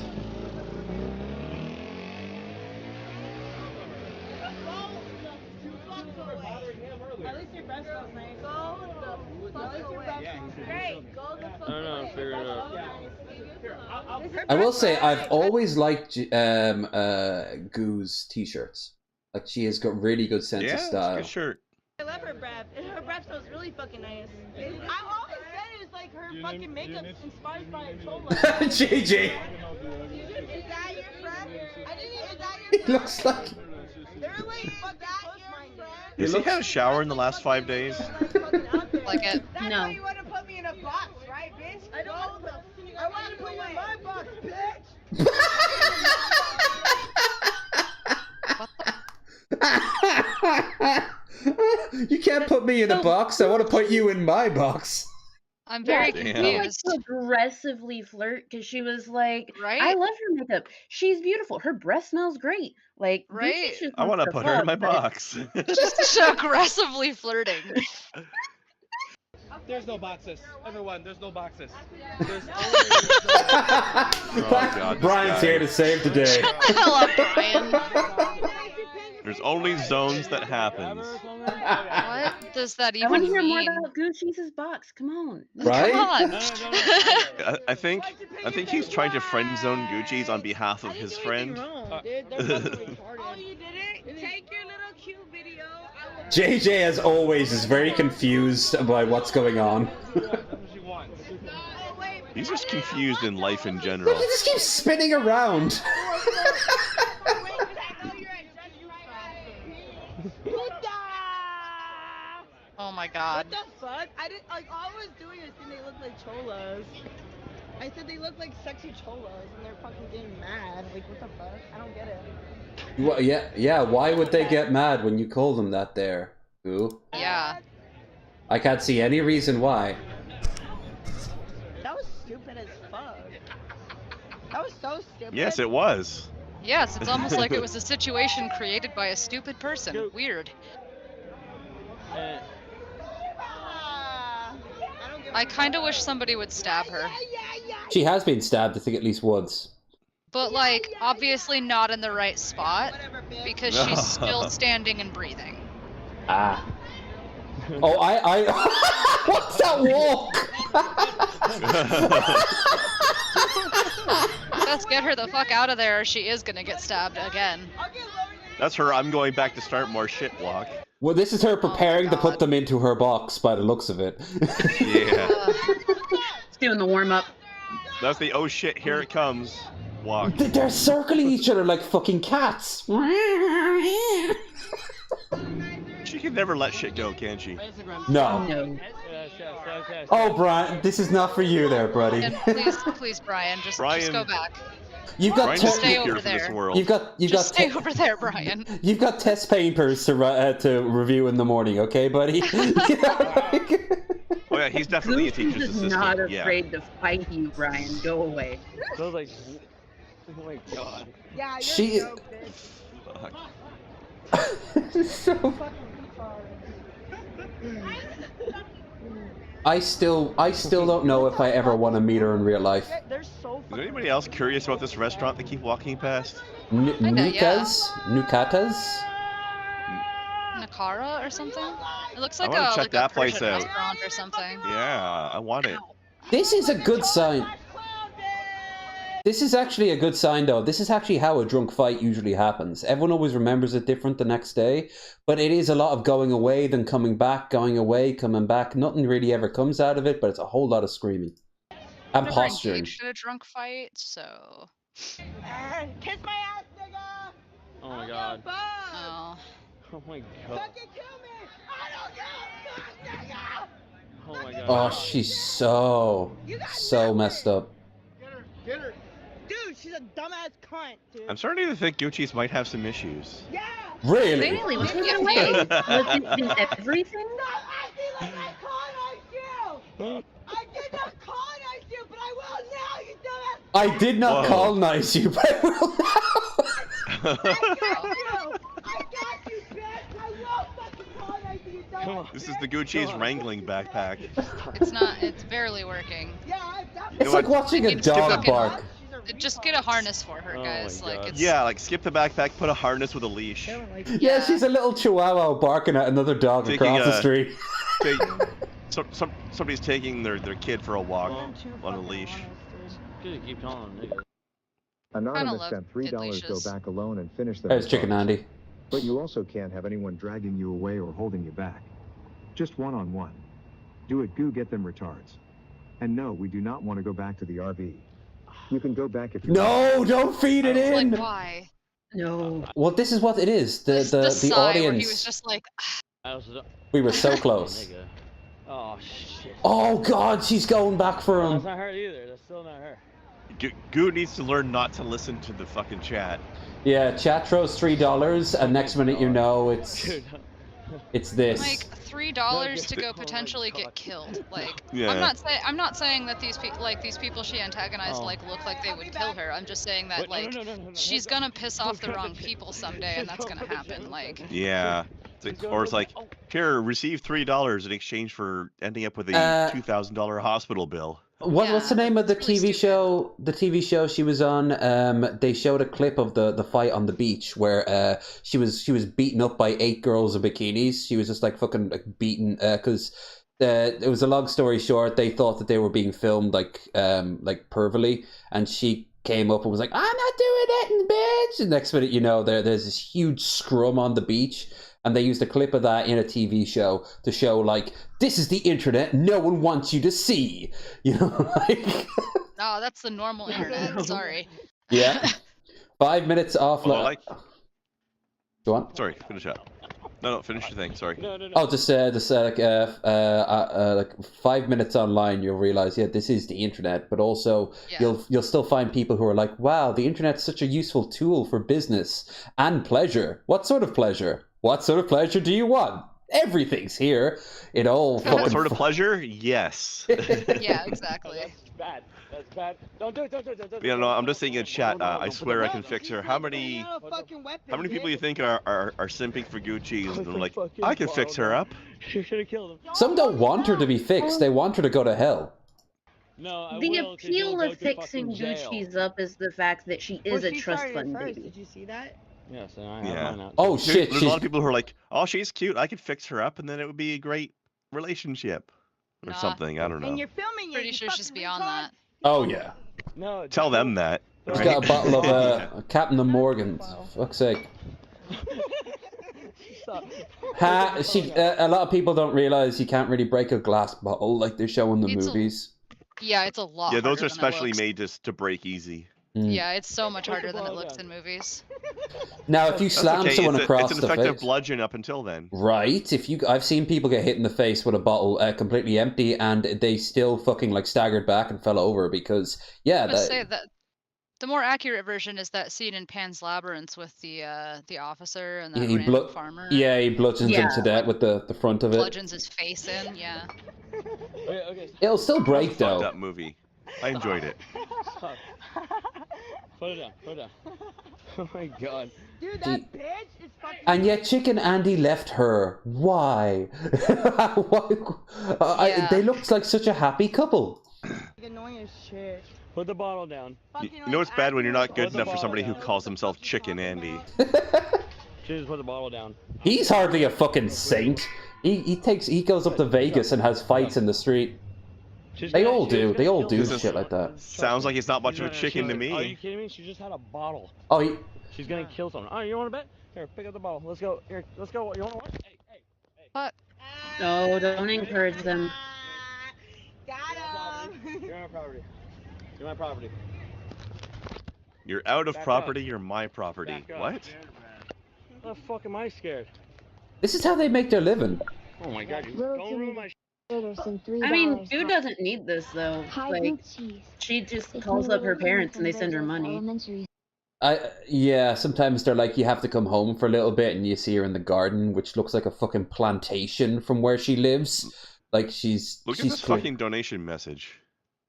I will say, I've always liked Goo's t-shirts. Like, she has got really good sense of style. Good shirt. I love her breath, and her breath smells really fucking nice. I always said it was like her fucking makeup inspired by a Chola. JJ! Is that your breath? I didn't even, is that your It looks like... They're like fucking close-minded. Has he had a shower in the last 5 days? Like it. That's why you want to put me in a box, right, bitch? I don't want to put you in my box, bitch! You can't put me in a box. I want to put you in my box. I'm very She like confused. to aggressively flirt because she was like, Right? I love her makeup. She's beautiful. Her breath smells great. Like, Right? I want to put her in my box. Just aggressively flirting. There's no boxes. Everyone, there's no boxes. There's Oh, God, Brian's here to save the day. Hello, Brian. There's only zones that happens. What does that I want to even hear more mean? about Gucci's box. Come on. Right? Come on. I think he's trying to friend zone Gucci's on behalf of his friend. Oh, you did it? Take your little cute video. JJ, as always, is very confused about what's going on. He's just confused in life in general. He just keeps spinning around. Oh my god. What the fuck? I didn't like all I was doing is saying they look like cholas. I said they look like sexy cholas and they're fucking getting mad. Like what the fuck? I don't get it. Well, yeah. Why would they get mad when you call them that there, Goo? Yeah. I can't see any reason why. That was stupid as fuck. That was so stupid. Yes, it was. Yes, it's almost like it was a situation created by a stupid person. Weird. I kind of wish somebody would stab her. She has been stabbed, I think, at least once. But, like, obviously not in the right spot, because she's still standing and breathing. Ah. Oh, I what's that walk? Let's get her the fuck out of there or she is gonna get stabbed again. That's her I'm going back to start more shit walk. Well, this is her preparing to put them into her box by the looks of it. Yeah. It's doing the warm-up. That's the oh shit, here it comes walk. They're circling each other like fucking cats. She can never let shit go, can she? No. Oh, Brian, this is not for you there, buddy. And please, Brian, just go back. You've got just stay over there. You've got stay over there, Brian. You've got test papers to review in the morning, okay, buddy? Oh yeah, he's definitely a teacher's She's assistant. not Yeah. afraid to fight you, Brian. Go away. So like, oh my god. Yeah, you're She- so Fuck. so I still don't know if I ever want to meet her in real life. Is anybody else curious about this restaurant they keep walking past? Nukatas? Nakara or something? It looks like I want to check that place Persian out. restaurant or something. Yeah, I want it. This is a good sign. This is actually a good sign, though. This is actually how a drunk fight usually happens. Everyone always remembers it different the next day, but it is a lot of going away, then coming back, going away, coming back. Nothing really ever comes out of it, but it's a whole lot of screaming and Never posturing. engaged in a drunk fight, so. Kiss my ass, nigga! Oh my god. Oh. Oh my god. Fucking kill me! I don't give a fuck, nigga! Oh my god. Oh, she's so messed up. Get her! Dude, she's a dumbass cunt, dude. I'm starting to think Gucci's might have some issues. Yeah! Really? Really? We can get away. Look at everything? Stop acting like I colonized you! I did not colonize you, but I will now, you dumbass! I did not colonize you, but I will now. I got you, bitch! I will fucking colonize you, you dumbass! This is the Gucci's wrangling backpack. It's not, it's barely working. Yeah, It's like watching a dog bark. Just get a harness for her, guys. Like, it's. Yeah, like skip the backpack, put a harness with a leash. Yeah, she's a little chihuahua barking at another dog across the street. Somebody's taking their kid for a walk on a leash. Keep calling him, nigga. Anonymous sent $3 go back alone and finish their There's Chicken Andy. But you also can't have anyone dragging you away or holding you back. Just one-on-one. Do it, Goo, get them retards. And no, we do not want to go back to the RV. You can go back if you No, don't feed it in. Like, why? No. Well, this is what it is. The sigh where he was audience. just like. We were so close. Oh shit. Oh God, she's going back for That's him. not her either. That's still not her. Goo needs to learn not to listen to the fucking chat. Yeah, chat throws $3, and next minute you know it's this. Like $3 to go potentially get killed. Like, Yeah. I'm not saying that these people she antagonized look like they would kill her. I'm just saying that she's gonna piss off the wrong people someday, and that's gonna happen. Like. Yeah. Or it's like, here, receive $3 in exchange for ending up with a $2,000 hospital bill. What's the name of the TV show? The TV show she was on. They showed a clip of the fight on the beach where she was beaten up by 8 girls in bikinis. She was just like fucking beaten because it was a long story short. They thought that they were being filmed like pervily, and she came up and was like, "I'm not doing it, bitch!" And next minute, you know, there's this huge scrum on the beach. And they used a clip of that in a TV show to show, like, this is the internet no one wants you to see. You know, like... Oh, that's the normal internet. Sorry. Yeah. 5 minutes off. Although, Go on. Sorry, finish up. No, finish your thing. Sorry. Oh, just like 5 minutes online, you'll realize, yeah, this is the internet. But also, you'll still find people who are like, wow, the internet's such a useful tool for business and pleasure. What sort of pleasure? What sort of pleasure do you want? Everything's here. It all. What sort of pleasure? Yes. Yeah, exactly. That's bad. That's bad. Don't do it. Don't do it. Don't do it. Yeah, no, I'm just thinking in chat. I swear I can fix her. How many people you think are simping for Gucci? And they're like, I can fix her up. You should have killed him. Some don't want her to be fixed. They want her to go to hell. No, The appeal of fixing Gucci's up is the fact that she is a trust fund baby. Did you see that? Yes, and I have Yeah. mine out. Oh shit! There's a lot of people who are like, oh, she's cute. I could fix her up, and then it would be a great relationship or something. I don't know. And you're filming it. Pretty sure she's beyond that. Oh yeah. No. Tell them that. She's right? got a bottle of Captain Morgan. Fuck's sake. A lot of people don't realize you can't really break a glass bottle like they show in the movies. Yeah, it's a lot. Yeah, those harder are than it specially looks. made to break easy. Yeah, it's so much harder than it looks in movies. Now, if you That's slam okay, someone across it's the an effective face, bludgeon up until then. right? I've seen people get hit in the face with a bottle completely empty, and they still fucking like staggered back and fell over because I would say that the more accurate version is that scene in Pan's Labyrinth with the officer and that random farmer. Yeah, he bludgeons him to death with the front of it. Bludgeons his face in. Yeah. It'll still break Fucked though. up movie. I enjoyed it. Put it down. Put it down. Oh my god. Dude, that bitch is fucking. And yet Chicken Andy left her. Why? Why? They looked like such a happy couple. Annoying as shit. Put the bottle down. You know it's bad when you're not good enough for somebody who calls himself Chicken Andy. Just put the bottle down. He's hardly a fucking saint. He goes up to Vegas and has fights in the street. They all do. They all do shit like that. Sounds like he's not much of a chicken to Are you me. kidding me? She just had a bottle. Oh, She's gonna kill someone. Oh, you want to bet? Here, pick up the bottle. Let's go. Here, let's go. You want to watch? Hey, hey. What? No, don't encourage them. You're my property. You're my property. You're out of Back property, up. you're my property. Back up. What? What the fuck am I scared? This is how they make their living. Oh my god, you don't ruin my I mean, Boo doesn't need this though. Like, she just calls up her parents and they send her money. Yeah, sometimes they're like, you have to come home for a little bit, and you see her in the garden, which looks like a fucking plantation from where she lives. Like she's Look at she's this fucking donation message.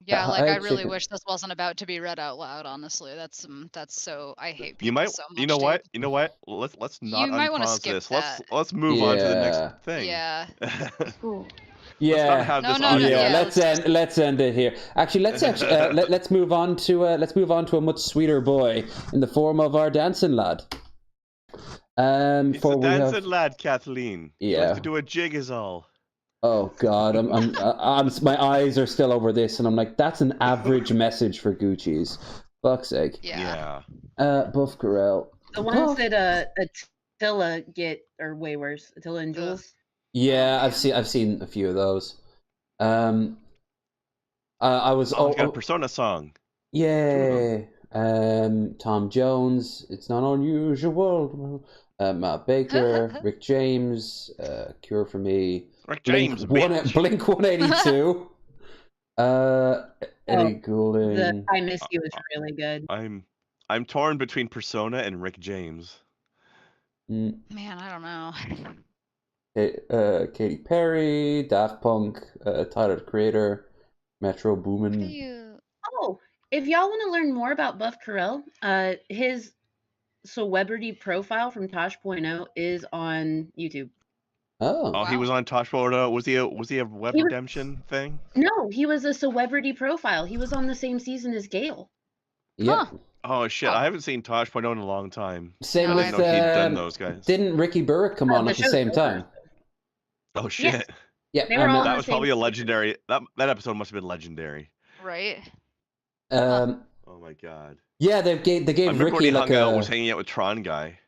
Yeah, like I really Chicken. wish this wasn't about to be read out loud. Honestly, that's so I hate people You might, so much. you know dude. what? You know what? Let's not You might wanna unpause skip this. that. Let's move on to the Yeah. next thing. Yeah. Yeah, not have this No, audio. yeah. yeah, Let's end it here. Actually, let's move on to a much sweeter boy in the form of our dancing lad. It's For a we have- dancing lad, Kathleen. He Yeah. likes to do a jig is all. Oh God, my eyes are still over this, and I'm like, that's an average message for Gucci's. Fuck's sake. Yeah. Buff Corel. The ones that Attila get are way worse. Attila and Jules. Yeah, I've seen a few of those. I was Oh, he's got a Persona song. yeah. Tom Jones. It's not unusual. Matt Baker, Rick James, Cure for Me. Rick James, Blink 182. Eddie Goulding. The I Miss You is really good. I'm torn between Persona and Rick James. Man, I don't know. Katy Perry, Daft Punk, Tyler the Creator, Metro Boomin. Oh, if y'all want to learn more about Buff Corel, his celebrity profile from Tosh.0 is on YouTube. Oh, he was on Tosh Florida. Was he a web He was- redemption thing? No, he was a celebrity profile. He was on the same season as Gale. Yep. Oh shit! I haven't seen Tosh.0 in a long time. Same I with didn't know he'd done those guys. Didn't Ricky Burrick come on the at the show's same over. time? Oh shit! Yeah, They were all on that the was same probably a season. legendary. That episode must have been legendary. Right? Oh my god! Yeah, they gave I remember when Ricky he like was hanging out with Tron guy.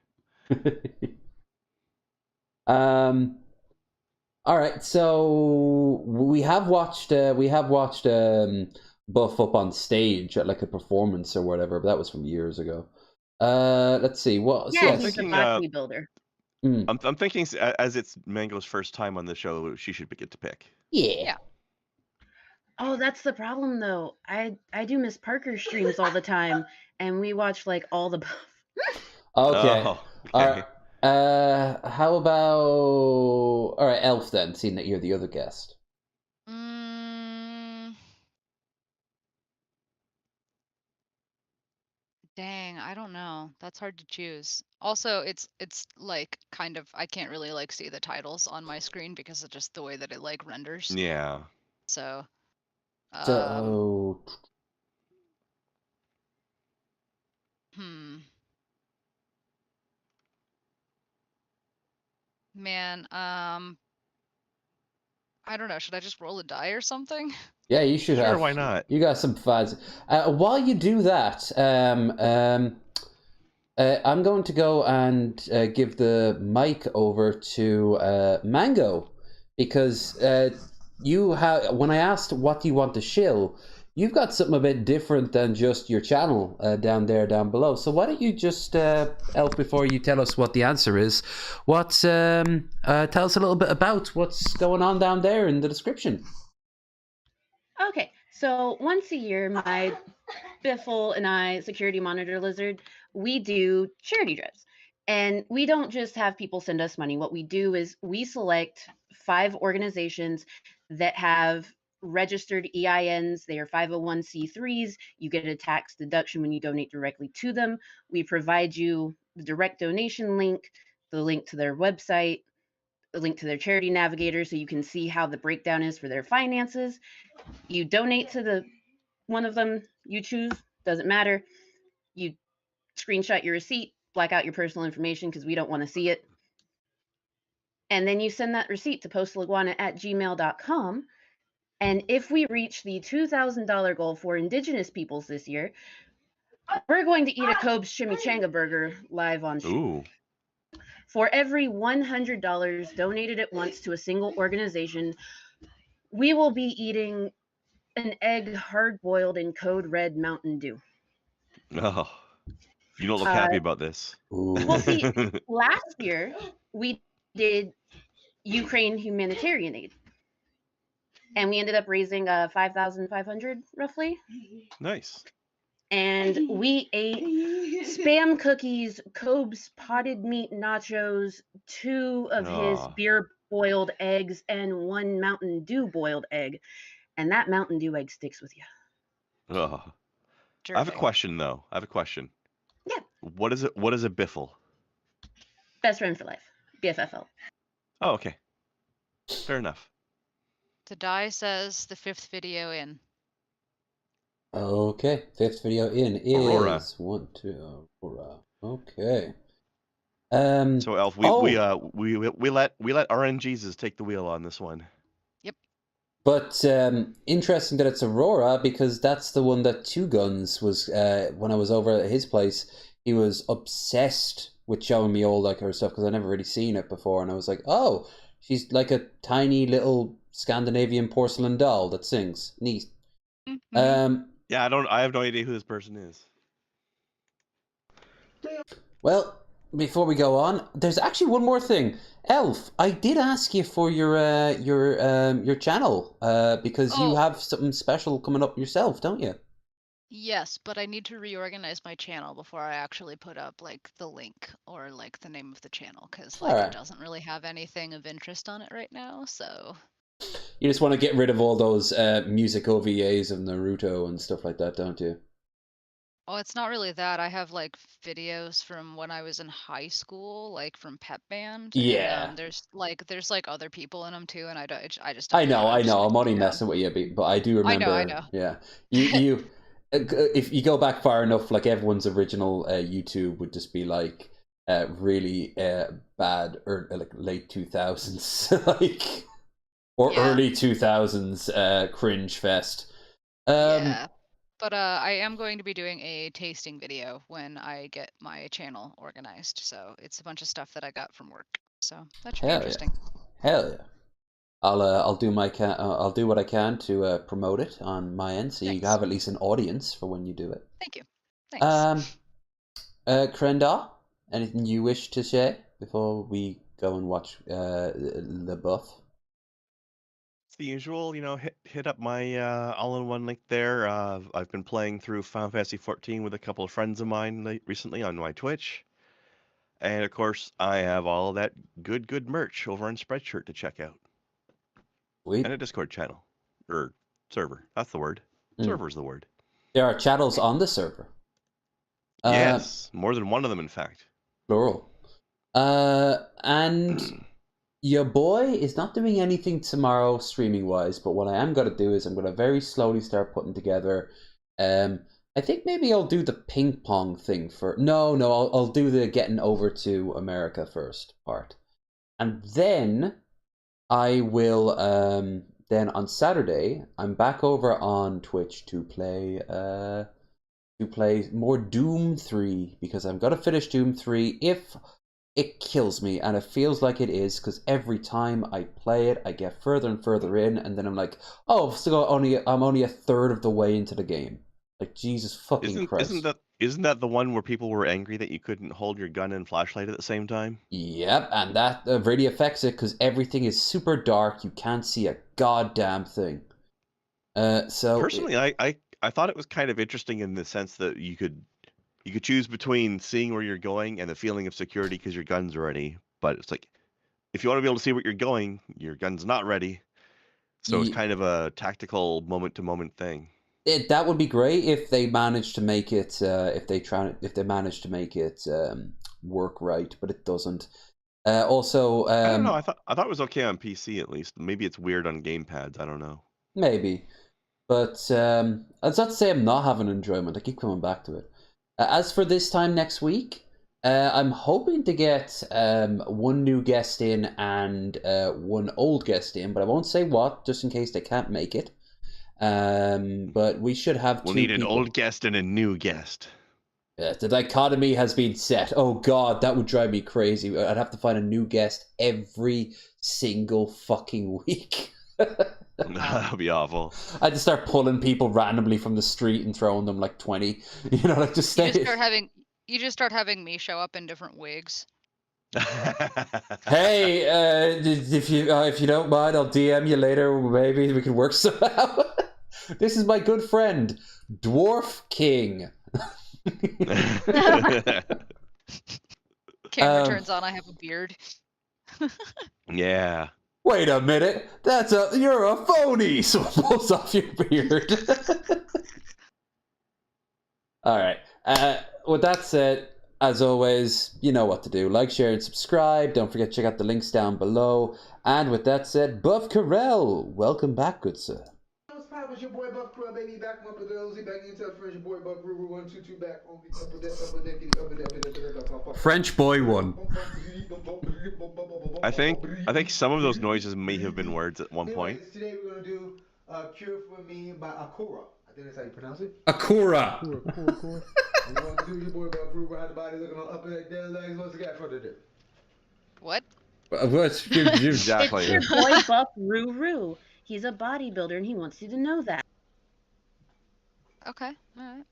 All right, so we have watched Buff up on stage at like a performance or whatever, but that was from years ago. Let's see what. Yeah, yes. he's a bodybuilder. I'm thinking as it's Mango's first time on the show, she should get to pick. Yeah. Oh, that's the problem though. I do Miss Parker streams all the time, and we watch like all the Buff. Okay. Oh, All right. How about all right, Elf then? Seeing that you're the other guest. Dang, I don't know. That's hard to choose. Also, it's like kind of I can't really like see the titles on my screen because of just the way that it like renders. Yeah. So. So. Man, I don't know. Should I just roll a die or something? Yeah, you should Sure, have. why not? You got some fans. While you do that, I'm going to go and give the mic over to Mango, because when I asked what do you want to shill, you've got something a bit different than just your channel down below. So why don't you just, Elf, before you tell us what the answer is, tell us a little bit about what's going on down there in the description. Okay, so once a year, my Biffle and I, Security Monitor Lizard, we do charity drives. And we don't just have people send us money. What we do is we select 5 organizations that have registered EINs. They are 501c3s. You get a tax deduction when you donate directly to them. We provide you the direct donation link, the link to their website, the link to their charity navigator so you can see how the breakdown is for their finances. You donate to the one of them you choose, doesn't matter. You screenshot your receipt, black out your personal information because we don't want to see it. And then you send that receipt to postaliguana@gmail.com. And if we reach the $2,000 goal for Indigenous peoples this year, we're going to eat a Cobb's Chimichanga burger live on stream. Ooh. For every $100 donated at once to a single organization, we will be eating an egg hard-boiled in Code Red Mountain Dew. Oh, you don't look happy about this. Well, see, last year we did Ukraine humanitarian aid, and we ended up raising $5,500 roughly. Nice. And we ate Spam cookies, Cobb's potted meat nachos, 2 of his beer boiled eggs, and 1 Mountain Dew boiled egg. And that Mountain Dew egg sticks with you. Oh. I have a question though. Yeah. What is it? What is a biffle? Best friend for life. BFFL. Oh, okay. Fair enough. The die says the 5th video in. Okay, 5th video in is Aurora. 1, 2, Aurora. Okay. So Elf, we let RNGesus take the wheel on this one. But interesting that it's Aurora, because that's the one that Two Guns was, when I was over at his place, he was obsessed with showing me all like her stuff, because I never really seen it before, and I was like, oh, she's like a tiny little Scandinavian porcelain doll that sings. Neat. Yeah, I have no idea who this person is. Well, before we go on, there's actually one more thing. Elf, I did ask you for your channel, because you have something special coming up yourself, don't you? Yes, but I need to reorganize my channel before I actually put up like the link or like the name of the channel, because like it doesn't really have anything of interest on it right now. So You just want to get rid of all those music OVAs of Naruto and stuff like that, don't you? oh, it's not really that. I have like videos from when I was in high school, like from Pep Band. Yeah. And, there's like other people in them too, and I just I don't know. I'm only messing with you, but I do remember. I know. Yeah, you if you go back far enough, like everyone's original YouTube would just be like really bad or like late 2000s, like or early 2000s cringe fest. Yeah. But I am going to be doing a tasting video when I get my channel organized. So it's a bunch of stuff that I got from work. So that should be interesting. Hell yeah! I'll do I'll do what I can to promote it on my end, so you have at least an audience for when you do it. Thank you. Thanks. Krenda, anything you wish to share before we go and watch the buff? It's the usual, hit up my all-in-one link there. I've been playing through Final Fantasy XIV with a couple of friends of mine recently on my Twitch. And of course, I have all of that good merch over on Spreadshirt to check out. Sweet. And a Discord channel. Or server. That's the word. Server's the word. There are channels on the server. Yes, more than one of them, in fact. Plural. And your boy is not doing anything tomorrow streaming wise, but what I am going to do is I'm going to very slowly start putting together. I think maybe I'll do the ping pong thing for. No, I'll do the getting over to America first part, and then I will. Then on Saturday I'm back over on Twitch to play more Doom 3, because I'm going to finish Doom 3 if it kills me, and it feels like it is, because every time I play it, I get further and further in, and then I'm like, oh, so I'm only a third of the way into the game. Like, Jesus fucking Christ. Isn't that the one where people were angry that you couldn't hold your gun and flashlight at the same time? Yep, and that really affects it, because everything is super dark. You can't see a goddamn thing. So personally, I thought it was kind of interesting in the sense that you could choose between seeing where you're going and the feeling of security because your gun's ready. But it's like, if you want to be able to see where you're going, your gun's not ready. So it's kind of a tactical moment-to-moment thing. That would be great if they manage to make it. If they manage to make it work right, but it doesn't. Also, I don't know. I thought it was okay on PC at least. Maybe it's weird on gamepads. I don't know. Maybe, but that's not to say I'm not having enjoyment. I keep coming back to it. As for this time next week, I'm hoping to get one new guest in and one old guest in, but I won't say what, just in case they can't make it. But we should have. We'll need an old guest and a new guest. The dichotomy has been set. Oh God, that would drive me crazy. I'd have to find a new guest every single fucking week. That would be awful. I'd just start pulling people randomly from the street and throwing them like 20. You know, like just stay. You just start having me show up in different wigs. Hey, if you don't mind, I'll DM you later. Maybe we can work somehow. This is my good friend, Dwarf King. Camera turns on. I have a beard. Yeah. Wait a minute. You're a phony. So pulls off your beard. All right. With that said, as always, you know what to do. Like, share, and subscribe. Don't forget to check out the links down below. And with that said, Buff Carell, welcome back, good sir. It's your boy Buff Carell, baby, back up with the Ozy, back into the French boy Buff Ruru 122 back on the French boy one. I think some of those noises may have been words at one point. Today we're gonna do "Cure for Me" by Akura. I think that's how you pronounce it. Akura. We're gonna do your boy Buff Ruru behind the body, looking on up and dead legs. What's the guy for today? What? Exactly. It's your boy Buff Ruru. He's a bodybuilder and he wants you to know that. Okay, alright.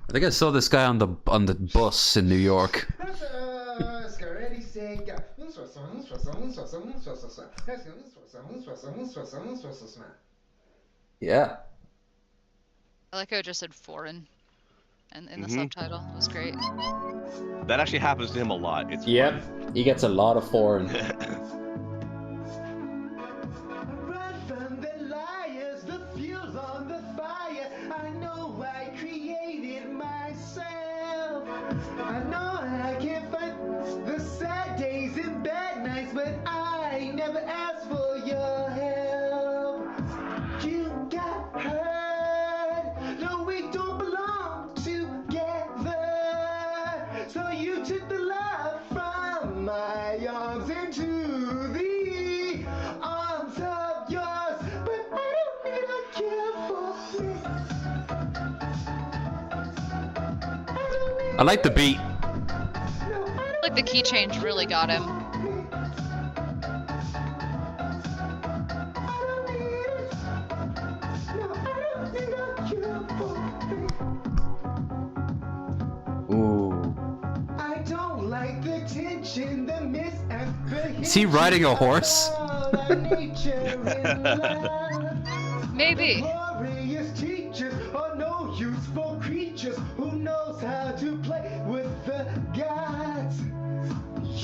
I think I saw this guy on the bus in New York. Yeah. I like how it just said foreign and in the subtitle. It was great. That actually happens to him a lot. It's Yep. He gets a lot of foreign. I know I can't fight the sad days and bad nights, but I never asked for your help. You got hurt. No, we don't belong together. So you took the love from my arms into the arms of yours, but I don't need a cure for me. I like the beat. Like the key change really got him. Ooh. I don't like the tension, the misapprehension. Is he riding a horse? Maybe. Glorious teachers are no useful creatures who knows how to play with the gods.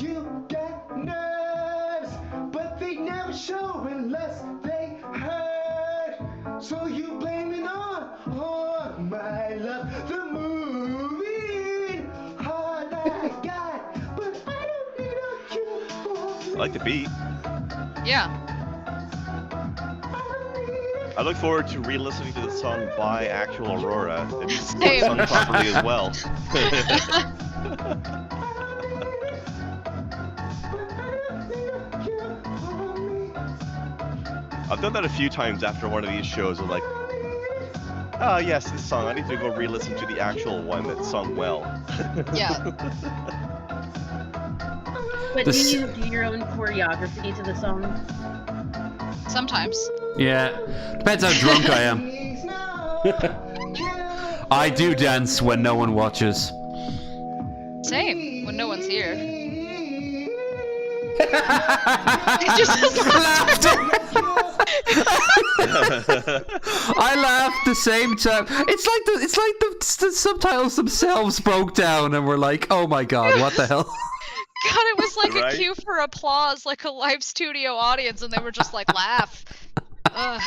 You got nerves, but they never show unless they hurt. So you blame it on my love, the moving heart I got, but I don't need a cure for me. I like the beat. Yeah. I look forward to re-listening to the song by actual Aurora. It's Same. sung properly as well. I've done that a few times after one of these shows. I'm like, oh yes, this song. I need to go re-listen to the actual one that's sung well. Yeah. But do you do your own choreography to the song? Sometimes. Yeah. Depends how drunk I am. I do dance when no one watches. Same. When no one's here. I laughed the same time. It's like the subtitles themselves broke down and we're like, oh my god, what the hell? God, it was like Right? a cue for applause, like a live studio audience, and they were just like, laugh. Ugh.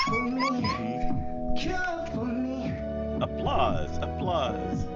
Applause, applause.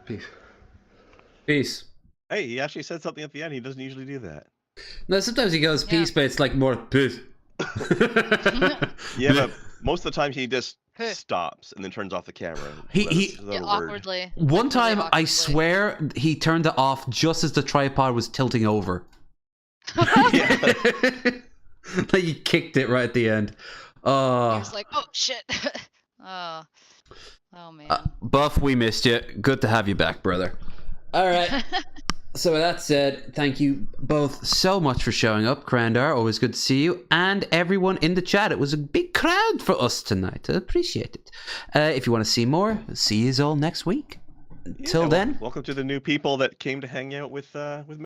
Peace. Peace. Hey, he actually said something at the end. He doesn't usually do that. No, sometimes he goes peace, but it's like more peace. Yeah, but most of the time he just stops and then turns off the camera. He Awkwardly. One time, I swear, he turned it off just as the tripod was tilting over. Like he kicked it right at the end. He was like, oh shit. Oh man. Buff, we missed you. Good to have you back, brother. All right. So with that said, thank you both so much for showing up. Krandar, always good to see you. And everyone in the chat. It was a big crowd for us tonight. I appreciate it. If you want to see more, see you all next week. Until then. Welcome to the new people that came to hang out with